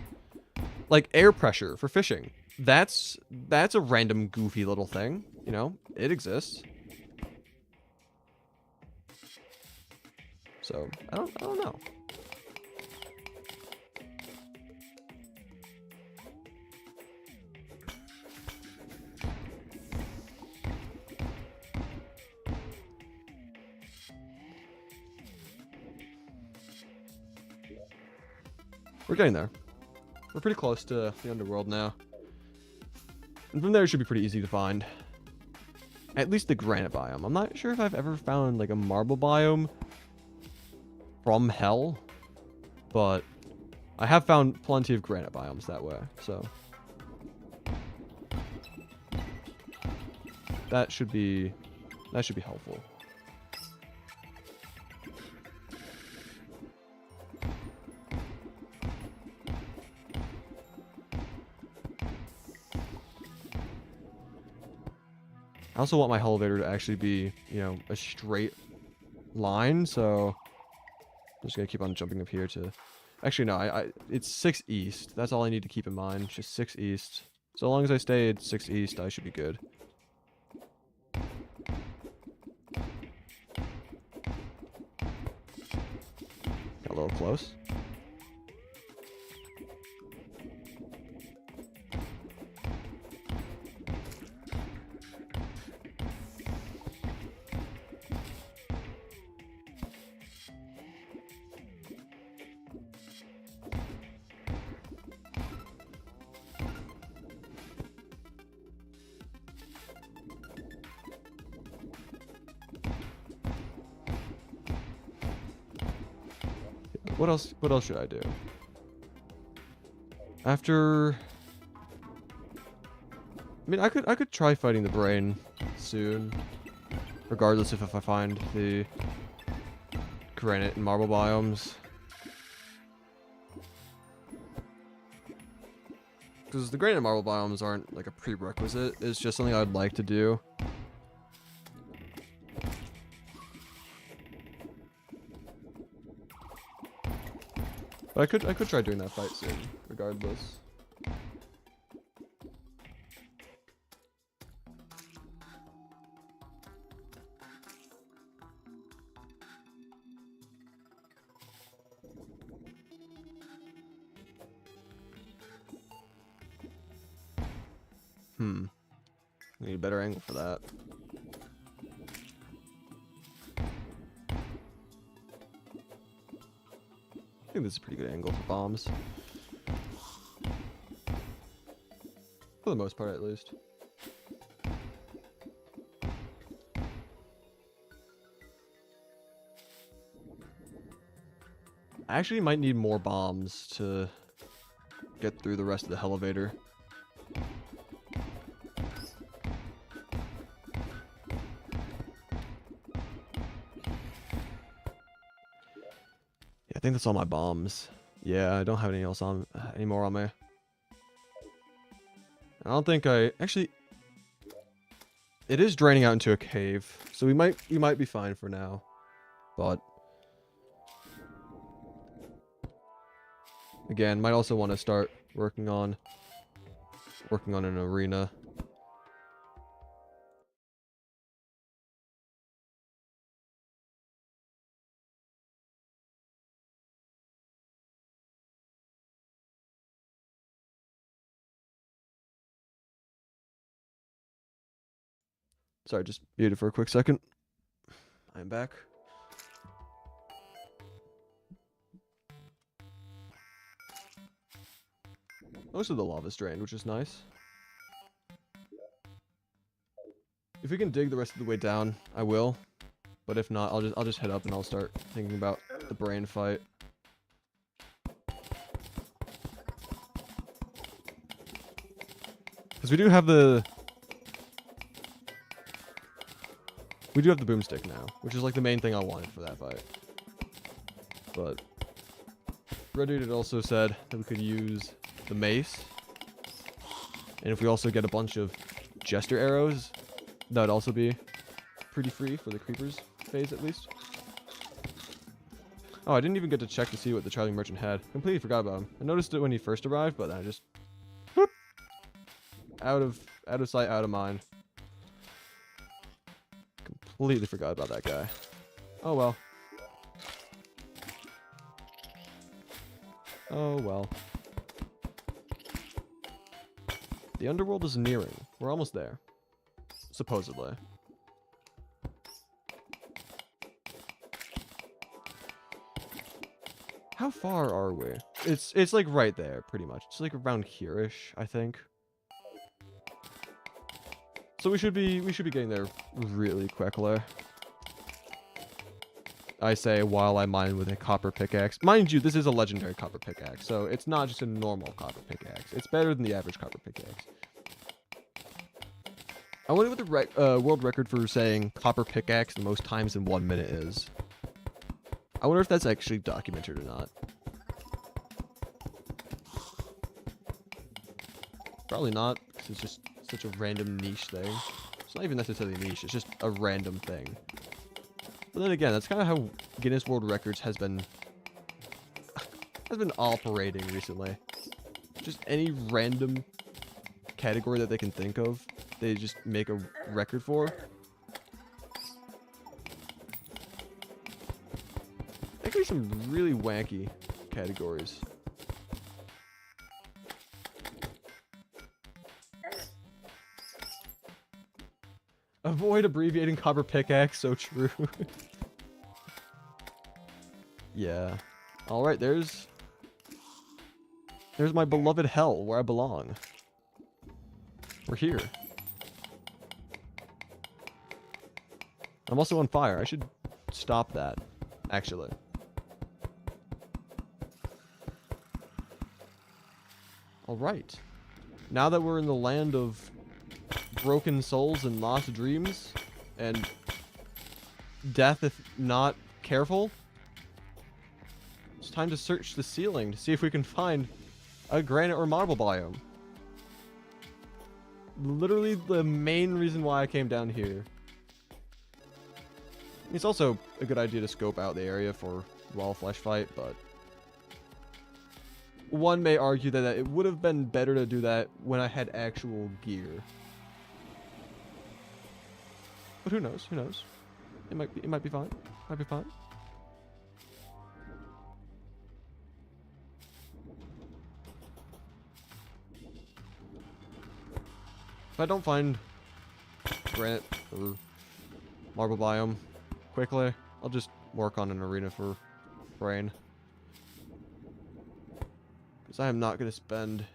Like air pressure for fishing. That's a random goofy little thing, you know? It exists. So, I don't know. We're getting there. We're pretty close to the underworld now. And from there, it should be pretty easy to find. At least the granite biome. I'm not sure if I've ever found like a marble biome from hell, but I have found plenty of granite biomes that way, so that should be helpful. I also want my elevator to actually be, you know, a straight line, so I'm just gonna keep on jumping up here to... Actually, no, it's 6 east. That's all I need to keep in mind. Just 6 east. So long as I stay at 6 east, I should be good. Got a little close. What else should I do? After... I mean, I could try fighting the brain soon. Regardless if I find the granite and marble biomes. Because the granite and marble biomes aren't like a prerequisite. It's just something I'd like to do. But I could try doing that fight soon, regardless. I need a better angle for that. I think this is a pretty good angle for bombs. For the most part, at least. I actually might need more bombs to get through the rest of the elevator. I think that's all my bombs. Yeah, I don't have any else on anymore on me. I don't think actually. It is draining out into a cave, so we might be fine for now, but again, might also want to start working on an arena. Sorry, just muted for a quick second. I'm back. Most of the lava's drained, which is nice. If we can dig the rest of the way down, I will. But if not, I'll just head up and I'll start thinking about the brain fight. Because we do have the boomstick now, which is like the main thing I wanted for that fight. But Reddit had also said that we could use the mace, and if we also get a bunch of jester arrows, that would also be pretty free for the creepers phase at least. Oh, I didn't even get to check to see what the traveling merchant had. Completely forgot about him. I noticed it when he first arrived, but then I just whoop, out of sight, out of mind. Completely forgot about that guy. Oh well. Oh well. The underworld is nearing. We're almost there. Supposedly. How far are we? It's like right there, pretty much. It's like around here-ish, I think. So we should be getting there really quickly. I say while I mine with a copper pickaxe. Mind you, this is a legendary copper pickaxe, so it's not just a normal copper pickaxe. It's better than the average copper pickaxe. I wonder what the world record for saying copper pickaxe the most times in 1 minute is. I wonder if that's actually documented or not. Probably not, because it's just such a random niche thing. It's not even necessarily niche, it's just a random thing. But then again, that's kind of how Guinness World Records has been operating recently. Just any random category that they can think of, they just make a record for. There could be some really wacky categories. Avoid abbreviating copper pickaxe, so true. Yeah. Alright, there's my beloved hell, where I belong. We're here. I'm also on fire. I should stop that, actually. Alright. Now that we're in the land of broken souls and lost dreams, and death if not careful, it's time to search the ceiling to see if we can find a granite or marble biome. Literally the main reason why I came down here. It's also a good idea to scope out the area for raw flesh fight, but one may argue that it would have been better to do that when I had actual gear. But who knows? Who knows? It might be fine. Might be fine. If I don't find granite or marble biome quickly, I'll just work on an arena for brain. Because I am not going to spend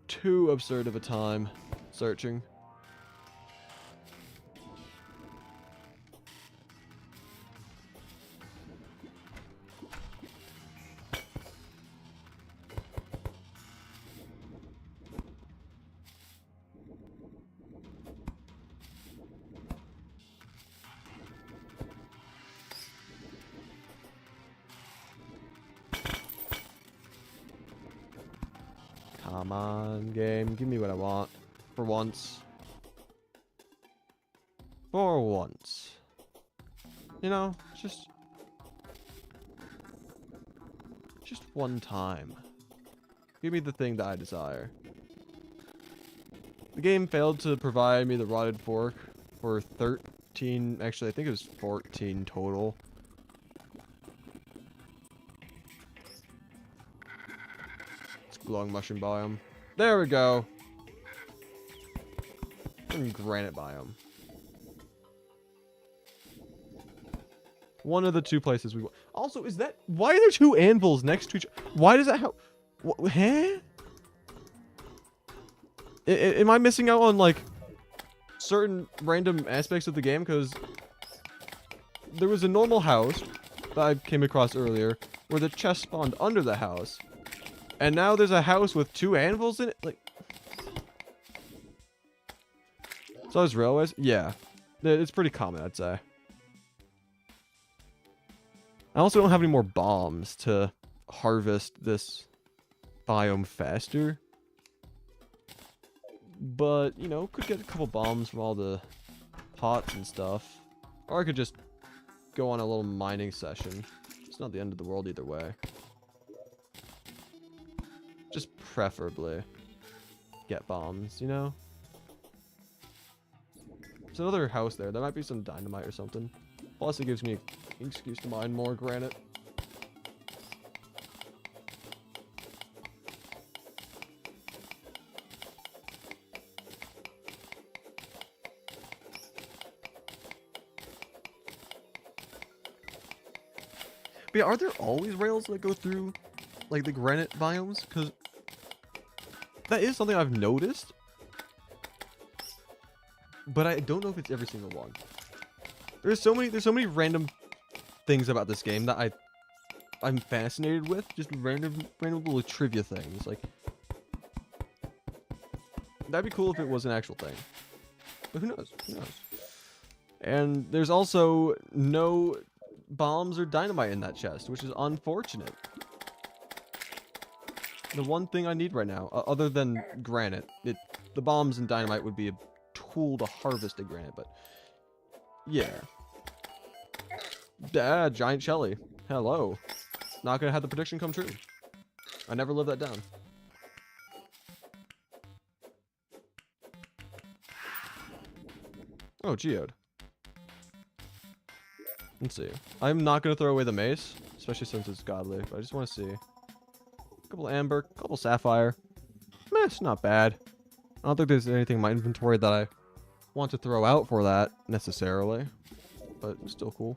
too absurd of a time searching. Come on, game. Give me what I want. For once. For once. You know, just one time. Give me the thing that I desire. The game failed to provide me the rotted fork for 13, actually I think it was 14 total. Glowing mushroom biome. There we go. and granite biome. One of the two places we want. Also, is that... Why are there two anvils next to each... Why does that... Huh? Am I missing out on, like, certain random aspects of the game? Because there was a normal house that I came across earlier where the chest spawned under the house. And now there's a house with two anvils in it? Like... So there's railways? Yeah. It's pretty common, I'd say. I also don't have any more bombs to harvest this biome faster. But, you know, could get a couple bombs from all the pots and stuff. Or I could just go on a little mining session. It's not the end of the world either way. Just preferably get bombs, you know? There's another house there. There might be some dynamite or something. Plus, it gives me an excuse to mine more granite. But yeah, are there always rails that go through, like, the granite biomes? Because that is something I've noticed. But I don't know if it's every single one. There's so many random things about this game that I'm fascinated with. Just random little trivia things. Like, that'd be cool if it was an actual thing. But who knows? Who knows? And there's also no bombs or dynamite in that chest, which is unfortunate. The one thing I need right now, other than granite, the bombs and dynamite would be a tool to harvest the granite, but yeah. Giant Shelly. Hello. Not gonna have the prediction come true. I never lived that down. Oh, geode. Let's see. I'm not gonna throw away the mace, especially since it's godly, but I just want to see. A couple amber, a couple sapphire. Meh, it's not bad. I don't think there's anything in my inventory that I want to throw out for that, necessarily. But it's still cool.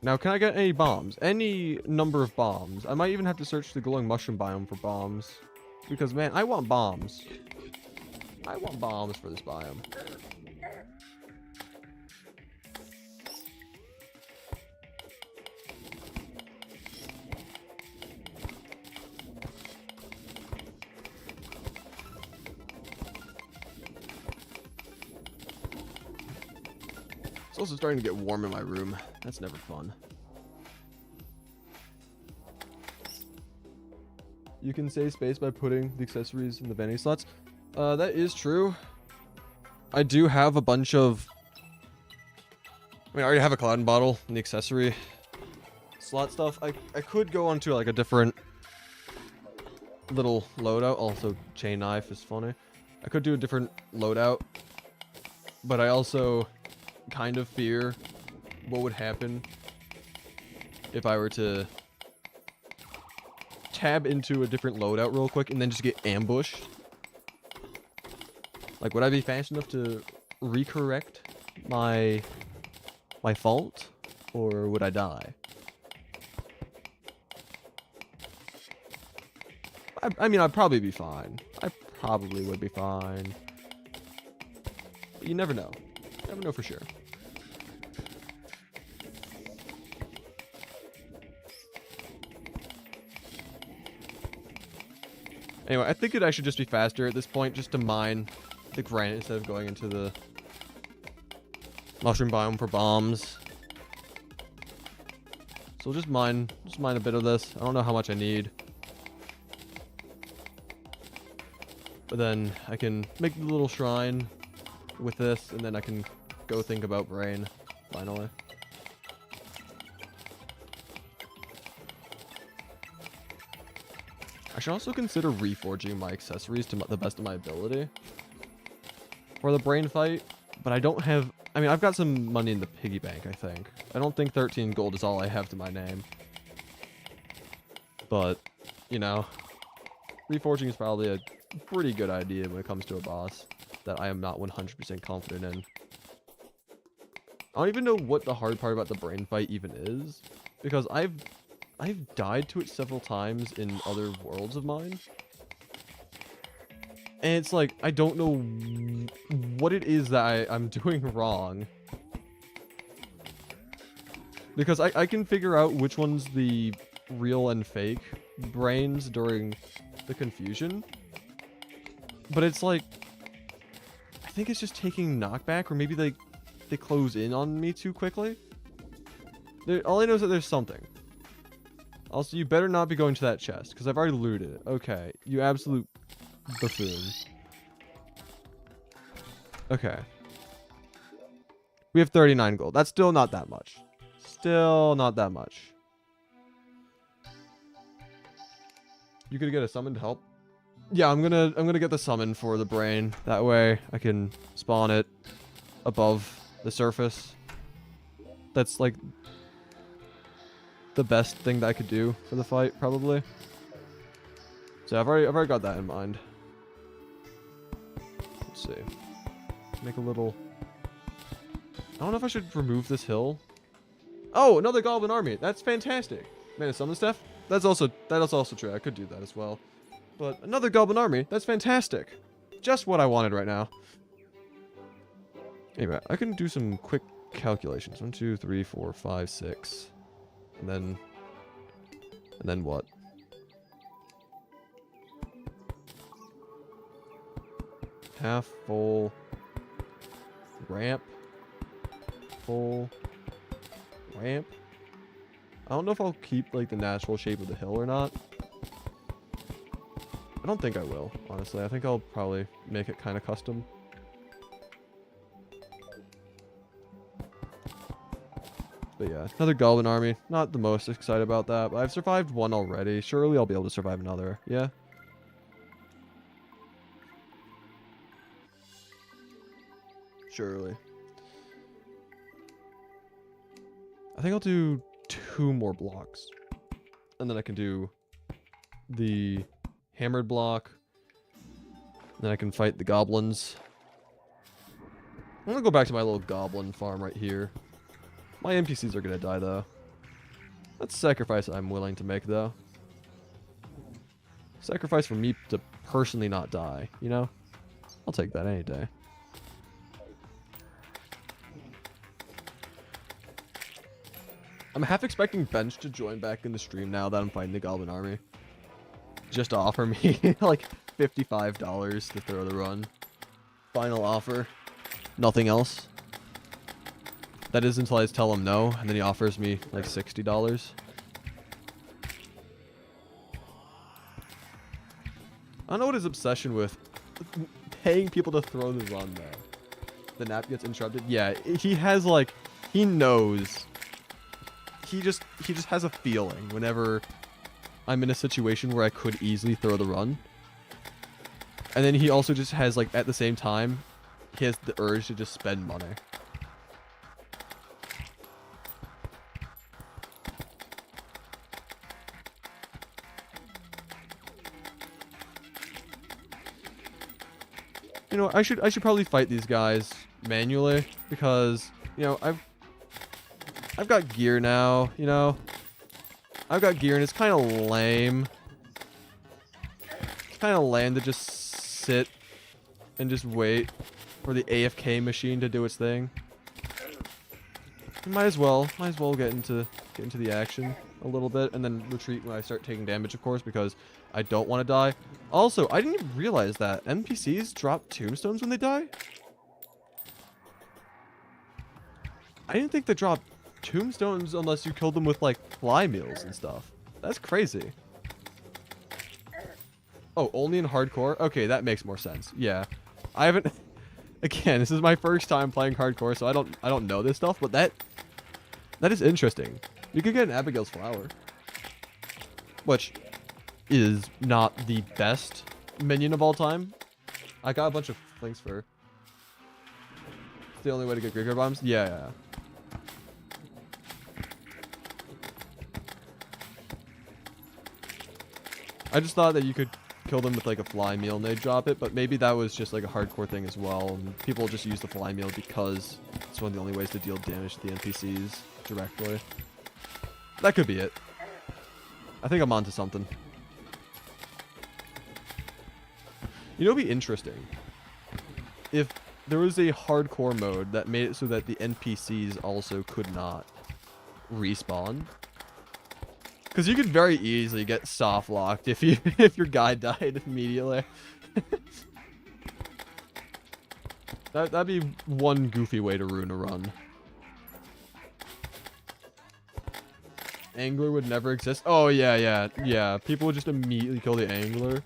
Now, can I get any bombs? Any number of bombs. I might even have to search the glowing mushroom biome for bombs. Because, man, I want bombs. I want bombs for this biome. It's also starting to get warm in my room. That's never fun. You can save space by putting the accessories in the vanity slots. That is true. I do have a bunch of... I mean, I already have a cloud bottle and the accessory slot stuff. I could go onto like a different little loadout. Also, chain knife is funny. I could do a different loadout. But I also kind of fear what would happen if I were to tab into a different loadout real quick and then just get ambushed. Like, would I be fast enough to recorrect my fault, or would I die? I mean, I'd probably be fine. I probably would be fine. But you never know. Never know for sure. Anyway, I think it'd actually just be faster at this point just to mine the granite instead of going into the mushroom biome for bombs. So we'll just mine a bit of this. I don't know how much I need. But then I can make the little shrine with this, and then I can go think about brain, finally. I should also consider reforging my accessories to the best of my ability for the brain fight, but I don't have... I mean, I've got some money in the piggy bank, I think. I don't think 13 gold is all I have to my name. But, you know, reforging is probably a pretty good idea when it comes to a boss that I am not 100% confident in. I don't even know what the hard part about the brain fight even is, because I've died to it several times in other worlds of mine. And it's like, I don't know what it is that I'm doing wrong. Because I can figure out which one's the real and fake brains during the confusion. But it's like, I think it's just taking knockback, or maybe they close in on me too quickly. All I know is that there's something. Also, you better not be going to that chest, because I've already looted it. Okay, you absolute buffoon. Okay. We have 39 gold. That's still not that much. Still not that much. You could get a summon to help? Yeah, I'm gonna get the summon for the brain. That way I can spawn it above the surface. That's like the best thing that I could do for the fight, probably. So I've already got that in mind. Let's see. Make a little. I don't know if I should remove this hill. Oh, another goblin army. That's fantastic. Man, summon stuff. That's also true. I could do that as well. But another goblin army. That's fantastic. Just what I wanted right now. Anyway, I can do some quick calculations. 1, 2, 3, 4, 5, 6. And then what? Half full ramp. Full ramp. I don't know if I'll keep like the natural shape of the hill or not. I don't think I will, honestly. I think I'll probably make it kind of custom. But yeah, another goblin army. Not the most excited about that, but I've survived one already. Surely I'll be able to survive another. Yeah. Surely. I think I'll do 2 more blocks. And then I can do the hammered block. Then I can fight the goblins. I'm gonna go back to my little goblin farm right here. My NPCs are gonna die though. That's a sacrifice I'm willing to make though. Sacrifice for me to personally not die, you know? I'll take that any day. I'm half expecting Bench to join back in the stream now that I'm fighting the Goblin Army. Just to offer me like $55 to throw the run. Final offer. Nothing else. That is until I tell him no, and then he offers me like $60. I don't know what his obsession with paying people to throw the run though. The nap gets interrupted. Yeah, he has like, he knows. He just has a feeling whenever I'm in a situation where I could easily throw the run. And then he also just has like, at the same time, he has the urge to just spend money. You know, I should probably fight these guys manually because, you know, I've got gear now, you know. I've got gear and it's kind of lame. It's kind of lame to just sit and just wait for the AFK machine to do its thing. Might as well get into the action a little bit and then retreat when I start taking damage, of course, because I don't want to die. Also, I didn't even realize that NPCs drop tombstones when they die. I didn't think they dropped tombstones unless you killed them with like fly meals and stuff. That's crazy. Oh, only in hardcore? Okay, that makes more sense. Yeah. I haven't again, this is my first time playing hardcore, so I don't know this stuff, but that is interesting. You could get an Abigail's flower, which is not the best minion of all time. I got a bunch of things for her. It's the only way to get Gregor bombs? Yeah. I just thought that you could kill them with like a fly meal and they drop it, but maybe that was just like a hardcore thing as well. And people just use the fly meal because it's one of the only ways to deal damage to the NPCs directly. That could be it. I think I'm onto something. You know, it'd be interesting if there was a hardcore mode that made it so that the NPCs also could not respawn. Because you could very easily get soft locked if your guy died immediately. That'd be one goofy way to ruin a run. Angler would never exist. Oh yeah. People would just immediately kill the angler.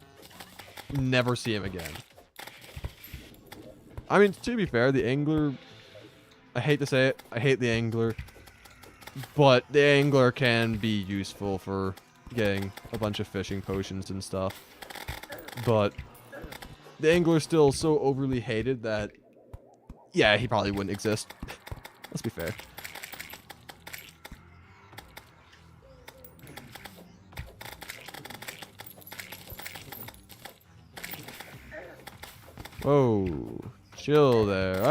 Never see him again. I mean, to be fair, the angler, I hate to say it, I hate the angler, but the angler can be useful for getting a bunch of fishing potions and stuff. But the angler is still so overly hated that, yeah, he probably wouldn't exist. Let's be fair. Whoa. Chill there.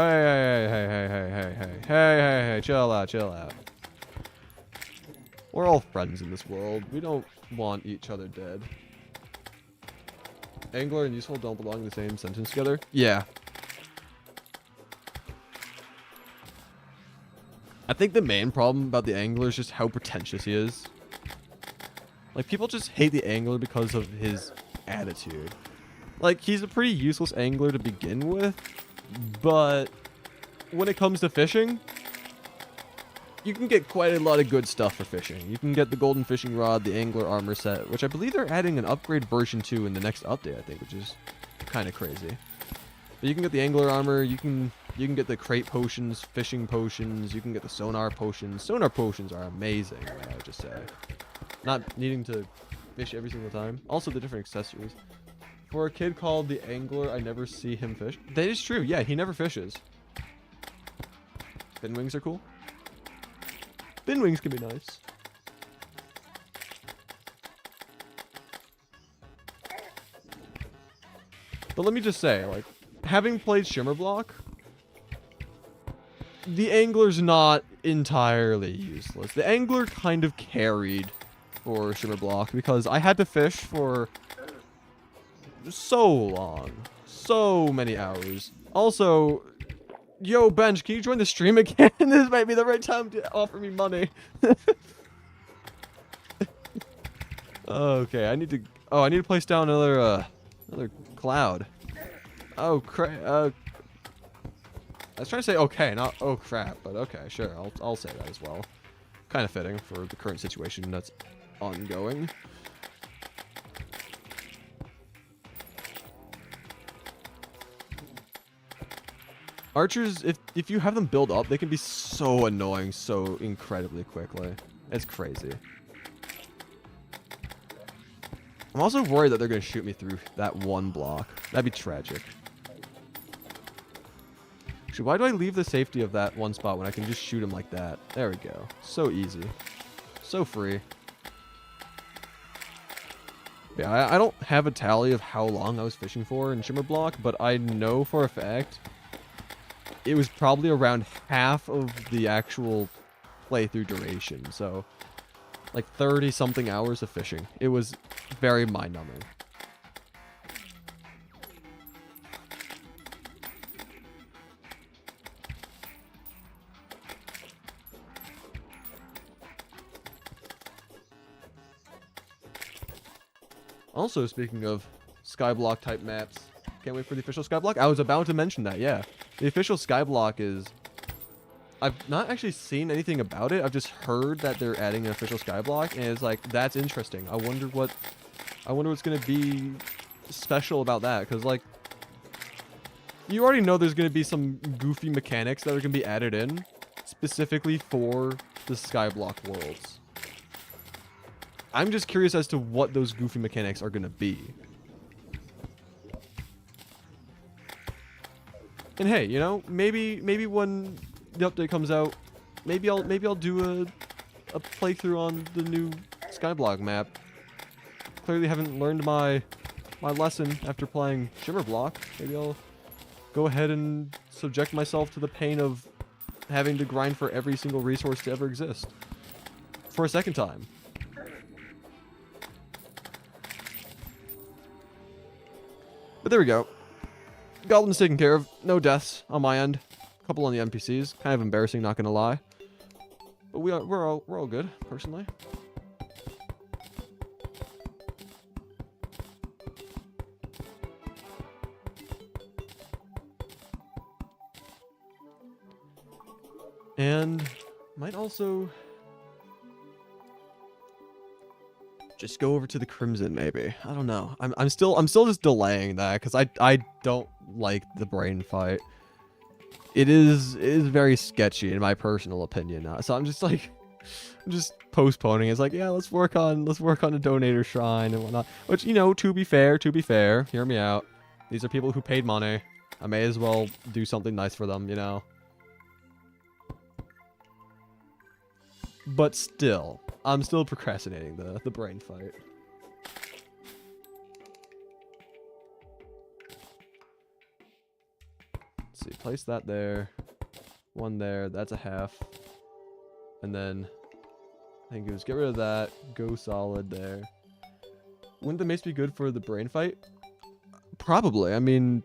Hey, chill out. We're all friends in this world. We don't want each other dead. Angler and useful don't belong in the same sentence together? Yeah. I think the main problem about the angler is just how pretentious he is. Like, people just hate the angler because of his attitude. Like, he's a pretty useless angler to begin with, but when it comes to fishing, you can get quite a lot of good stuff for fishing. You can get the golden fishing rod, the angler armor set, which I believe they're adding an upgrade version to in the next update, I think, which is kind of crazy. But you can get the angler armor, you can get the crate potions, fishing potions, you can get the sonar potions. Sonar potions are amazing, I would just say. Not needing to fish every single time. Also the different accessories. For a kid called the angler, I never see him fish. That is true. Yeah, he never fishes. Fin wings are cool. Fin wings can be nice. But let me just say, like, having played Shimmerblock, the angler's not entirely useless. The angler kind of carried for Shimmerblock because I had to fish for so long. So many hours. Also, yo, Bench, can you join the stream again? This might be the right time to offer me money. Okay, I need to place down another cloud. Oh crap. I was trying to say okay, not oh crap, but okay, sure. I'll say that as well. Kind of fitting for the current situation that's ongoing. Archers, if you have them build up, they can be so annoying so incredibly quickly. It's crazy. I'm also worried that they're going to shoot me through that one block. That'd be tragic. Actually, why do I leave the safety of that one spot when I can just shoot him like that? There we go. So easy. So free. Yeah, I don't have a tally of how long I was fishing for in Shimmerblock, but I know for a fact it was probably around half of the actual playthrough duration. So, like 30-something hours of fishing. It was very mind-numbing. Also, speaking of Skyblock type maps, can't wait for the official Skyblock. I was about to mention that, yeah. The official Skyblock is... I've not actually seen anything about it. I've just heard that they're adding an official Skyblock, and it's like, that's interesting. I wonder what's gonna be special about that, because like, you already know there's gonna be some goofy mechanics that are gonna be added in specifically for the Skyblock worlds. I'm just curious as to what those goofy mechanics are gonna be. And hey, you know, maybe when the update comes out, maybe I'll do a playthrough on the new Skyblock map. Clearly haven't learned my my lesson after playing Shimmer Block. Maybe I'll go ahead and subject myself to the pain of having to grind for every single resource to ever exist. For a second time. But there we go. Goblins taken care of. No deaths on my end. A couple on the NPCs. Kind of embarrassing, not gonna lie. But we're all good, personally. And might also just go over to the Crimson, maybe. I don't know. I'm still just delaying that because I don't like the brain fight. It is very sketchy in my personal opinion. So I'm just like, I'm just postponing. It's like, yeah, let's work on the donator shrine and whatnot. Which, you know, to be fair, hear me out. These are people who paid money. I may as well do something nice for them, you know. But still, I'm still procrastinating the brain fight. Let's see, place that there. One there, that's a half. And then, I think it was get rid of that, go solid there. Wouldn't the mace be good for the brain fight? Probably, I mean,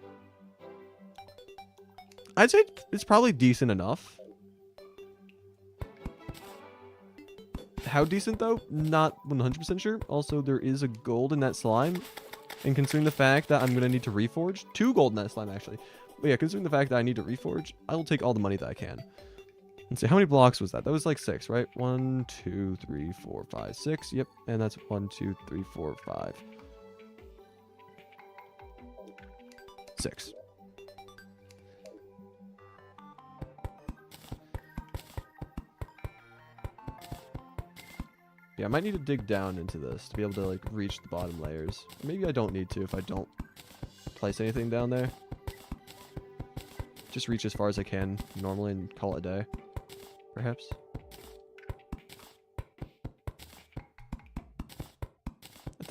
I'd say it's probably decent enough. How decent, though? Not 100% sure. Also, there is a gold in that slime. And considering the fact that I'm going to need to reforge, 2 gold in that slime, actually. But yeah, considering the fact that I need to reforge, I will take all the money that I can. Let's see, how many blocks was that? That was like 6, right? 1, 2, 3, 4, 5, 6. Yep, and that's 1, 2, 3, 4, 5. 6. Yeah, I might need to dig down into this to be able to, like, reach the bottom layers. Maybe I don't need to if I don't place anything down there. Just reach as far as I can normally and call it a day, perhaps.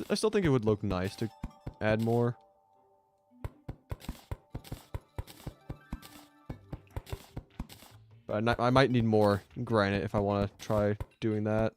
I still think it would look nice to add more. But I might need more granite if I want to try doing that.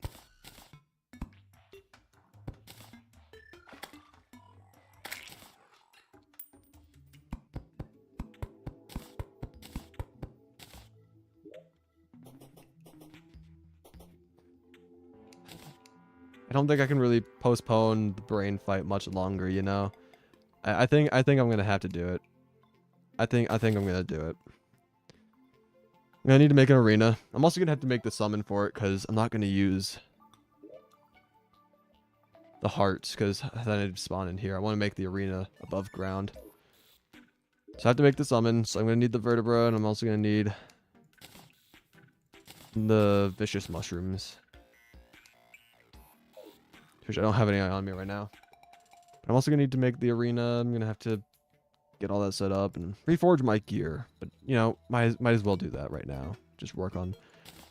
I don't think I can really postpone the brain fight much longer, you know. I think I'm gonna have to do it. I think I'm gonna do it. I'm gonna need to make an arena. I'm also gonna have to make the summon for it because I'm not gonna use the hearts because then it'd spawn in here. I want to make the arena above ground. So I have to make the summon. So I'm gonna need the vertebra, and I'm also gonna need the vicious mushrooms, which I don't have any on me right now. But I'm also going to need to make the arena. I'm going to have to get all that set up and reforge my gear. But, you know, might as well do that right now. Just work on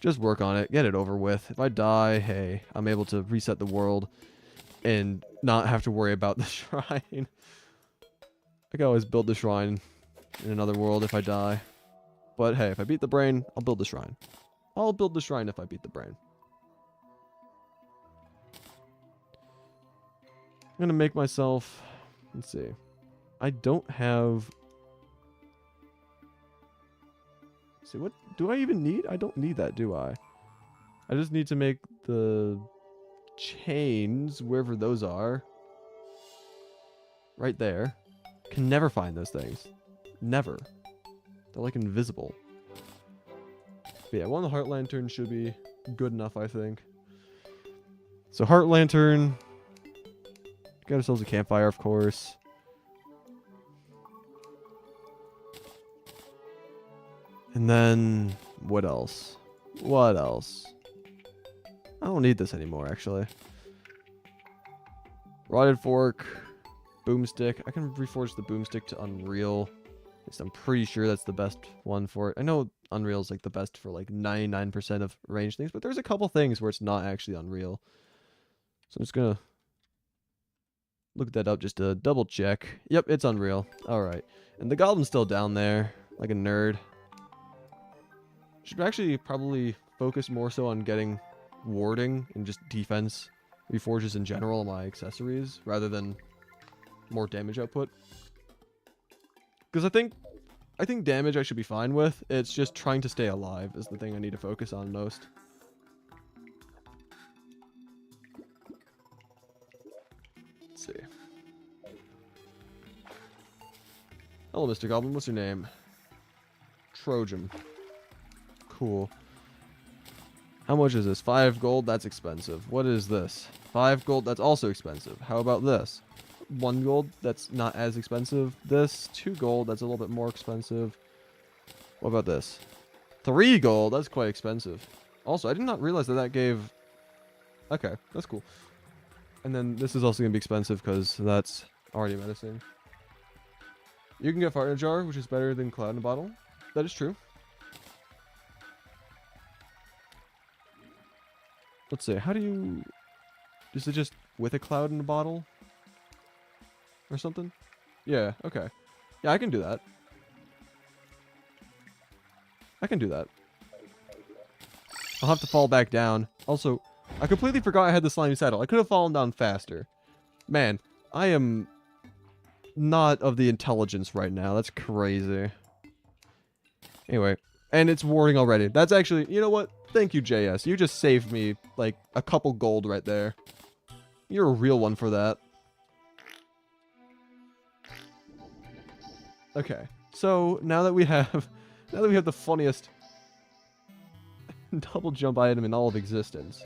it. Get it over with. If I die, hey, I'm able to reset the world and not have to worry about the shrine. I can always build the shrine in another world if I die. But, hey, if I beat the brain, I'll build the shrine. I'll build the shrine if I beat the brain. I'm gonna make myself, let's see, I don't have, let's see, what do I even need? I don't need that, do I? I just need to make the chains wherever those are. Right there. Can never find those things. Never. They're like invisible. But yeah, one of the heart lanterns should be good enough, I think. So heart lantern. Got ourselves a campfire, of course. And then, what else? What else? I don't need this anymore, actually. Rotted fork, boomstick. I can reforge the boomstick to Unreal. At least I'm pretty sure that's the best one for it. I know Unreal's like the best for like 99% of range things, but there's a couple things where it's not actually Unreal. So I'm just gonna Look that up just to double check. Yep, it's unreal. Alright. And the goblin's still down there, like a nerd. Should actually probably focus more so on getting warding and just defense reforges in general on my accessories, rather than more damage output. Because I think damage I should be fine with. It's just trying to stay alive is the thing I need to focus on most. Let's see. Hello, Mr. Goblin. What's your name? Trojan. Cool. How much is this? 5 gold? That's expensive. What is this? 5 gold? That's also expensive. How about this? 1 gold? That's not as expensive. This? 2 gold? That's a little bit more expensive. What about this? 3 gold? That's quite expensive. Also, I did not realize that that gave... Okay, that's cool. And then this is also going to be expensive because that's already medicine. You can get fart in a jar, which is better than cloud in a bottle. That is true. Let's see, how do you... Is it just with a cloud in a bottle? Or something? Yeah, okay. Yeah, I can do that. I can do that. I'll have to fall back down. Also, I completely forgot I had the slimy saddle. I could have fallen down faster. Man, I am not of the intelligence right now. That's crazy. Anyway, and it's warding already. That's actually, you know what? Thank you, JS. You just saved me, like, a couple gold right there. You're a real one for that. Okay, so now that we have the funniest double jump item in all of existence.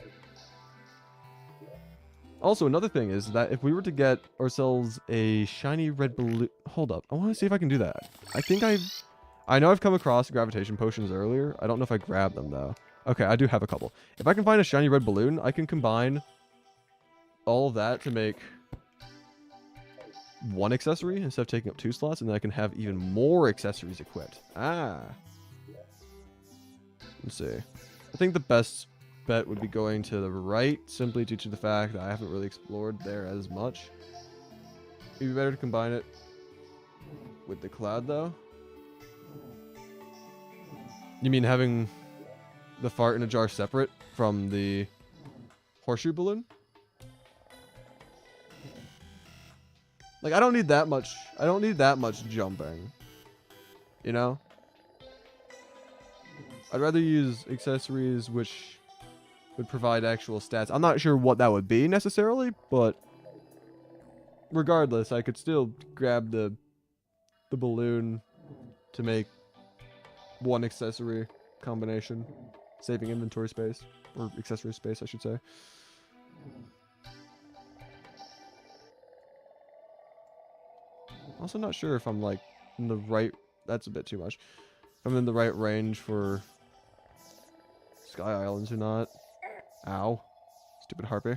Also, another thing is that if we were to get ourselves a shiny red balloon... Hold up, I want to see if I can do that. I know I've come across gravitation potions earlier. I don't know if I grabbed them, though. Okay, I do have a couple. If I can find a shiny red balloon, I can combine all of that to make 1 accessory instead of taking up 2 slots, and then I can have even more accessories equipped. Ah. Let's see. I think the best bet would be going to the right, simply due to the fact that I haven't really explored there as much. It'd be better to combine it with the cloud, though. You mean having the fart in a jar separate from the horseshoe balloon? Like, I don't need that much jumping. You know? I'd rather use accessories which would provide actual stats. I'm not sure what that would be necessarily, but regardless, I could still grab the balloon to make 1 accessory combination, saving inventory space, or accessory space, I should say. Also not sure if I'm like in the right... That's a bit too much. If I'm in the right range for Sky Islands or not. Ow. Stupid harpy.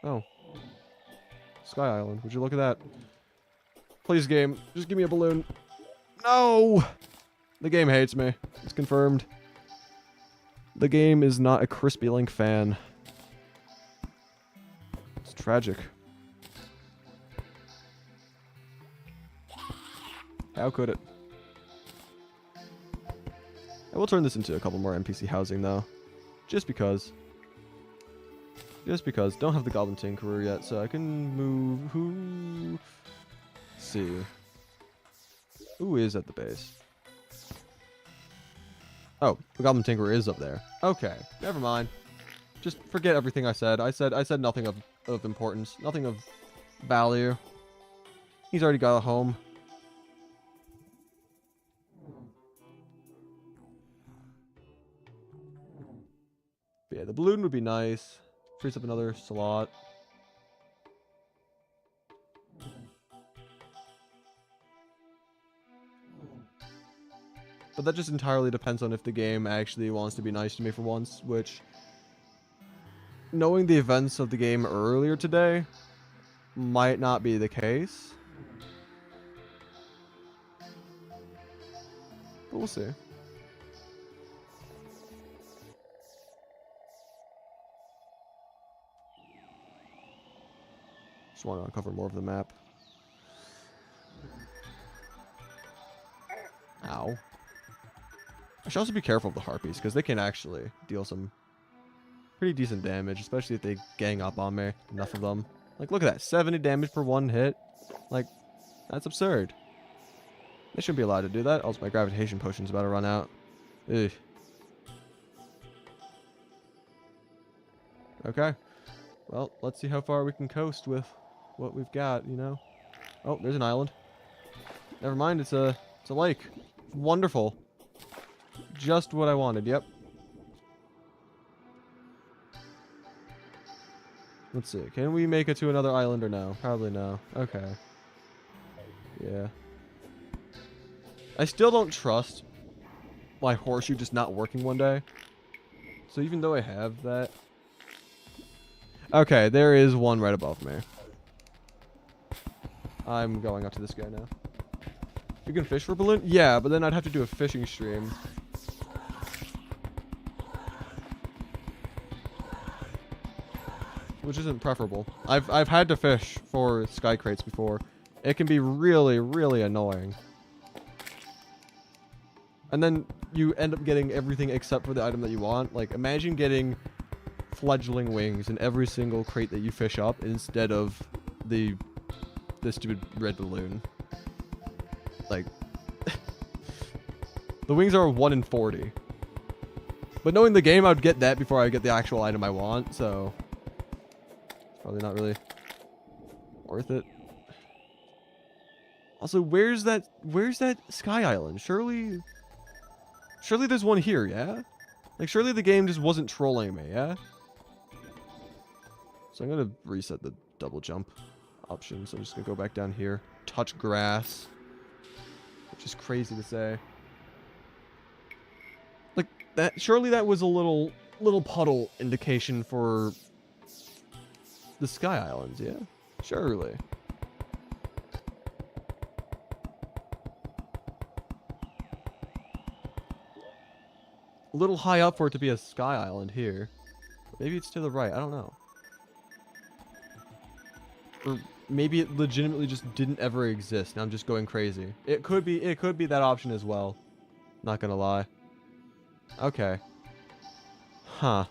Oh. Sky Island. Would you look at that? Please, game. Just give me a balloon. No! The game hates me. It's confirmed. The game is not a Crispylink fan. It's tragic. How could it? I will turn this into a couple more NPC housing, though. Just because. Just because. Don't have the Goblin Tinkerer yet, so I can move... Who... Let's see. Who is at the base? Oh, the Goblin Tinkerer is up there. Okay, never mind. Just forget everything I said. I said nothing of importance. Nothing of value. He's already got a home. But yeah, the balloon would be nice. Frees up another slot. But that just entirely depends on if the game actually wants to be nice to me for once, which, knowing the events of the game earlier today, might not be the case. But we'll see. Just want to uncover more of the map. Ow. I should also be careful of the harpies, because they can actually deal some pretty decent damage, especially if they gang up on me. Enough of them. Like, look at that. 70 damage per one hit. Like, that's absurd. They shouldn't be allowed to do that. Also, my gravitation potion's about to run out. Ugh. Okay. Well, let's see how far we can coast with what we've got, you know? Oh, there's an island. Never mind, it's a lake. Wonderful. Just what I wanted, yep. Let's see. Can we make it to another island or no? Probably no. Okay. Yeah. I still don't trust my horseshoe just not working one day. So even though I have that... Okay, there is one right above me. I'm going up to this guy now. You can fish for balloon? Yeah, but then I'd have to do a fishing stream. Which isn't preferable. I've had to fish for sky crates before. It can be really, really annoying. And then you end up getting everything except for the item that you want. Like, imagine getting fledgling wings in every single crate that you fish up instead of the stupid red balloon. Like, the wings are 1 in 40. But knowing the game, I would get that before I get the actual item I want, so it's probably not really worth it. Also, where's that sky island? Surely there's one here, yeah? Like, surely the game just wasn't trolling me, yeah? So I'm gonna reset the double jump option, so I'm just gonna go back down here. Touch grass. Which is crazy to say. Like, that, surely that was a little puddle indication for the Sky Islands, yeah? Surely. A little high up for it to be a Sky Island here. Maybe it's to the right, I don't know. Or maybe it legitimately just didn't ever exist. Now I'm just going crazy. It could be that option as well. Not gonna lie. Okay. Huh.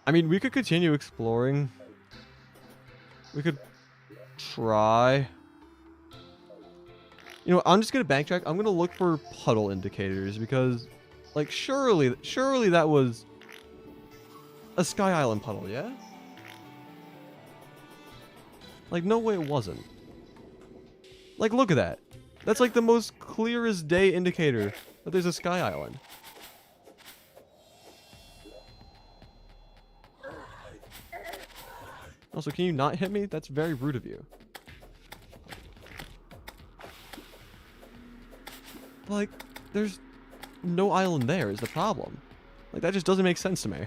I mean, we could continue exploring. We could try. You know, I'm just gonna backtrack. I'm gonna look for puddle indicators because, like, surely that was a Sky Island puddle, yeah? Like, no way it wasn't. Like, look at that. That's like the most clear as day indicator that there's a Sky Island. Also, can you not hit me? That's very rude of you. Like, there's no island there is the problem. Like, that just doesn't make sense to me.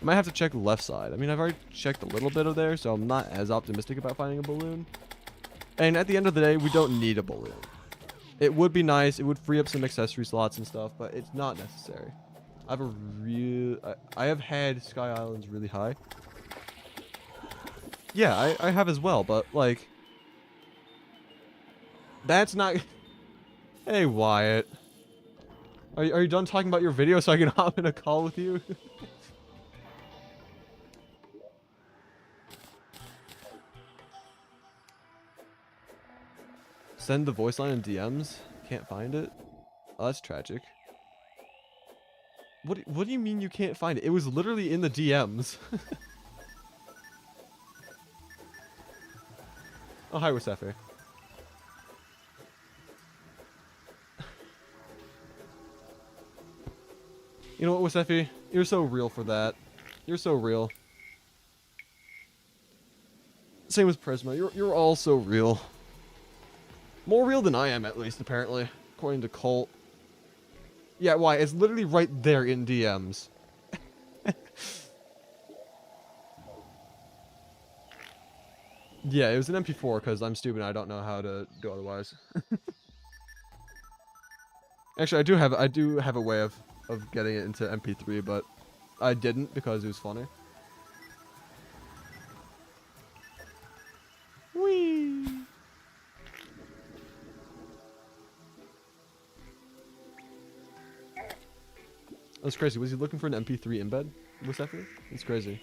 I might have to check the left side. I mean, I've already checked a little bit of there, so I'm not as optimistic about finding a balloon. And at the end of the day, we don't need a balloon. It would be nice. It would free up some accessory slots and stuff, but it's not necessary. I have had Sky Islands really high. Yeah, I have as well, but, like, that's not... Hey, Wyatt. Are you done talking about your video so I can hop in a call with you? Send the voice line in DMs? Can't find it? Oh, that's tragic. What do you mean you can't find it? It was literally in the DMs. Oh, hi, Wasefe. You know what, Wasefe? You're so real for that. You're so real. Same with Prisma. You're all so real. More real than I am, at least, apparently. According to Colt. Yeah, why? It's literally right there in DMs. Yeah, it was an MP4 because I'm stupid and I don't know how to do otherwise. Actually, I do have a way of getting it into MP3, but I didn't because it was funny. Whee! That's crazy. Was he looking for an MP3 embed? What's that for? It's crazy.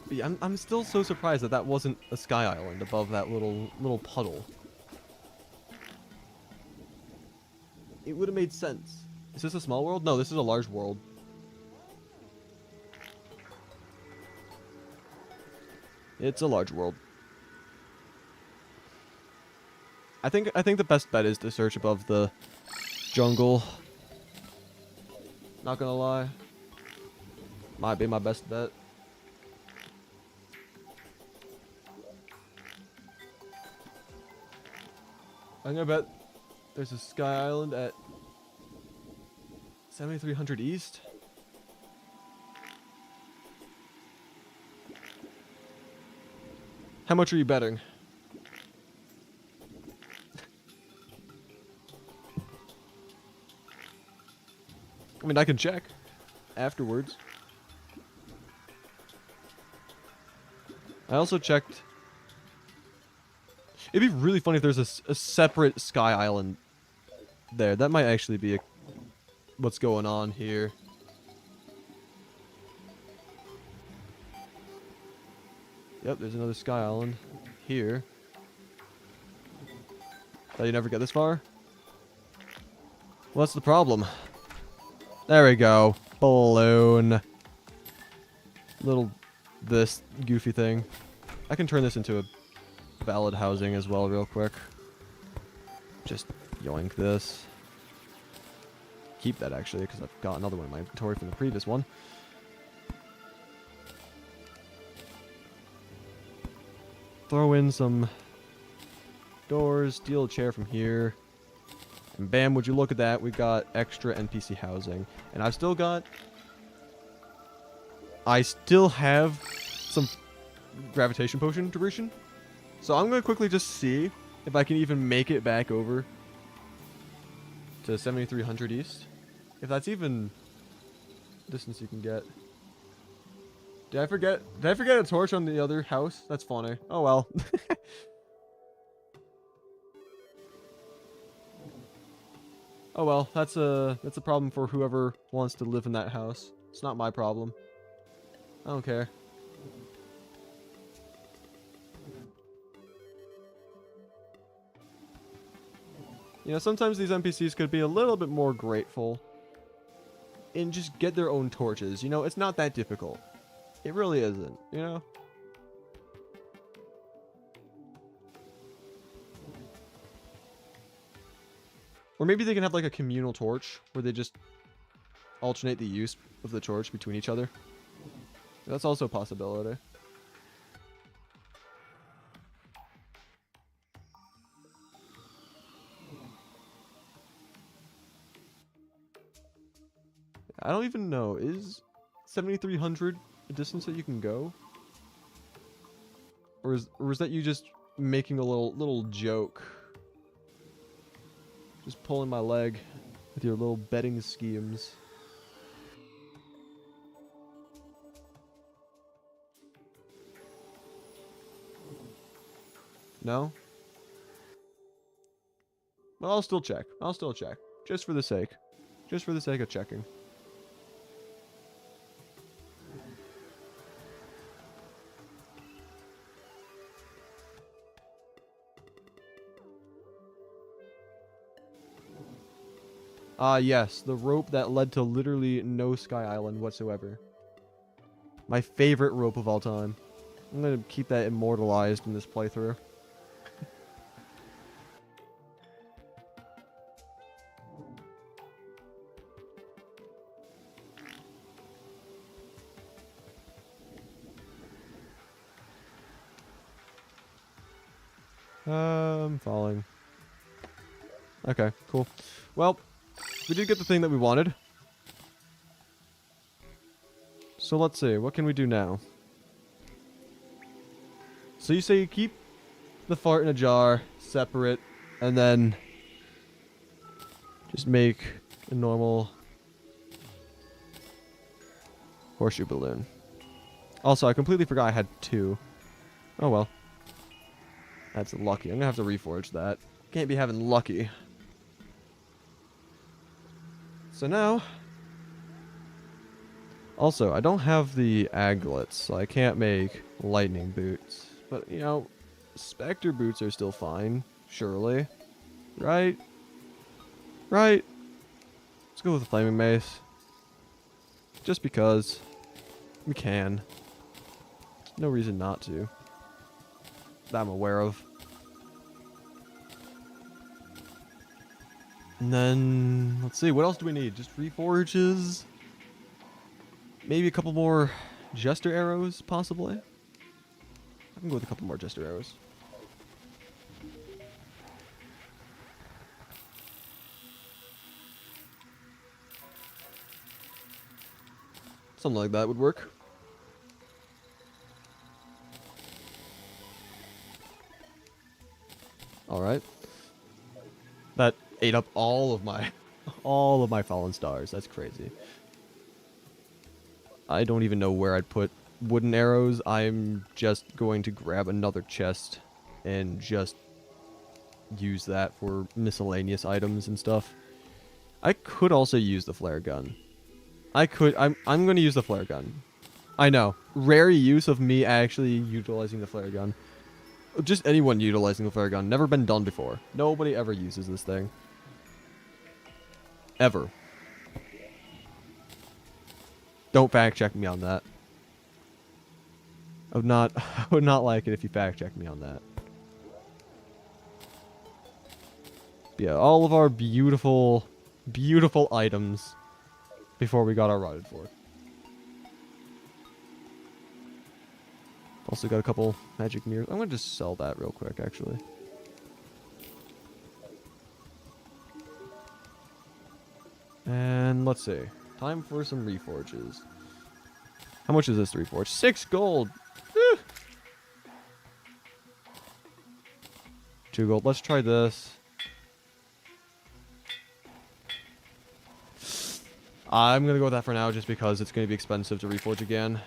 But yeah, I'm still so surprised that that wasn't a sky island above that little puddle. It would have made sense. Is this a small world? No, this is a large world. It's a large world. I think the best bet is to search above the jungle. Not gonna lie. Might be my best bet. I'm gonna bet there's a sky island at 7300 East. How much are you betting? I mean, I can check afterwards. I also checked. It'd be really funny if there's a separate sky island there. That might actually be what's going on here. Yep, there's another sky island here. Thought you never get this far? What's the problem? There we go. Balloon. This goofy thing. I can turn this into a valid housing as well real quick. Just yoink this. Keep that actually, because I've got another one in my inventory from the previous one. Throw in some doors, steal a chair from here. And bam, would you look at that, we got extra NPC housing. And I still have some gravitation potion duration. So I'm going to quickly just see if I can even make it back over to 7300 East. If that's even distance you can get. Did I forget a torch on the other house? That's funny. Oh well. Oh well, that's a problem for whoever wants to live in that house. It's not my problem. I don't care. You know, sometimes these NPCs could be a little bit more grateful and just get their own torches. You know, it's not that difficult. It really isn't, you know? Or maybe they can have like a communal torch where they just alternate the use of the torch between each other. That's also a possibility. I don't even know. Is 7300 a distance that you can go? Or is that you just making a little joke? Just pulling my leg with your little betting schemes. No? Well, I'll still check. I'll still check. Just for the sake. Just for the sake of checking. Ah, yes. The rope that led to literally no Sky Island whatsoever. My favorite rope of all time. I'm going to keep that immortalized in this playthrough. I'm falling. Okay, cool. Well, we did get the thing that we wanted. So let's see, what can we do now? So you say you keep the fart in a jar, separate, and then just make a normal horseshoe balloon. Also, I completely forgot I had 2. Oh well. That's lucky. I'm gonna have to reforge that. Can't be having lucky. So now... Also, I don't have the aglets, so I can't make lightning boots. But, you know, Spectre boots are still fine. Surely. Right? Right? Let's go with the flaming mace. Just because. We can. No reason not to. That I'm aware of. And then, let's see, what else do we need? Just reforges? Maybe a couple more Jester arrows, possibly? I can go with a couple more Jester arrows. Something like that would work. Alright. That ate up all of my fallen stars. That's crazy. I don't even know where I'd put wooden arrows. I'm just going to grab another chest and just use that for miscellaneous items and stuff. I could also use the flare gun. I'm going to use the flare gun. I know. Rare use of me actually utilizing the flare gun. Just anyone utilizing the flare gun. Never been done before. Nobody ever uses this thing. Ever. Don't fact check me on that. I would not like it if you fact check me on that. But yeah, all of our beautiful, beautiful items before we got our rotted fort. Also got a couple magic mirrors. I'm gonna just sell that real quick, actually. And let's see. Time for some reforges. How much is this reforge? 6 gold. 2 gold. Let's try this. I'm gonna go with that for now, just because it's gonna be expensive to reforge again.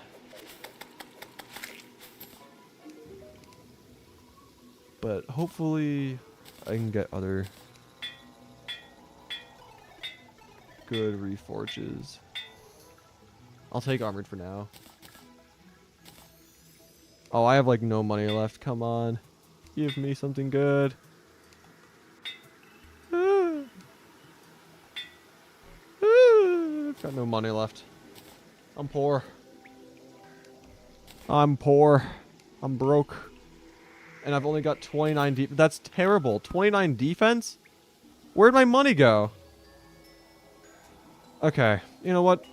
But hopefully I can get other good reforges. I'll take armored for now. Oh, I have like no money left. Come on. Give me something good. I've got no money left. I'm poor. I'm poor. I'm broke. And I've only got 29 defense. That's terrible. 29 defense? Where'd my money go? Okay. You know what?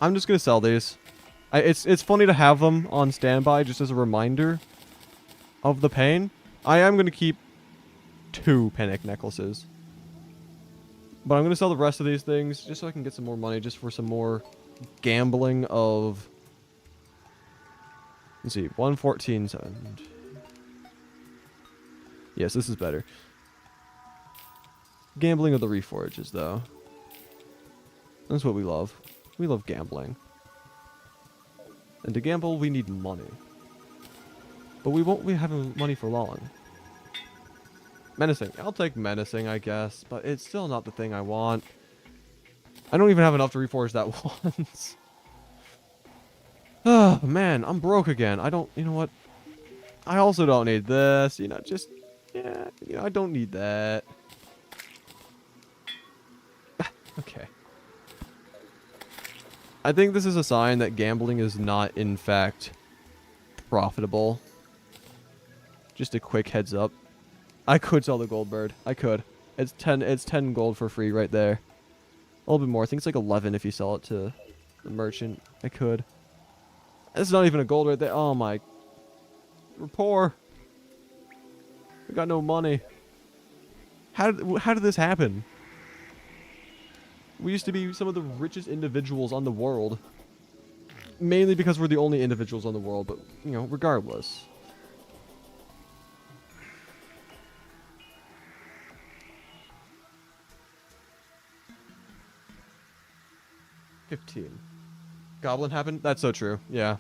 I'm just gonna sell these. It's funny to have them on standby just as a reminder of the pain. I am gonna keep 2 panic necklaces. But I'm gonna sell the rest of these things just so I can get some more money, just for some more gambling of... Let's see, 114.7. Yes, this is better. Gambling of the reforges, though. That's what we love. We love gambling. And to gamble, we need money. But we won't be having money for long. Menacing. I'll take menacing, I guess. But it's still not the thing I want. I don't even have enough to reforge that once. Oh, man. I'm broke again. I don't... You know what? I also don't need this. You know, just... Yeah. You know, I don't need that. Okay. I think this is a sign that gambling is not, in fact, profitable. Just a quick heads up. I could sell the gold bird. I could. It's 10 gold for free right there. A little bit more. I think it's like 11 if you sell it to the merchant. I could. It's not even a gold right there. Oh my. We're poor. We got no money. How did this happen? We used to be some of the richest individuals on the world. Mainly because we're the only individuals on the world, but, you know, regardless. 15. Goblin happened? That's so true. Yeah.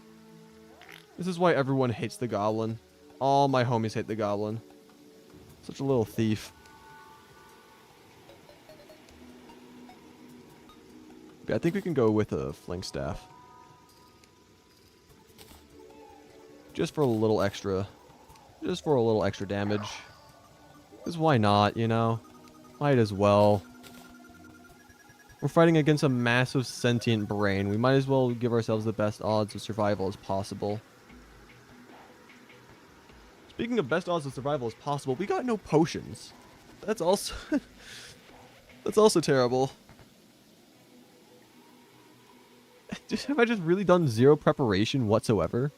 This is why everyone hates the goblin. All my homies hate the goblin. Such a little thief. Okay, I think we can go with a flank staff. Just for a little extra. Just for a little extra damage. Because why not, you know? Might as well. We're fighting against a massive sentient brain. We might as well give ourselves the best odds of survival as possible. Speaking of best odds of survival as possible, we got no potions. That's also... that's also terrible. Have I just really done zero preparation whatsoever?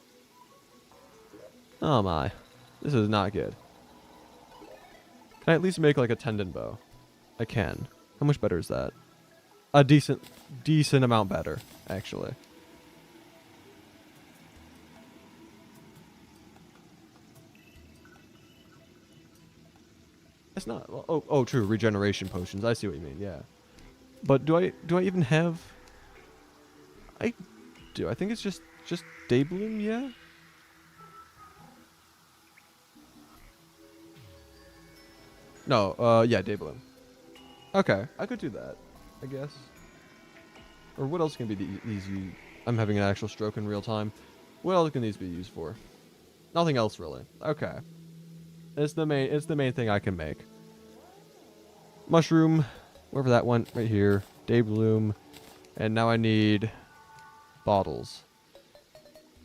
Oh my. This is not good. Can I at least make like a tendon bow? I can. How much better is that? A decent amount better, actually. It's not. Oh, true. Regeneration potions. I see what you mean. Yeah. But do I even have? I do. I think it's just day bloom. Yeah. No. Yeah. Day bloom. Okay. I could do that. I guess. Or what else can be these used? I'm having an actual stroke in real time. What else can these be used for? Nothing else really. Okay. It's the main thing I can make. Mushroom, wherever that went, right here. Day bloom, and now I need bottles.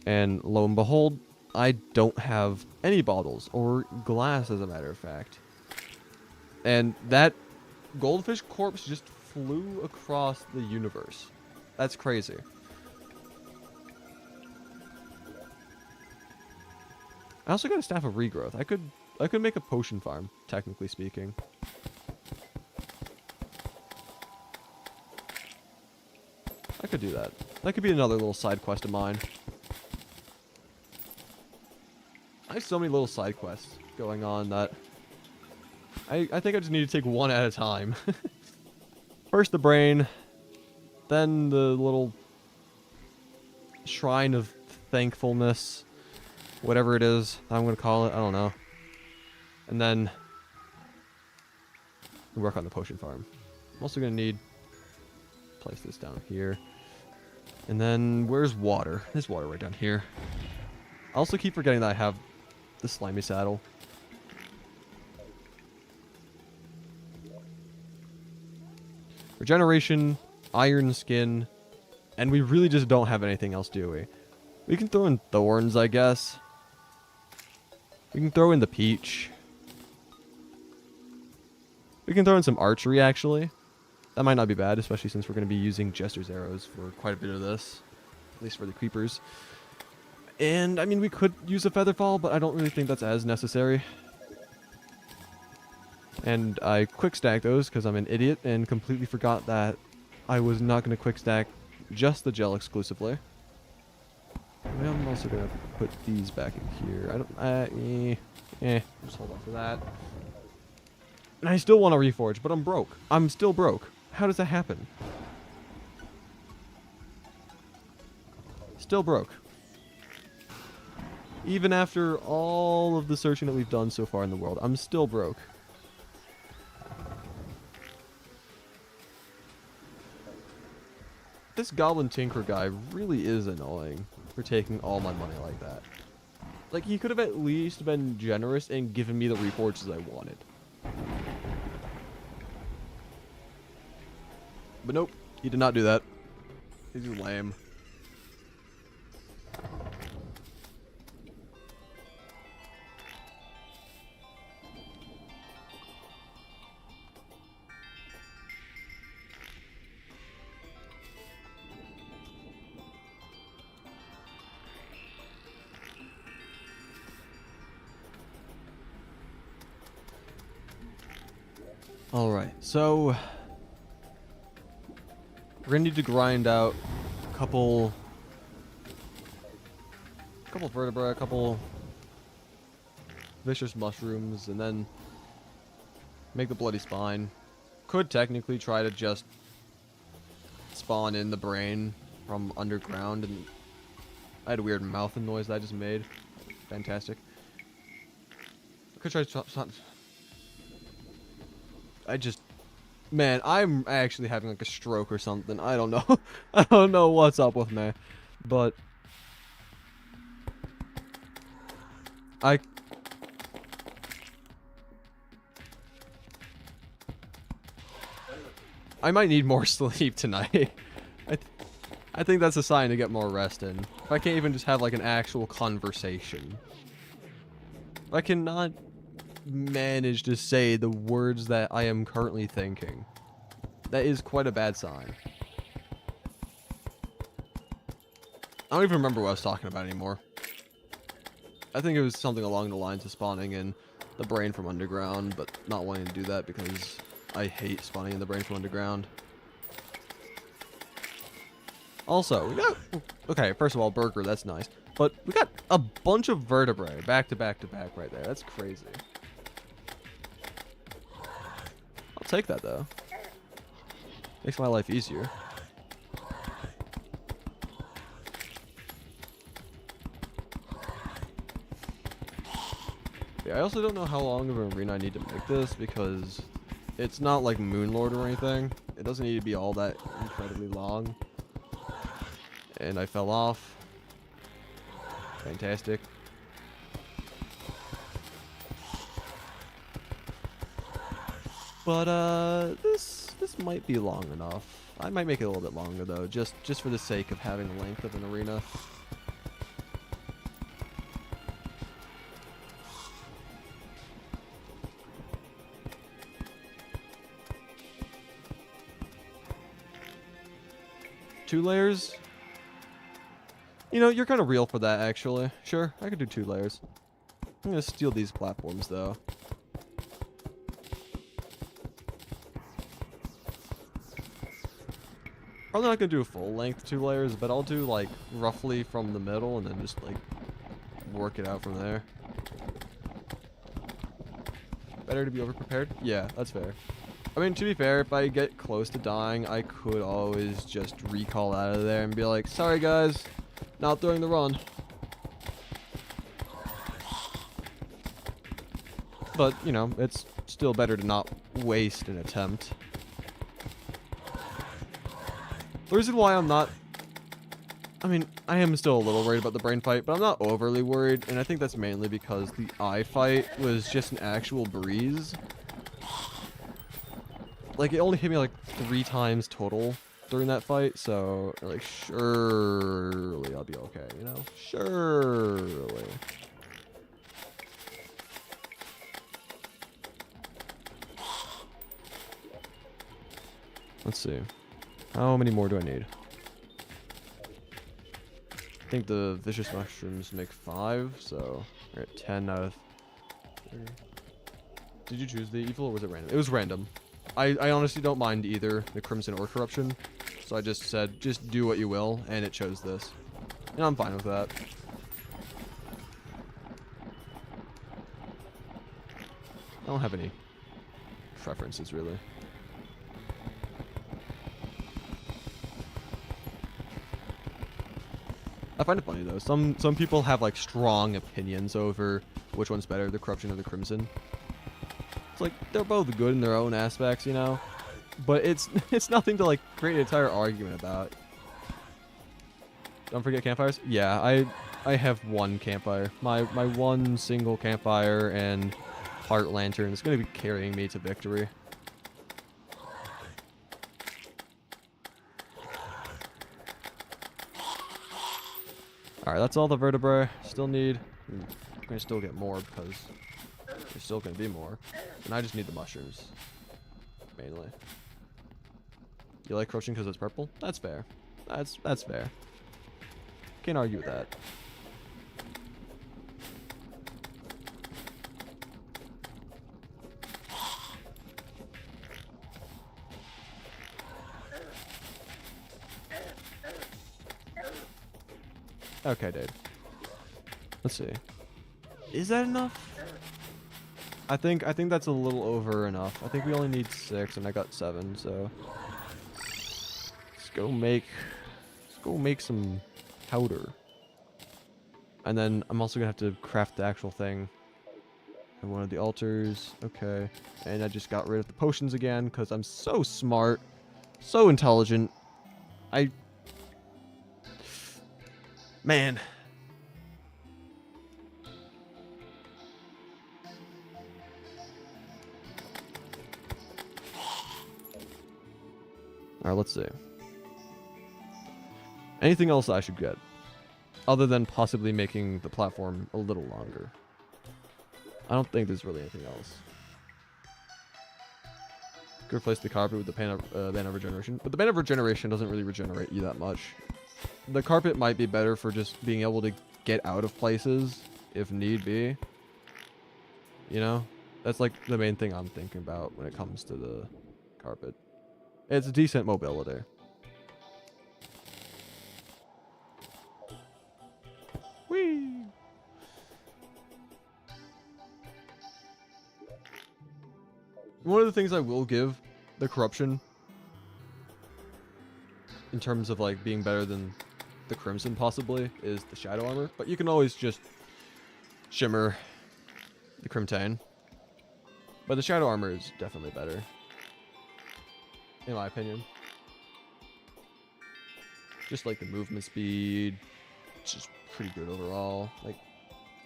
And lo and behold, I don't have any bottles or glass, as a matter of fact. And that goldfish corpse just flew across the universe. That's crazy. I also got a staff of regrowth. I could make a potion farm, technically speaking. I could do that. That could be another little side quest of mine. I have so many little side quests going on that I think I just need to take one at a time. First the brain, then the little shrine of thankfulness, whatever it is I'm going to call it, I don't know. And then work on the potion farm. I'm also going to need place this down here. And then where's water? There's water right down here. I also keep forgetting that I have the slimy saddle. Regeneration, iron skin, and we really just don't have anything else, do we? We can throw in thorns, I guess. We can throw in the peach. We can throw in some archery, actually. That might not be bad, especially since we're going to be using Jester's arrows for quite a bit of this. At least for the creepers. And, I mean, we could use a featherfall, but I don't really think that's as necessary. And I quick stack those because I'm an idiot and completely forgot that I was not going to quick stack just the gel exclusively. I'm also going to put these back in here. Just hold on for that. And I still want to reforge, but I'm broke. I'm still broke. How does that happen? Still broke. Even after all of the searching that we've done so far in the world, I'm still broke. This Goblin Tinker guy really is annoying for taking all my money like that. Like, he could have at least been generous and given me the reforges I wanted. But nope, he did not do that. He's just lame. Alright, so we're gonna need to grind out a couple vertebrae, a couple vicious mushrooms, and then make the bloody spine. Could technically try to just spawn in the brain from underground, and I had a weird mouthing noise that I just made. Fantastic. I could try to... Man, I'm actually having like a stroke or something. I don't know. I don't know what's up with me. But... I might need more sleep tonight. I think that's a sign to get more rest in. If I can't even just have like an actual conversation. If I cannot manage to say the words that I am currently thinking, that is quite a bad sign. I don't even remember what I was talking about anymore. I think it was something along the lines of spawning in the brain from underground, but not wanting to do that because I hate spawning in the brain from underground. Also, we got... Okay, first of all, burger, that's nice. But we got a bunch of vertebrae back to back to back right there. That's crazy. I'll take that, though. Makes my life easier. Yeah, I also don't know how long of an arena I need to make this, because it's not like Moonlord or anything. It doesn't need to be all that incredibly long. And I fell off. Fantastic. But this might be long enough. I might make it a little bit longer though, just for the sake of having the length of an arena. Two layers? You know, you're kind of real for that, actually. Sure, I could do 2 layers. I'm gonna steal these platforms, though. Probably not gonna do a full length 2 layers, but I'll do, like, roughly from the middle, and then just, like, work it out from there. Better to be overprepared? Yeah, that's fair. I mean, to be fair, if I get close to dying, I could always just recall out of there and be like, sorry guys, not throwing the run. But, you know, it's still better to not waste an attempt. The reason why I'm not... I mean, I am still a little worried about the brain fight, but I'm not overly worried, and I think that's mainly because the eye fight was just an actual breeze. Like, it only hit me like 3 times total during that fight, so, like, surely I'll be okay, you know? Surely. Let's see. How many more do I need? I think the vicious mushrooms make 5, so we're at 10 out of 30. Did you choose the evil or was it random? It was random. I honestly don't mind either the Crimson or Corruption. So I just said, just do what you will, and it chose this. And I'm fine with that. I don't have any preferences, really. I find it funny, though. Some people have, like, strong opinions over which one's better, the Corruption or the Crimson. It's like, they're both good in their own aspects, you know? But it's nothing to, like, create an entire argument about. Don't forget campfires? Yeah, I have 1 campfire. My one single campfire and heart lantern is going to be carrying me to victory. Alright, that's all the vertebrae. Still need... I'm going to still get more because there's still going to be more. And I just need the mushrooms. Mainly. You like Corruption because it's purple? That's fair. That's fair. Can't argue with that. Okay, dude. Let's see. Is that enough? I think that's a little over enough. I think we only need 6 and I got 7, so it's Let's go make some powder. And then I'm also gonna have to craft the actual thing. And one of the altars. Okay. And I just got rid of the potions again because I'm so smart. So intelligent. Man. Alright, let's see. Anything else I should get? Other than possibly making the platform a little longer. I don't think there's really anything else. Could replace the carpet with the band of regeneration. But the band of regeneration doesn't really regenerate you that much. The carpet might be better for just being able to get out of places if need be. You know? That's like the main thing I'm thinking about when it comes to the carpet. It's a decent mobility. Whee! One of the things I will give the corruption in terms of like being better than the crimson possibly is the shadow armor, but you can always just shimmer the crimtane. But the shadow armor is definitely better, in my opinion. Just like the movement speed, it's just pretty good overall. Like,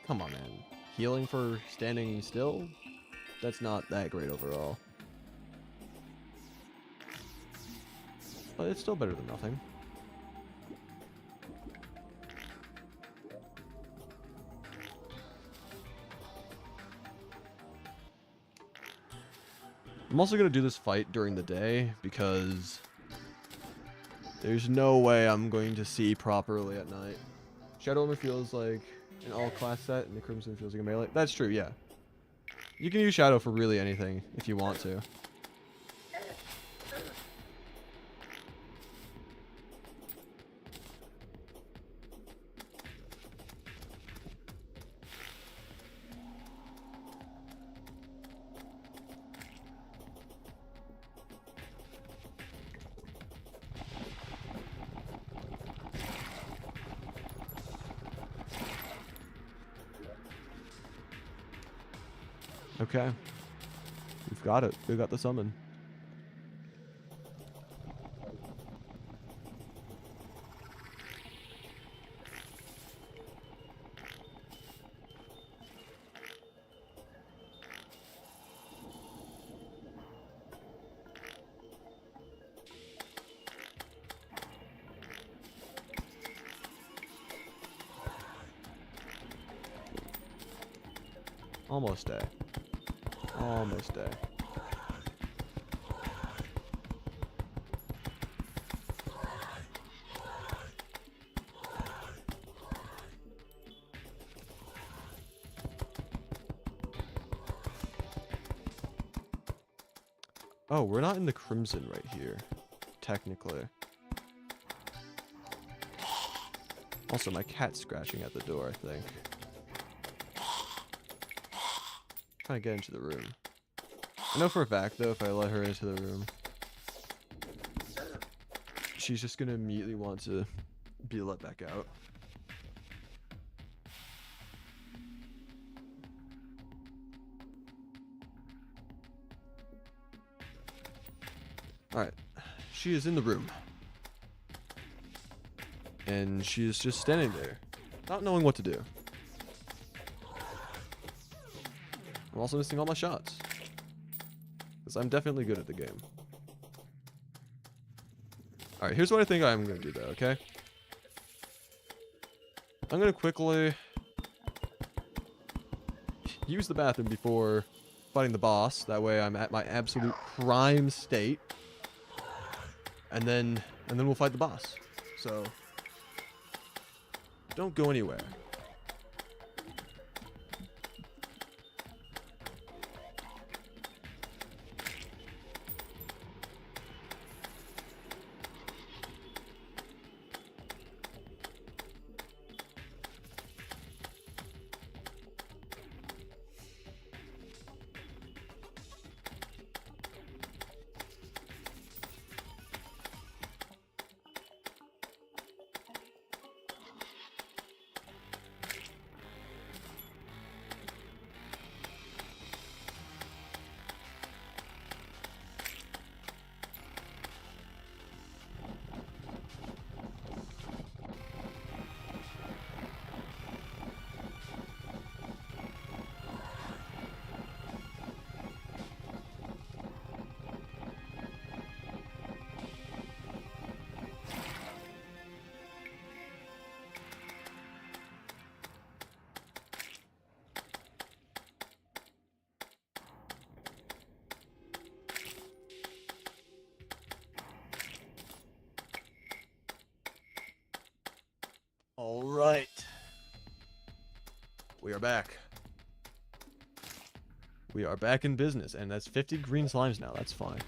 come on, man. Healing for standing still? That's not that great overall. But it's still better than nothing. I'm also going to do this fight during the day because there's no way I'm going to see properly at night. Shadow Armor feels like an all-class set and the Crimson feels like a melee. That's true, yeah. You can use Shadow for really anything if you want to. Okay. We've got it. We got the summon. Almost day. Almost day. Oh, we're not in the Crimson right here, technically. Also, my cat's scratching at the door, I think. Trying to get into the room. I know for a fact, though, if I let her into the room, she's just gonna immediately want to be let back out. Alright. She is in the room. And she is just standing there, not knowing what to do. I'm also missing all my shots. Because I'm definitely good at the game. Alright, here's what I think I'm going to do though, okay? I'm going to quickly use the bathroom before fighting the boss. That way I'm at my absolute prime state. And then we'll fight the boss. So don't go anywhere. right. We are back. We are back in business, and that's 50 green slimes now. That's fine.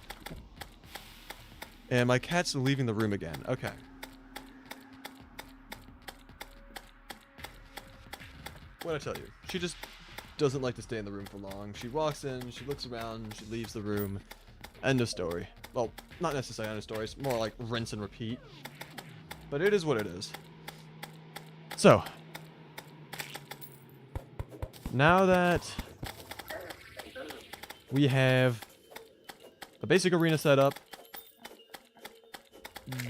And my cat's leaving the room again. Okay. What'd I tell you? She just doesn't like to stay in the room for long. She walks in, she looks around, she leaves the room. End of story. Well, not necessarily end of story. It's more like rinse and repeat. But it is what it is. So, now that we have a basic arena set up,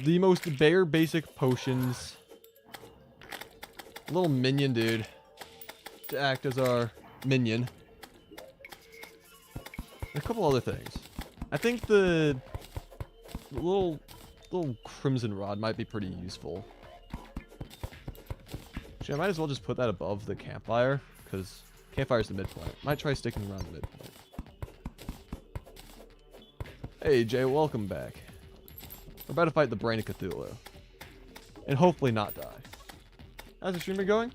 the most bare basic potions, a little minion dude to act as our minion, and a couple other things. I think the little crimson rod might be pretty useful. Actually, I might as well just put that above the campfire, because campfire's the midpoint. Might try sticking around the midpoint. Hey Jay, welcome back. We're about to fight the Brain of Cthulhu. And hopefully not die. How's the stream been going?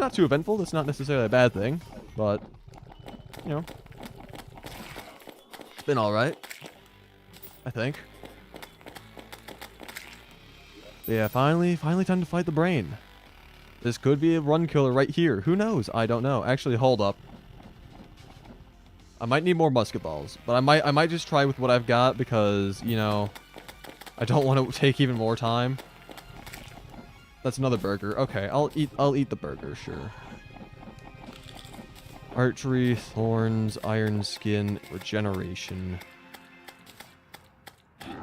Not too eventful. That's not necessarily a bad thing. But, you know. It's been alright. I think. But yeah, finally time to fight the Brain. This could be a run killer right here. Who knows? I don't know. Actually, hold up. I might need more musket balls. But I might just try with what I've got because, you know, I don't want to take even more time. That's another burger. Okay, I'll eat the burger, sure. Archery, thorns, iron skin, regeneration.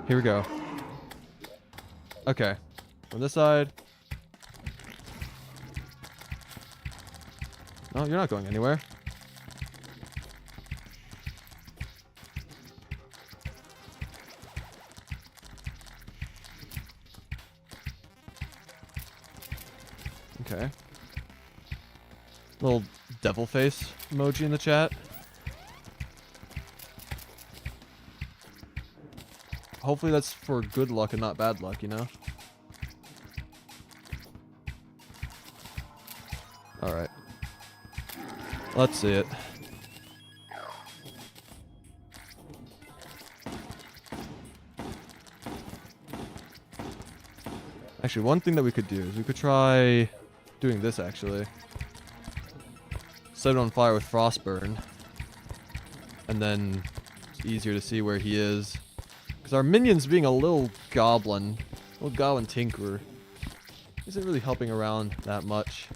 Here we go. Okay. On this side. No, you're not going anywhere. Okay. Little devil face emoji in the chat. Hopefully that's for good luck and not bad luck, you know? Alright. Let's see it. Actually, one thing that we could do is we could try doing this, actually. Set it on fire with Frostburn. And then it's easier to see where he is. Because our minion's being a little goblin tinkerer, isn't really helping around that much.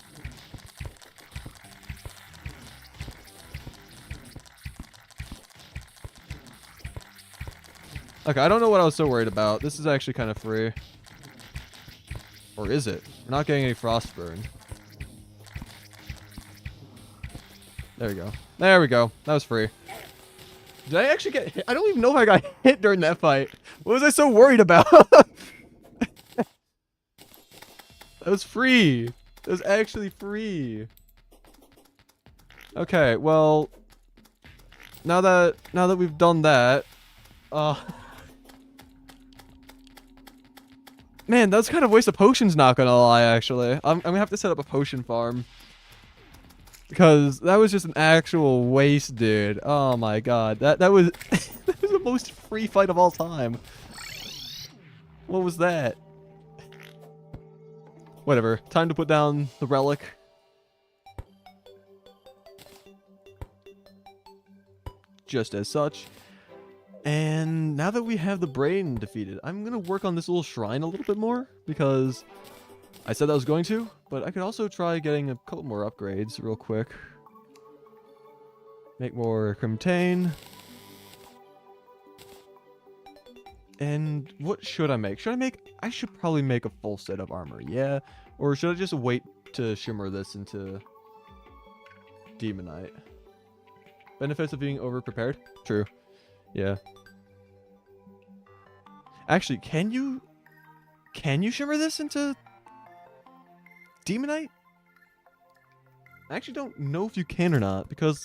Okay, I don't know what I was so worried about. This is actually kind of free. Or is it? We're not getting any Frostburn. There we go. There we go. That was free. Did I actually get hit? I don't even know if I got hit during that fight. What was I so worried about? That was free. That was actually free. Okay, well, now that we've done that, man, that's kind of a waste of potions, not gonna lie, actually. I'm gonna have to set up a potion farm. Because that was just an actual waste, dude. Oh my god. That was that was the most free fight of all time. What was that? Whatever. Time to put down the relic. Just as such. And now that we have the Brain defeated, I'm going to work on this little shrine a little bit more. Because I said I was going to. But I could also try getting a couple more upgrades real quick. Make more Crimtane. And what should I make? I should probably make a full set of armor, yeah? Or should I just wait to shimmer this into Demonite? Benefits of being over-prepared? True. Yeah. Actually, can you shimmer this into Demonite? I actually don't know if you can or not, because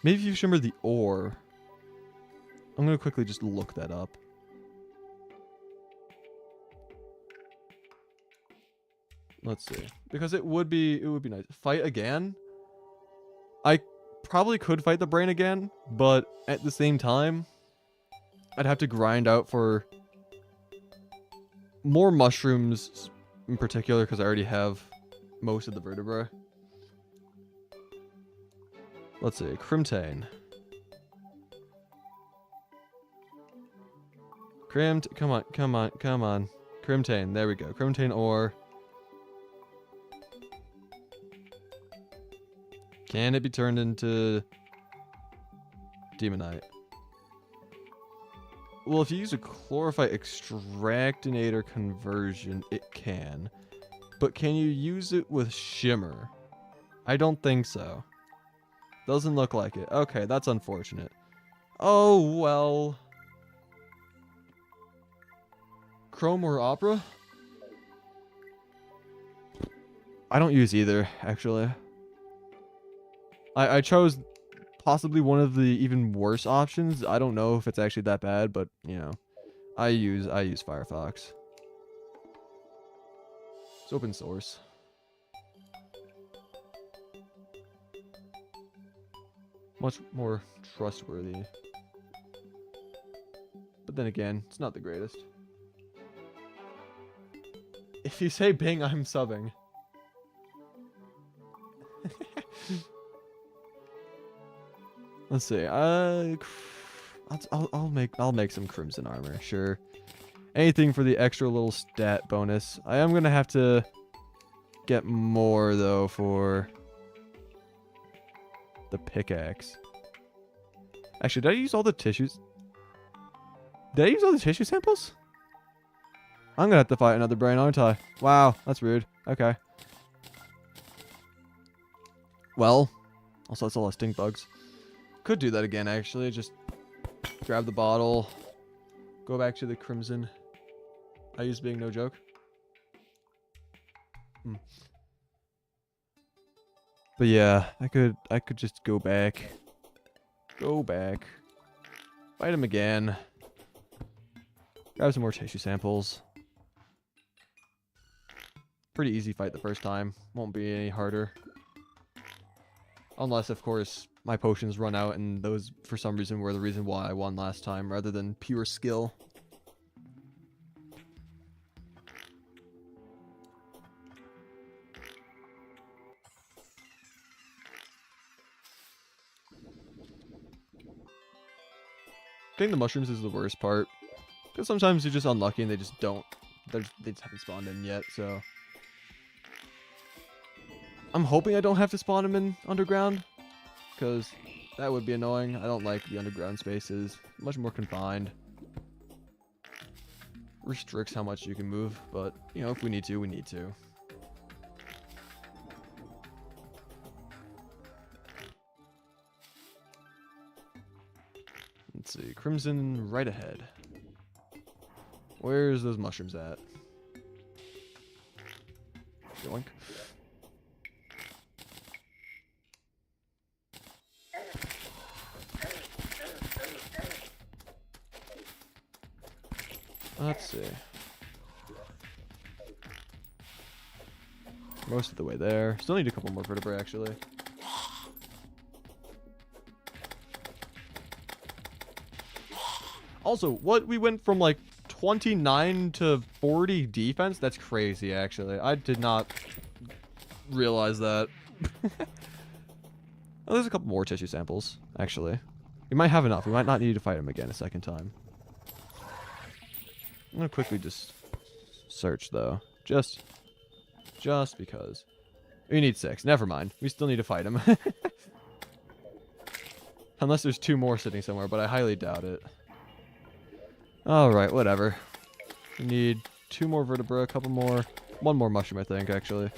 maybe if you shimmer the ore. I'm going to quickly just look that up. Let's see. Because it would be nice. Fight again? I probably could fight the brain again, but at the same time, I'd have to grind out for more mushrooms in particular because I already have most of the vertebrae. Let's see. Crimtane. Come on, come on, come on. Crimtane, there we go. Crimtane ore. Can it be turned into demonite? Well, if you use a chlorophyte extractinator conversion, it can. But can you use it with shimmer? I don't think so. Doesn't look like it. Okay, that's unfortunate. Oh, well. Chrome or opera? I don't use either, actually. I chose possibly one of the even worse options. I don't know if it's actually that bad, but you know, I use Firefox. It's open source. Much more trustworthy. But then again, it's not the greatest. If you say Bing, I'm subbing. Let's see. I'll make some crimson armor. Sure. Anything for the extra little stat bonus. I am gonna have to get more though for the pickaxe. Actually, did I use all the tissues? Did I use all the tissue samples? I'm gonna have to fight another brain, aren't I? Wow, that's rude. Okay. Well, also that's a lot of stink bugs. Could do that again, actually. Just grab the bottle. Go back to the crimson. I use being no joke. But yeah, I could just go back. Go back. Fight him again. Grab some more tissue samples. Pretty easy fight the first time. Won't be any harder. Unless, of course, my potions run out and those, for some reason, were the reason why I won last time, rather than pure skill. Getting the mushrooms is the worst part. Because sometimes you're just unlucky and they just don't. They just haven't spawned in yet, so... I'm hoping I don't have to spawn them in underground. Because that would be annoying. I don't like the underground spaces. Much more confined. Restricts how much you can move, but, you know, if we need to, we need to. Let's see. Crimson right ahead. Where's those mushrooms at? Yoink. Let's see. Most of the way there. Still need a couple more vertebrae, actually. Also, what? We went from like 29 to 40 defense? That's crazy, actually. I did not realize that. Oh, there's a couple more tissue samples, actually. We might have enough. We might not need to fight him again a second time. I'm gonna quickly just search, though. Just because. We need 6. Never mind. We still need to fight him. Unless there's 2 more sitting somewhere, but I highly doubt it. Alright, whatever. We need 2 more vertebrae, a couple more. 1 more mushroom, I think, actually.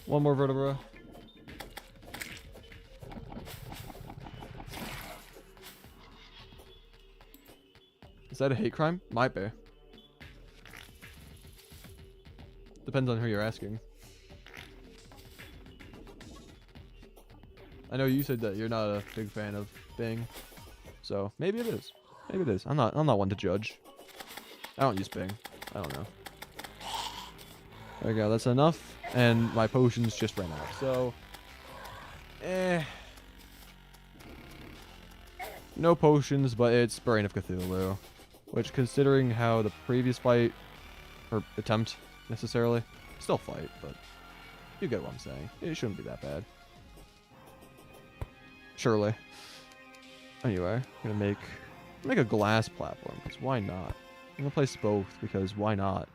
1 more vertebra. Is that a hate crime? Might be. Depends on who you're asking. I know you said that you're not a big fan of Bing. So maybe it is. Maybe it is. I'm not one to judge. I don't use Bing. I don't know. There we go, that's enough. And my potions just ran out. So, no potions, but it's Brain of Cthulhu. Which, considering how the previous fight, or attempt, necessarily, still fight, but you get what I'm saying. It shouldn't be that bad. Surely. Anyway, I'm gonna make a glass platform, because why not? I'm gonna place both, because why not?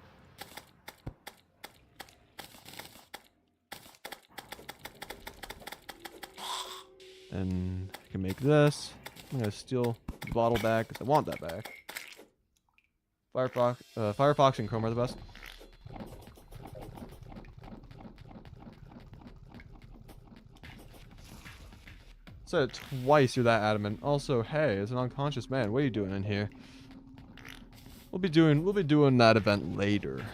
And I can make this. I'm gonna steal the bottle back, because I want that back. Firefox and Chrome are the best. Said it twice, you're that adamant. Also, hey, as an unconscious man, what are you doing in here? We'll be doing that event later.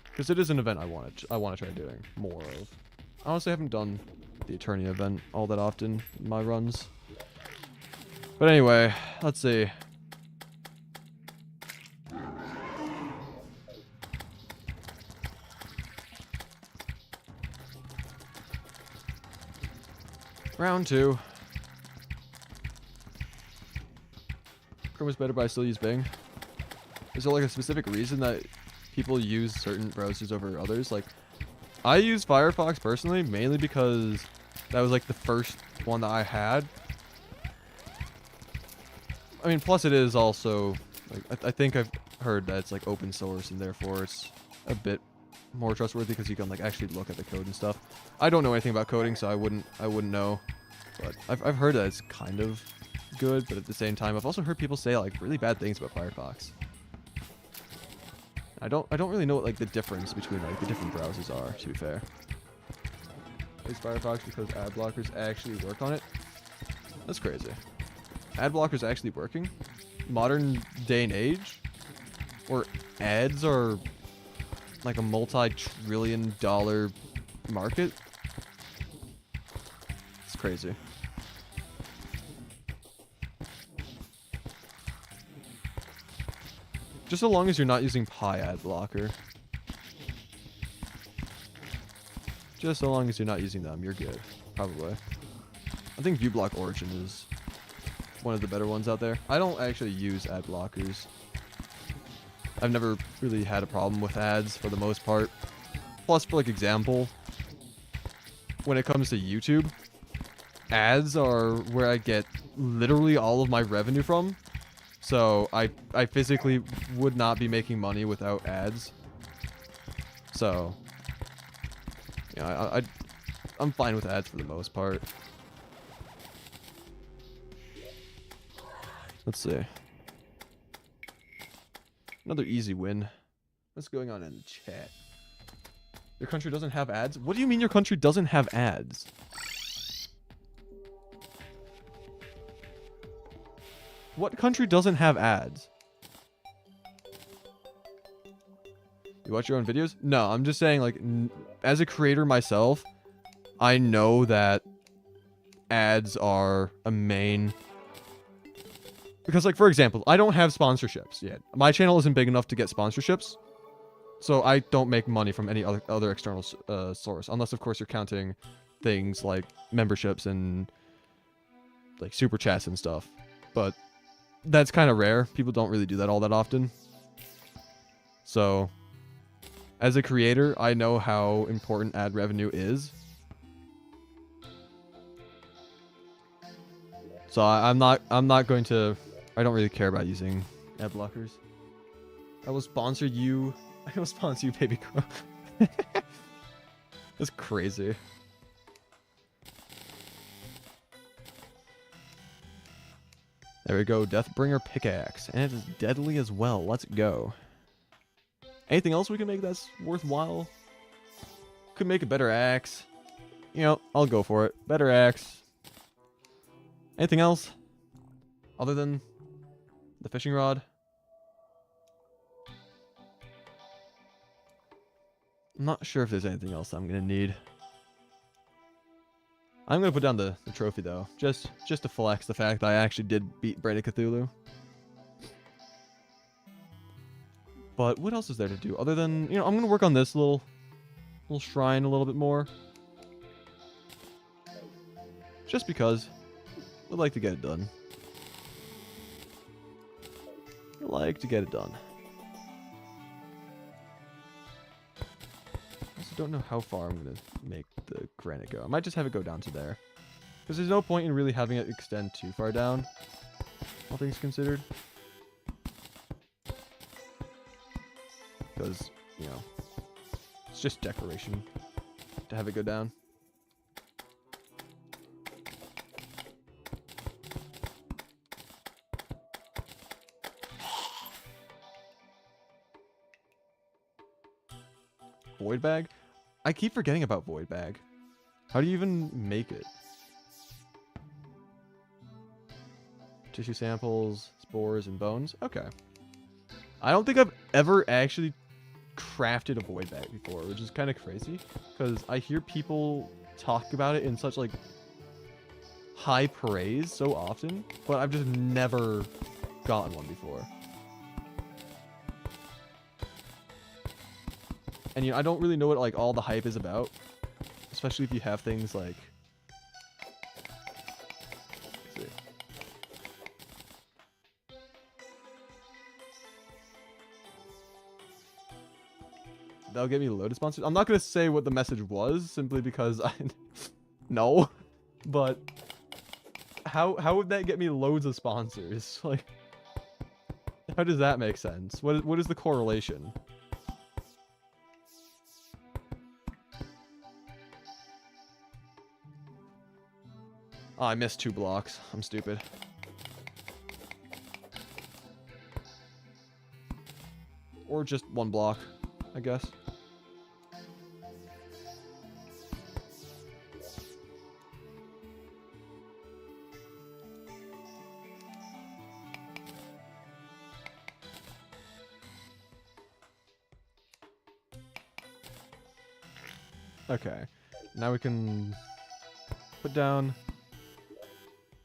Because it is an event I want to try doing more of. I honestly haven't done the Attorney event all that often in my runs. But anyway, let's see. Round 2. Chrome is better, but I still use Bing. Is there like a specific reason that people use certain browsers over others? Like, I use Firefox personally, mainly because that was like the first one that I had. I mean, plus it is also, like, I think I've heard that it's like open source and therefore it's a bit more trustworthy because you can like actually look at the code and stuff. I don't know anything about coding, so I wouldn't know. But I've heard that it's kind of good, but at the same time, I've also heard people say like really bad things about Firefox. I don't really know what like the difference between like the different browsers are, to be fair. Is Firefox because ad blockers actually work on it? That's crazy. Ad blockers actually working? Modern day and age? Where ads are like a multi-trillion-dollar market? It's crazy. Just so long as you're not using Pi ad blocker. Just so long as you're not using them, you're good. Probably. I think ViewBlock Origin is one of the better ones out there. I don't actually use ad blockers. I've never really had a problem with ads for the most part. Plus, for like example, when it comes to YouTube, ads are where I get literally all of my revenue from. So I physically would not be making money without ads. So yeah, I'm fine with ads for the most part. Let's see. Another easy win. What's going on in the chat? Your country doesn't have ads? What do you mean your country doesn't have ads? What country doesn't have ads? You watch your own videos? No, I'm just saying, like, as a creator myself, I know that ads are a main... Because, like, for example, I don't have sponsorships yet. My channel isn't big enough to get sponsorships. So I don't make money from any other external source. Unless, of course, you're counting things like memberships and, like, super chats and stuff. But that's kind of rare. People don't really do that all that often. So, as a creator, I know how important ad revenue is. So I'm not going to... I don't really care about using ad blockers. I will sponsor you. I will sponsor you, baby girl. That's crazy. There we go. Deathbringer pickaxe. And it is deadly as well. Let's go. Anything else we can make that's worthwhile? Could make a better axe. You know, I'll go for it. Better axe. Anything else? Other than the fishing rod? I'm not sure if there's anything else I'm going to need. I'm going to put down the trophy, though. Just to flex the fact that I actually did beat Brain of Cthulhu. But what else is there to do other than, you know, I'm gonna work on this little shrine a little bit more. Just because I'd like to get it done. I like to get it done. I also don't know how far I'm gonna make the granite go. I might just have it go down to there. Because there's no point in really having it extend too far down, all things considered. Because, you know, it's just decoration to have it go down. Void bag? I keep forgetting about void bag. How do you even make it? Tissue samples, spores, and bones? Okay. I don't think I've ever actually crafted a void bag before, which is kind of crazy. Because I hear people talk about it in such, like, high praise so often. But I've just never gotten one before. And, you know, I don't really know what, like, all the hype is about. Especially if you have things like... Let's see. That'll get me loaded sponsors. I'm not going to say what the message was, simply because I... No. But... How would that get me loads of sponsors? Like... How does that make sense? What is the correlation? Oh, I missed 2 blocks. I'm stupid. Or just 1 block, I guess. Okay. Now we can put down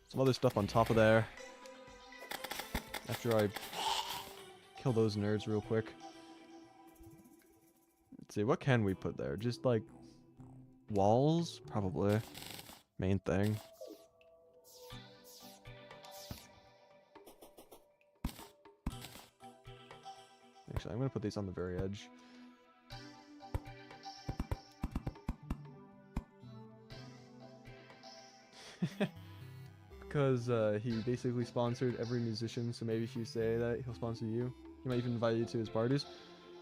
some other stuff on top of there. After I kill those nerds real quick. Let's see, what can we put there? Just like walls? Probably. Main thing. Actually, I'm going to put these on the very edge. Because he basically sponsored every musician, so maybe if you say that, he'll sponsor you. He might even invite you to his parties.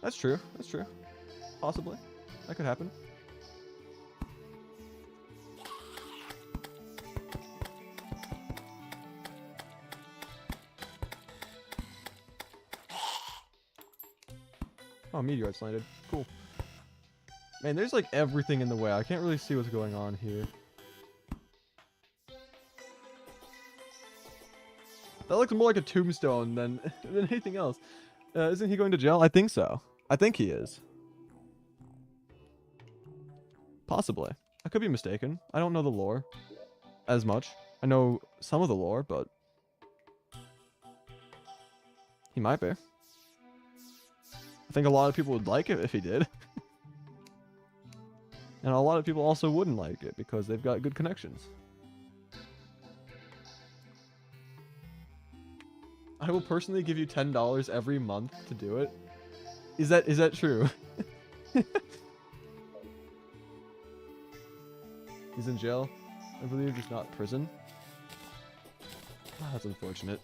That's true. That's true. Possibly. That could happen. Oh, meteorites landed. Cool. Man, there's like everything in the way. I can't really see what's going on here. That looks more like a tombstone than anything else. Isn't he going to jail? I think so. I think he is. Possibly. I could be mistaken. I don't know the lore as much. I know some of the lore, but he might be. I think a lot of people would like it if he did. And a lot of people also wouldn't like it because they've got good connections. I will personally give you $10 every month to do it. Is that true? He's in jail. I believe it's not prison. Oh, that's unfortunate.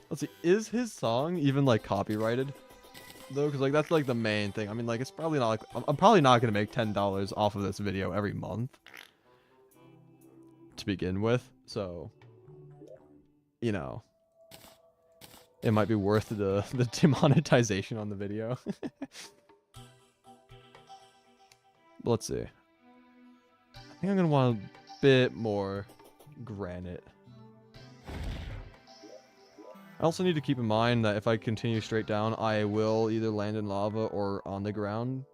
Let's see, is his song even like copyrighted? Though, because like that's like the main thing. I mean, like it's probably not like I'm probably not gonna make $10 off of this video every month to begin with. So, you know, it might be worth the demonetization on the video. But let's see. I think I'm gonna want a bit more granite. I also need to keep in mind that if I continue straight down, I will either land in lava or on the ground.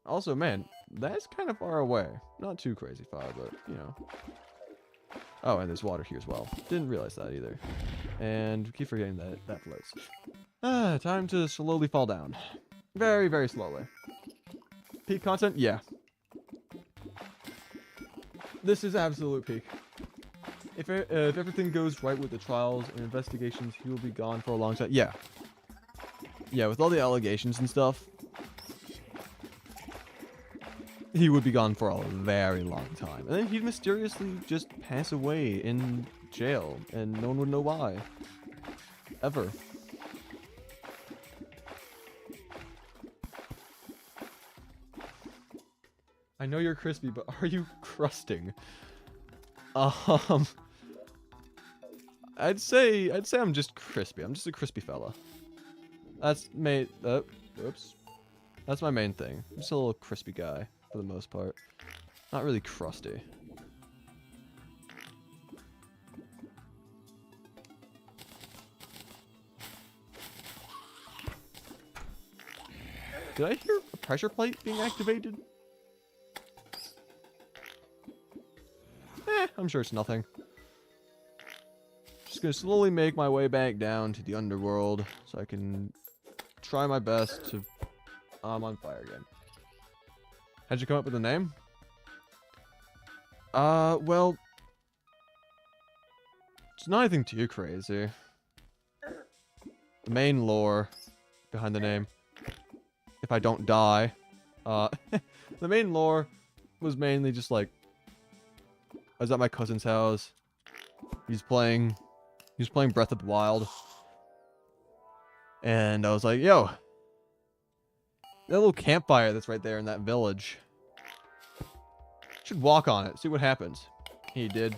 Also, man, That's kind of far away. Not too crazy far, but, you know. Oh, and there's water here as well. Didn't realize that either. And keep forgetting that that floats. Time to slowly fall down. Very, very slowly. Peak content? Yeah. This is absolute peak. If everything goes right with the trials and investigations, he will be gone for a long time. Yeah. Yeah, with all the allegations and stuff, he would be gone for a very long time. And then he'd mysteriously just pass away in jail, and no one would know why. Ever. I know you're crispy, but are you crusting? I'd say I'm just crispy. I'm just a crispy fella. That's oops. That's my main thing. I'm just a little crispy guy for the most part. Not really crusty. Did I hear a pressure plate being activated? I'm sure it's nothing. Just gonna slowly make my way back down to the underworld so I can try my best to... I'm on fire again. How'd you come up with the name? Well... It's not anything too crazy. The main lore behind the name. If I don't die. The main lore was mainly just like... I was at my cousin's house. He was playing Breath of the Wild. And I was like, yo, that little campfire that's right there in that village. Should walk on it, see what happens. He did.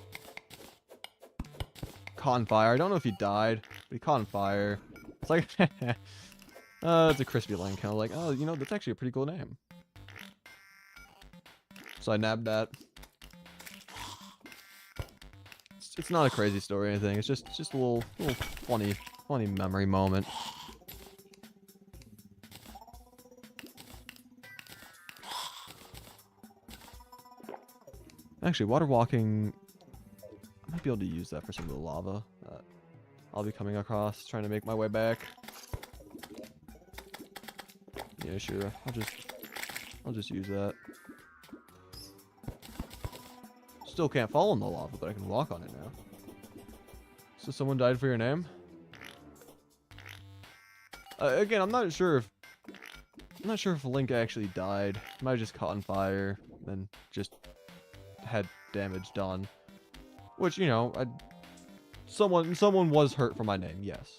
Caught on fire. I don't know if he died, but he caught on fire. It's like, it's a Crispylink. Kind of like, oh, you know, that's actually a pretty cool name. So I nabbed that. It's not a crazy story or anything. It's just a little funny memory moment. Actually, water walking, I might be able to use that for some of the lava that I'll be coming across, trying to make my way back. Yeah, sure. I'll just use that. Still can't fall in the lava, but I can walk on it now. So someone died for your name? Again, I'm not sure if Link actually died. He might have just caught on fire, then just had damage done. Which, you know, someone was hurt for my name, yes.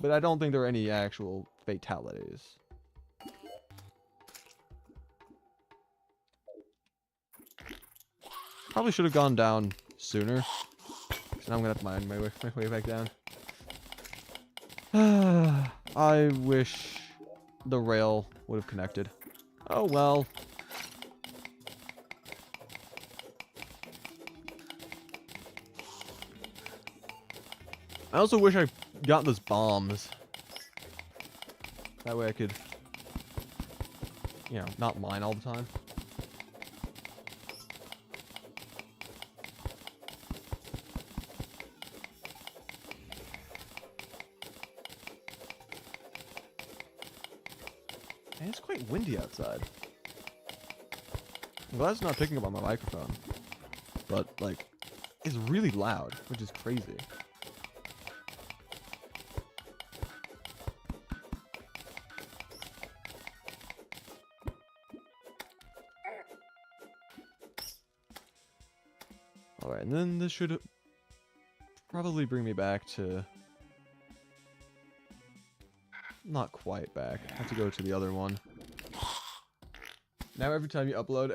But I don't think there are any actual fatalities. Probably should have gone down sooner. So now I'm gonna have to mine my way back down. I wish the rail would have connected. Oh well. I also wish I got those bombs. That way I could, you know, not mine all the time. And it's quite windy outside. I'm glad it's not picking up on my microphone. But, like, it's really loud, which is crazy. Alright, and then this should probably bring me back to... Not quite back. I have to go to the other one. Now every time you upload,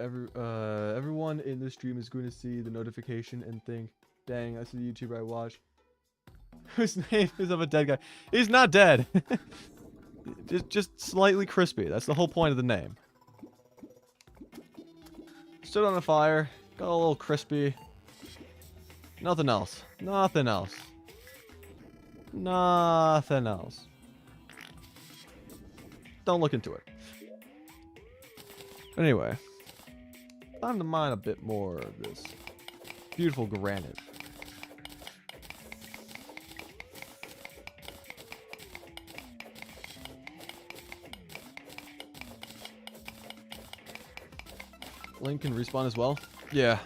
everyone in the stream is going to see the notification and think, dang, that's the YouTuber I watch. Whose name is of a dead guy. He's not dead! just slightly crispy. That's the whole point of the name. Stood on a fire. Got a little crispy. Nothing else. Nothing else. Nothing else. Don't look into it. Anyway, time to mine a bit more of this beautiful granite. Link can respawn as well? Yeah.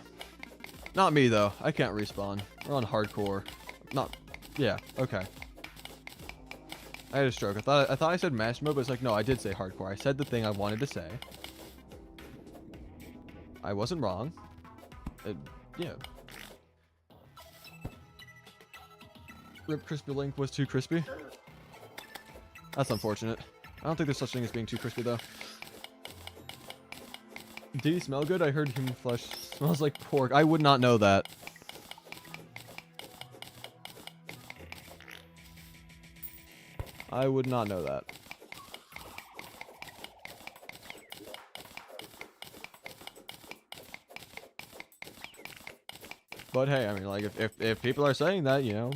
Not me, though. I can't respawn. We're on hardcore. Not... Yeah, okay. I had a stroke. I thought I said master mode, but it's like, no, I did say hardcore. I said the thing I wanted to say. I wasn't wrong. Yeah. Rip Crispylink was too crispy. That's unfortunate. I don't think there's such thing as being too crispy, though. Did he smell good? I heard human flesh smells like pork. I would not know that. I would not know that. But hey, I mean, like, if people are saying that, you know,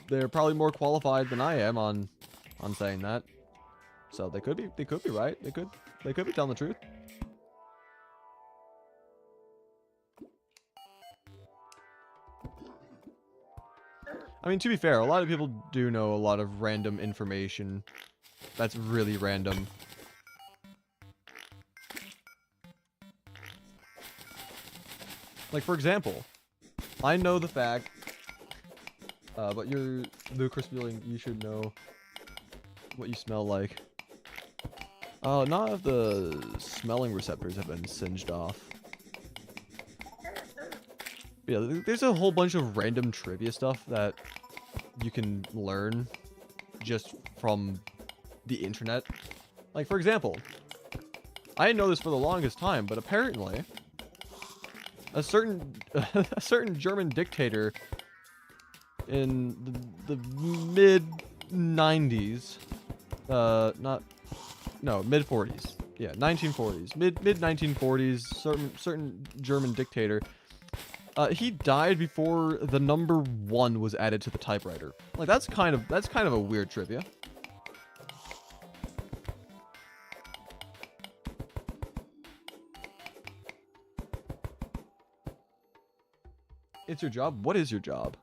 they're probably more qualified than I am on saying that. So they could be right. They could be telling the truth. I mean, to be fair, a lot of people do know a lot of random information that's really random. Like, for example, I know the fact, but you're the Crispylink, you should know what you smell like. None of the smelling receptors have been singed off. Yeah, there's a whole bunch of random trivia stuff that you can learn just from the internet. Like, for example, I didn't know this for the longest time, but apparently a certain German dictator in the mid 90s, mid 40s. Yeah, 1940s. Mid 1940s, certain German dictator. He died before the number 1 was added to the typewriter. Like, that's kind of a weird trivia. It's your job? What is your job?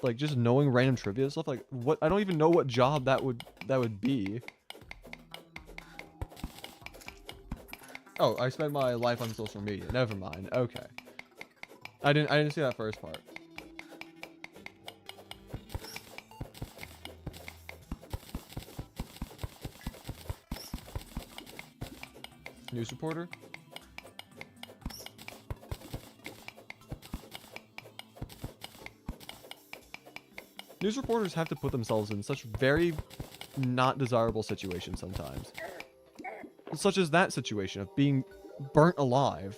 Like, just knowing random trivia stuff? Like, what? I don't even know what job that would be. Oh, I spend my life on social media. Never mind. Okay. I didn't see that first part. News reporter? News reporters have to put themselves in such very not desirable situations sometimes. Such as that situation of being burnt alive.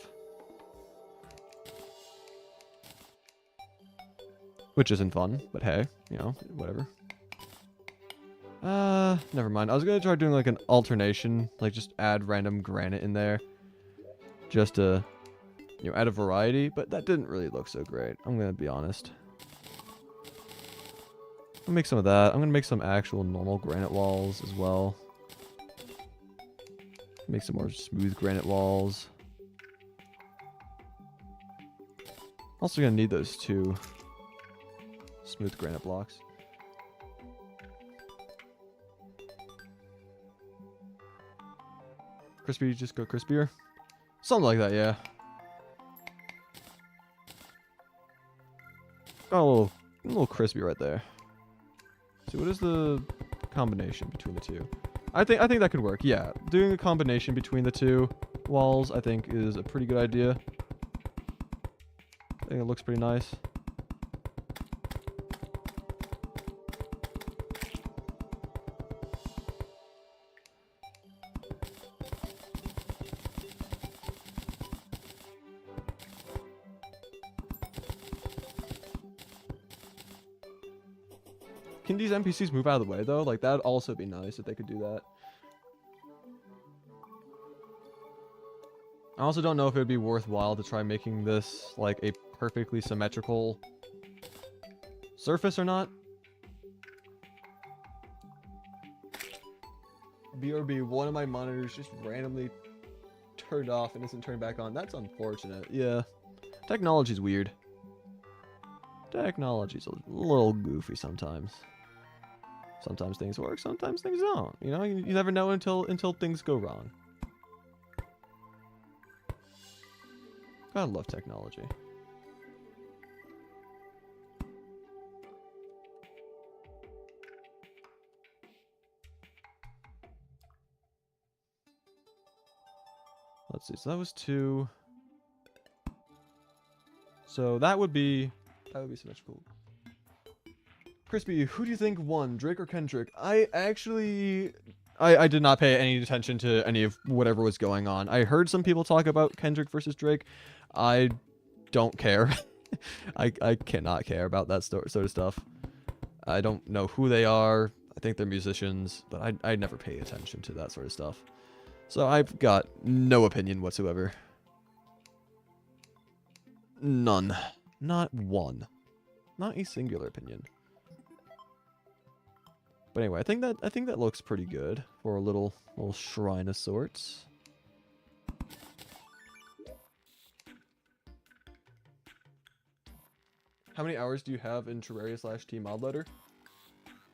Which isn't fun, but hey, you know, whatever. Never mind. I was gonna try doing like an alternation, like just add random granite in there. Just to, you know, add a variety, but that didn't really look so great. I'm gonna be honest. I'll make some of that. I'm gonna make some actual normal granite walls as well. Make some more smooth granite walls. Also gonna need those 2 smooth granite blocks. Crispy, just go crispier? Something like that, yeah. Got a little crispy right there. So what is the combination between the 2? I think that could work. Yeah, doing a combination between the 2 walls, I think, is a pretty good idea. I think it looks pretty nice. Can these NPCs move out of the way, though? Like, that'd also be nice if they could do that. I also don't know if it would be worthwhile to try making this, like, a perfectly symmetrical surface or not. BRB, one of my monitors just randomly turned off and isn't turned back on. That's unfortunate. Yeah. Technology's weird. Technology's a little goofy sometimes. Sometimes things work, sometimes things don't. You know, you never know until things go wrong. God, love technology. Let's see. So that was 2. So that would be symmetrical. Crispy, who do you think won, Drake or Kendrick? I did not pay any attention to any of whatever was going on. I heard some people talk about Kendrick versus Drake. I don't care. I cannot care about that sort of stuff. I don't know who they are. I think they're musicians, but I never pay attention to that sort of stuff. So I've got no opinion whatsoever. None. Not one. Not a singular opinion. But anyway, I think that looks pretty good for a little shrine of sorts. How many hours do you have in Terraria/T mod letter?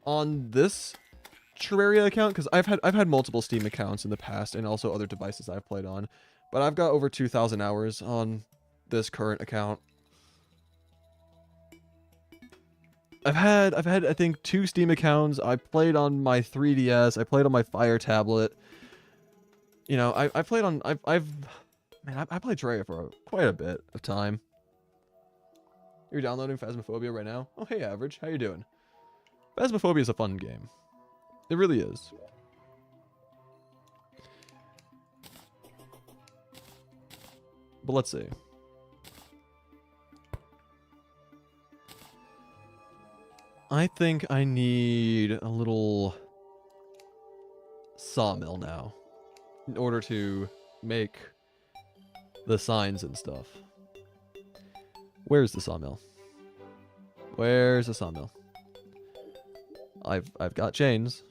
On this Terraria account, because I've had multiple Steam accounts in the past and also other devices I've played on, but I've got over 2,000 hours on this current account. I've had I think 2 Steam accounts. I played on my 3DS. I played on my Fire tablet. You know, I played on I played Terraria for quite a bit of time. You're downloading Phasmophobia right now? Oh, hey, Average. How you doing? Phasmophobia is a fun game. It really is. But let's see. I think I need a little sawmill now in order to make the signs and stuff. Where's the sawmill? Where's the sawmill? I've got chains.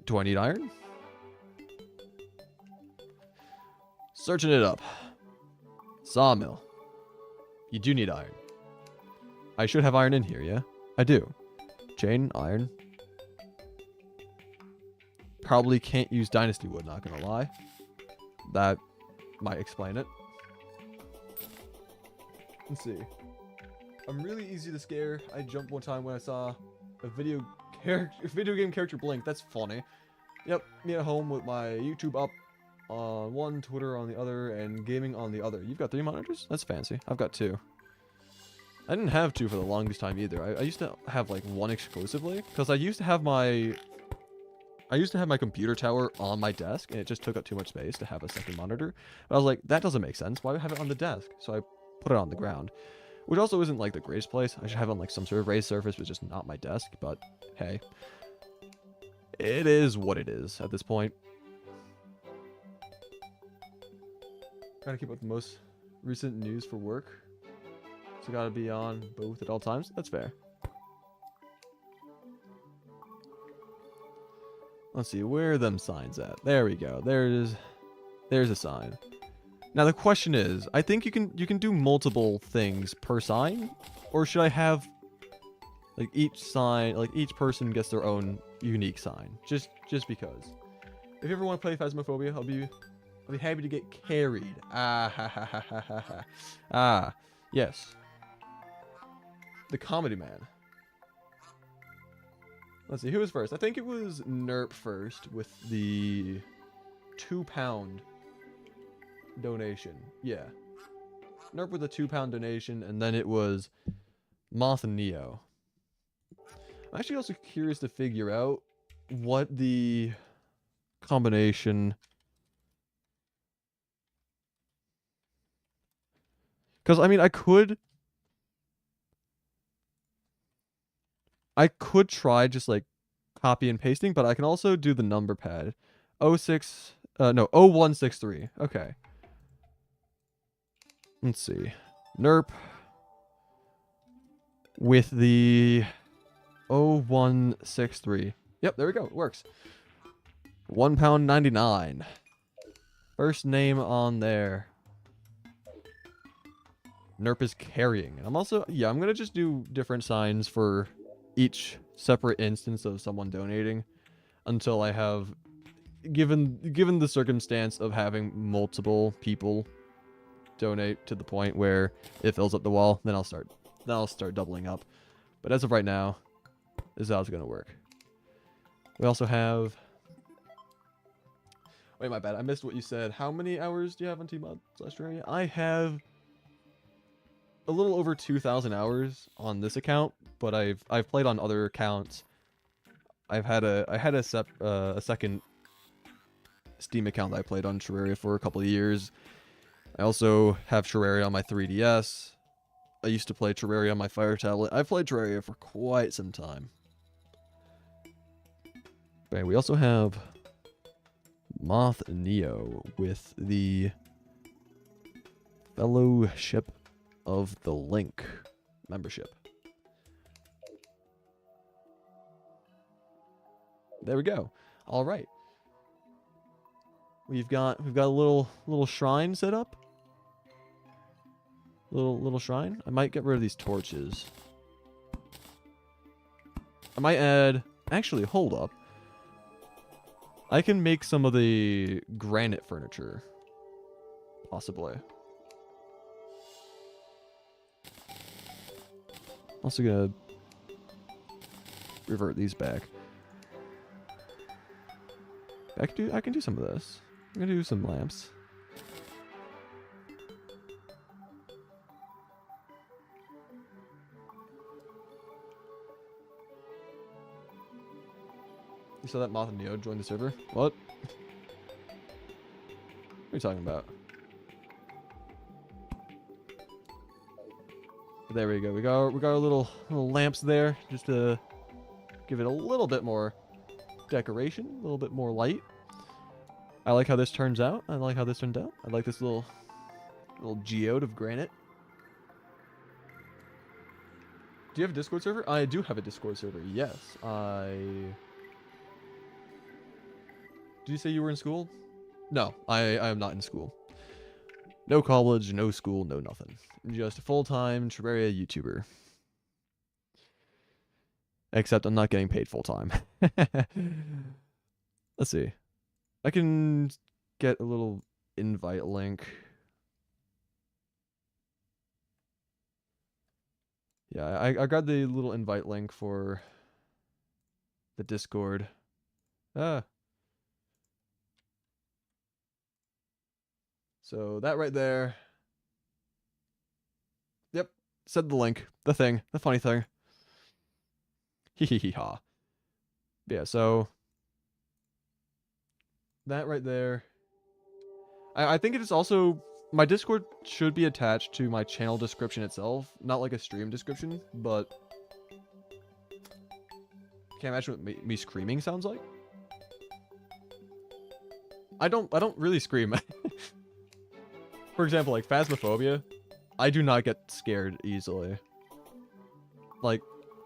Do I need iron? Searching it up. Sawmill. You do need iron. I should have iron in here, yeah? I do. Chain, iron. Probably can't use dynasty wood, not gonna lie. That might explain it. Let's see. I'm really easy to scare. I jumped one time when I saw a video game character blink. That's funny. Yep, me at home with my YouTube up on one, Twitter on the other, and gaming on the other. You've got 3 monitors? That's fancy. I've got 2. I didn't have 2 for the longest time either. I used to have like 1 exclusively, because I used to have my computer tower on my desk, and it just took up too much space to have a second monitor. But I was like, that doesn't make sense. Why would I have it on the desk? So I put it on the ground, which also isn't like the greatest place. I should have it on like some sort of raised surface, but just not my desk. But hey, it is what it is at this point. Gotta keep up with the most recent news for work. So gotta be on both at all times. That's fair. Let's see, where are them signs at? There we go. There's a sign. Now the question is, I think you can do multiple things per sign, or should I have like each sign, like each person gets their own unique sign, just because. If you ever want to play Phasmophobia, I'll be happy to get carried. Ah ha ha ha ha ha ha. Ah, yes. The Comedy Man. Let's see, who was first? I think it was Nerp first with the £2 donation. Yeah. Nerp with a £2 donation, and then it was Moth and Neo. I'm actually also curious to figure out what the combination... Because, I mean, I could try just like copy and pasting, but I can also do the number pad. 0163. Okay. Let's see. Nerp with the 0163. Yep, there we go. It works. £1.99. First name on there. Nerp is carrying. And I'm also, yeah, I'm gonna just do different signs for each separate instance of someone donating until I have, given the circumstance of having multiple people donate to the point where it fills up the wall, then I'll start doubling up. But as of right now, this is how it's gonna work. We also have. Wait, my bad. I missed what you said. How many hours do you have on Tmod/Terraria? I have a little over 2,000 hours on this account, but I've played on other accounts. I had a second Steam account that I played on Terraria for a couple of years. I also have Terraria on my 3DS. I used to play Terraria on my Fire tablet. I've played Terraria for quite some time. Okay, we also have Moth Neo with the Fellowship of the Link membership. There we go. All right. We've got a little shrine set up. Little shrine. I might get rid of these torches. I might add. Actually, hold up. I can make some of the granite furniture. Possibly. Also gonna revert these back. I can do some of this. I'm gonna do some lamps. You saw that Moth and Neo join the server? What? What are you talking about? There we go. We got our little lamps there, just to give it a little bit more decoration, a little bit more light. I like how this turns out. I like this little geode of granite. Do you have a Discord server? I do have a Discord server. Yes, Did you say you were in school? No, I am not in school. No college, no school, no nothing. I'm just a full-time Terraria YouTuber. Except I'm not getting paid full-time. Let's see. I can get a little invite link. Yeah, I got the little invite link for the Discord. So that right there. Yep. Said the link. The thing. The funny thing. Hee hee hee ha. Yeah, so that right there. I think it is also, my Discord should be attached to my channel description itself. Not like a stream description, but can't imagine what me screaming sounds like. I don't really scream. For example, like Phasmophobia, I do not get scared easily. Like,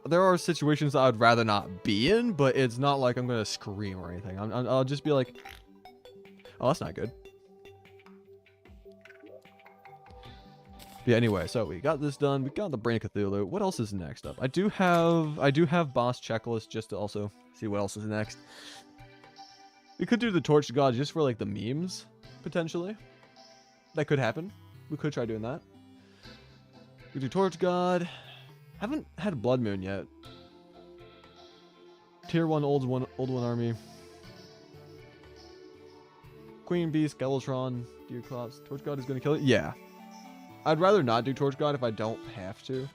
there are situations that I'd rather not be in, but it's not like I'm gonna scream or anything. I'll just be like, oh, that's not good. Yeah, anyway, so we got this done. We got the Brain of Cthulhu. What else is next up? I do have boss checklist just to also see what else is next. We could do the Torch God just for like the memes, potentially. That could happen. We could try doing that. We do Torch God. Haven't had Blood Moon yet. Tier 1 old one army. Queen Bee, Skeletron, Deer Clops. Torch God is gonna kill it? Yeah. I'd rather not do Torch God if I don't have to.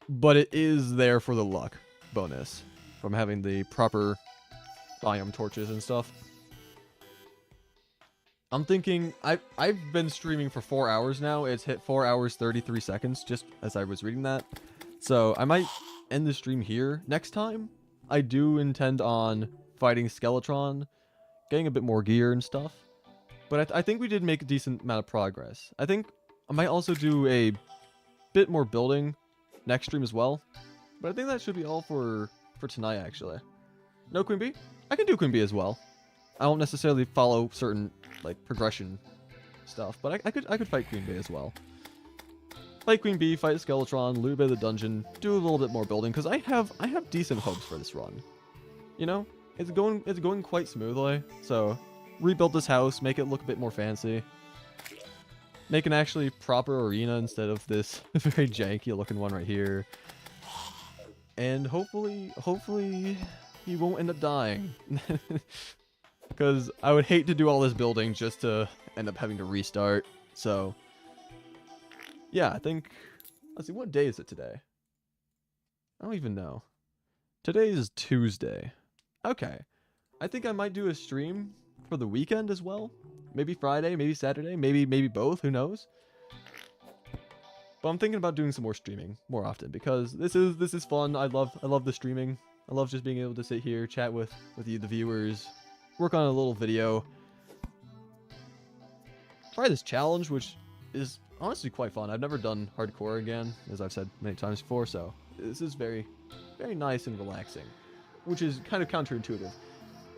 But it is there for the luck bonus from having the proper biome torches and stuff. I'm thinking, I've been streaming for 4 hours now. It's hit 4 hours 33 seconds just as I was reading that. So I might end the stream here. Next time, I do intend on fighting Skeletron, getting a bit more gear and stuff. But I think we did make a decent amount of progress. I think I might also do a bit more building next stream as well. But I think that should be all for tonight, actually. No queen B? I can do queen B as well. I won't necessarily follow certain like progression stuff, but I could fight queen B as well. Fight queen B, fight Skeletron, loot a bit of the dungeon, do a little bit more building because I have decent hopes for this run. You know, it's going quite smoothly. So rebuild this house, make it look a bit more fancy. Make an actually proper arena instead of this very janky looking one right here. And hopefully he won't end up dying. Because I would hate to do all this building just to end up having to restart. So yeah, I think, let's see, what day is it today? I don't even know. Today is Tuesday. Okay. I think I might do a stream for the weekend as well. Maybe Friday, maybe Saturday, maybe both, who knows? But I'm thinking about doing some more streaming more often because this is fun. I love the streaming. I love just being able to sit here, chat with you, the viewers, work on a little video. Try this challenge, which is honestly quite fun. I've never done hardcore again, as I've said many times before, so this is very, very nice and relaxing, which is kind of counterintuitive.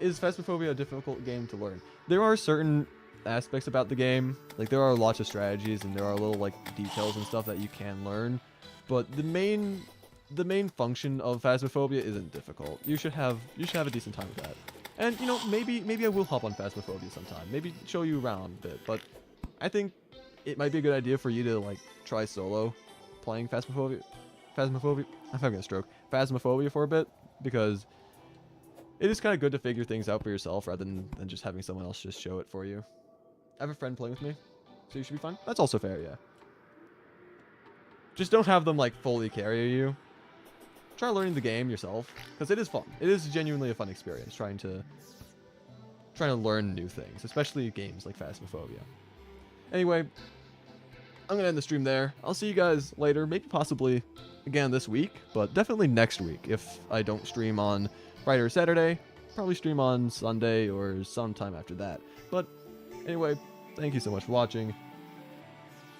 Is Phasmophobia a difficult game to learn? There are certain aspects about the game, like there are lots of strategies and there are little like details and stuff that you can learn, but the main function of Phasmophobia isn't difficult. You should have a decent time with that. And you know, maybe I will hop on Phasmophobia sometime. Maybe show you around a bit, but I think it might be a good idea for you to like try solo playing Phasmophobia. I'm having a stroke. Phasmophobia for a bit, because it is kind of good to figure things out for yourself rather than just having someone else just show it for you. I have a friend playing with me, so you should be fine. That's also fair, yeah. Just don't have them like fully carry you. Try learning the game yourself, because it is fun. It is genuinely a fun experience trying to learn new things, especially games like Phasmophobia. Anyway, I'm gonna end the stream there. I'll see you guys later, maybe possibly again this week, but definitely next week if I don't stream on Friday or Saturday. Probably stream on Sunday or sometime after that. But anyway, thank you so much for watching.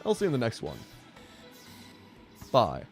I'll see you in the next one. Bye.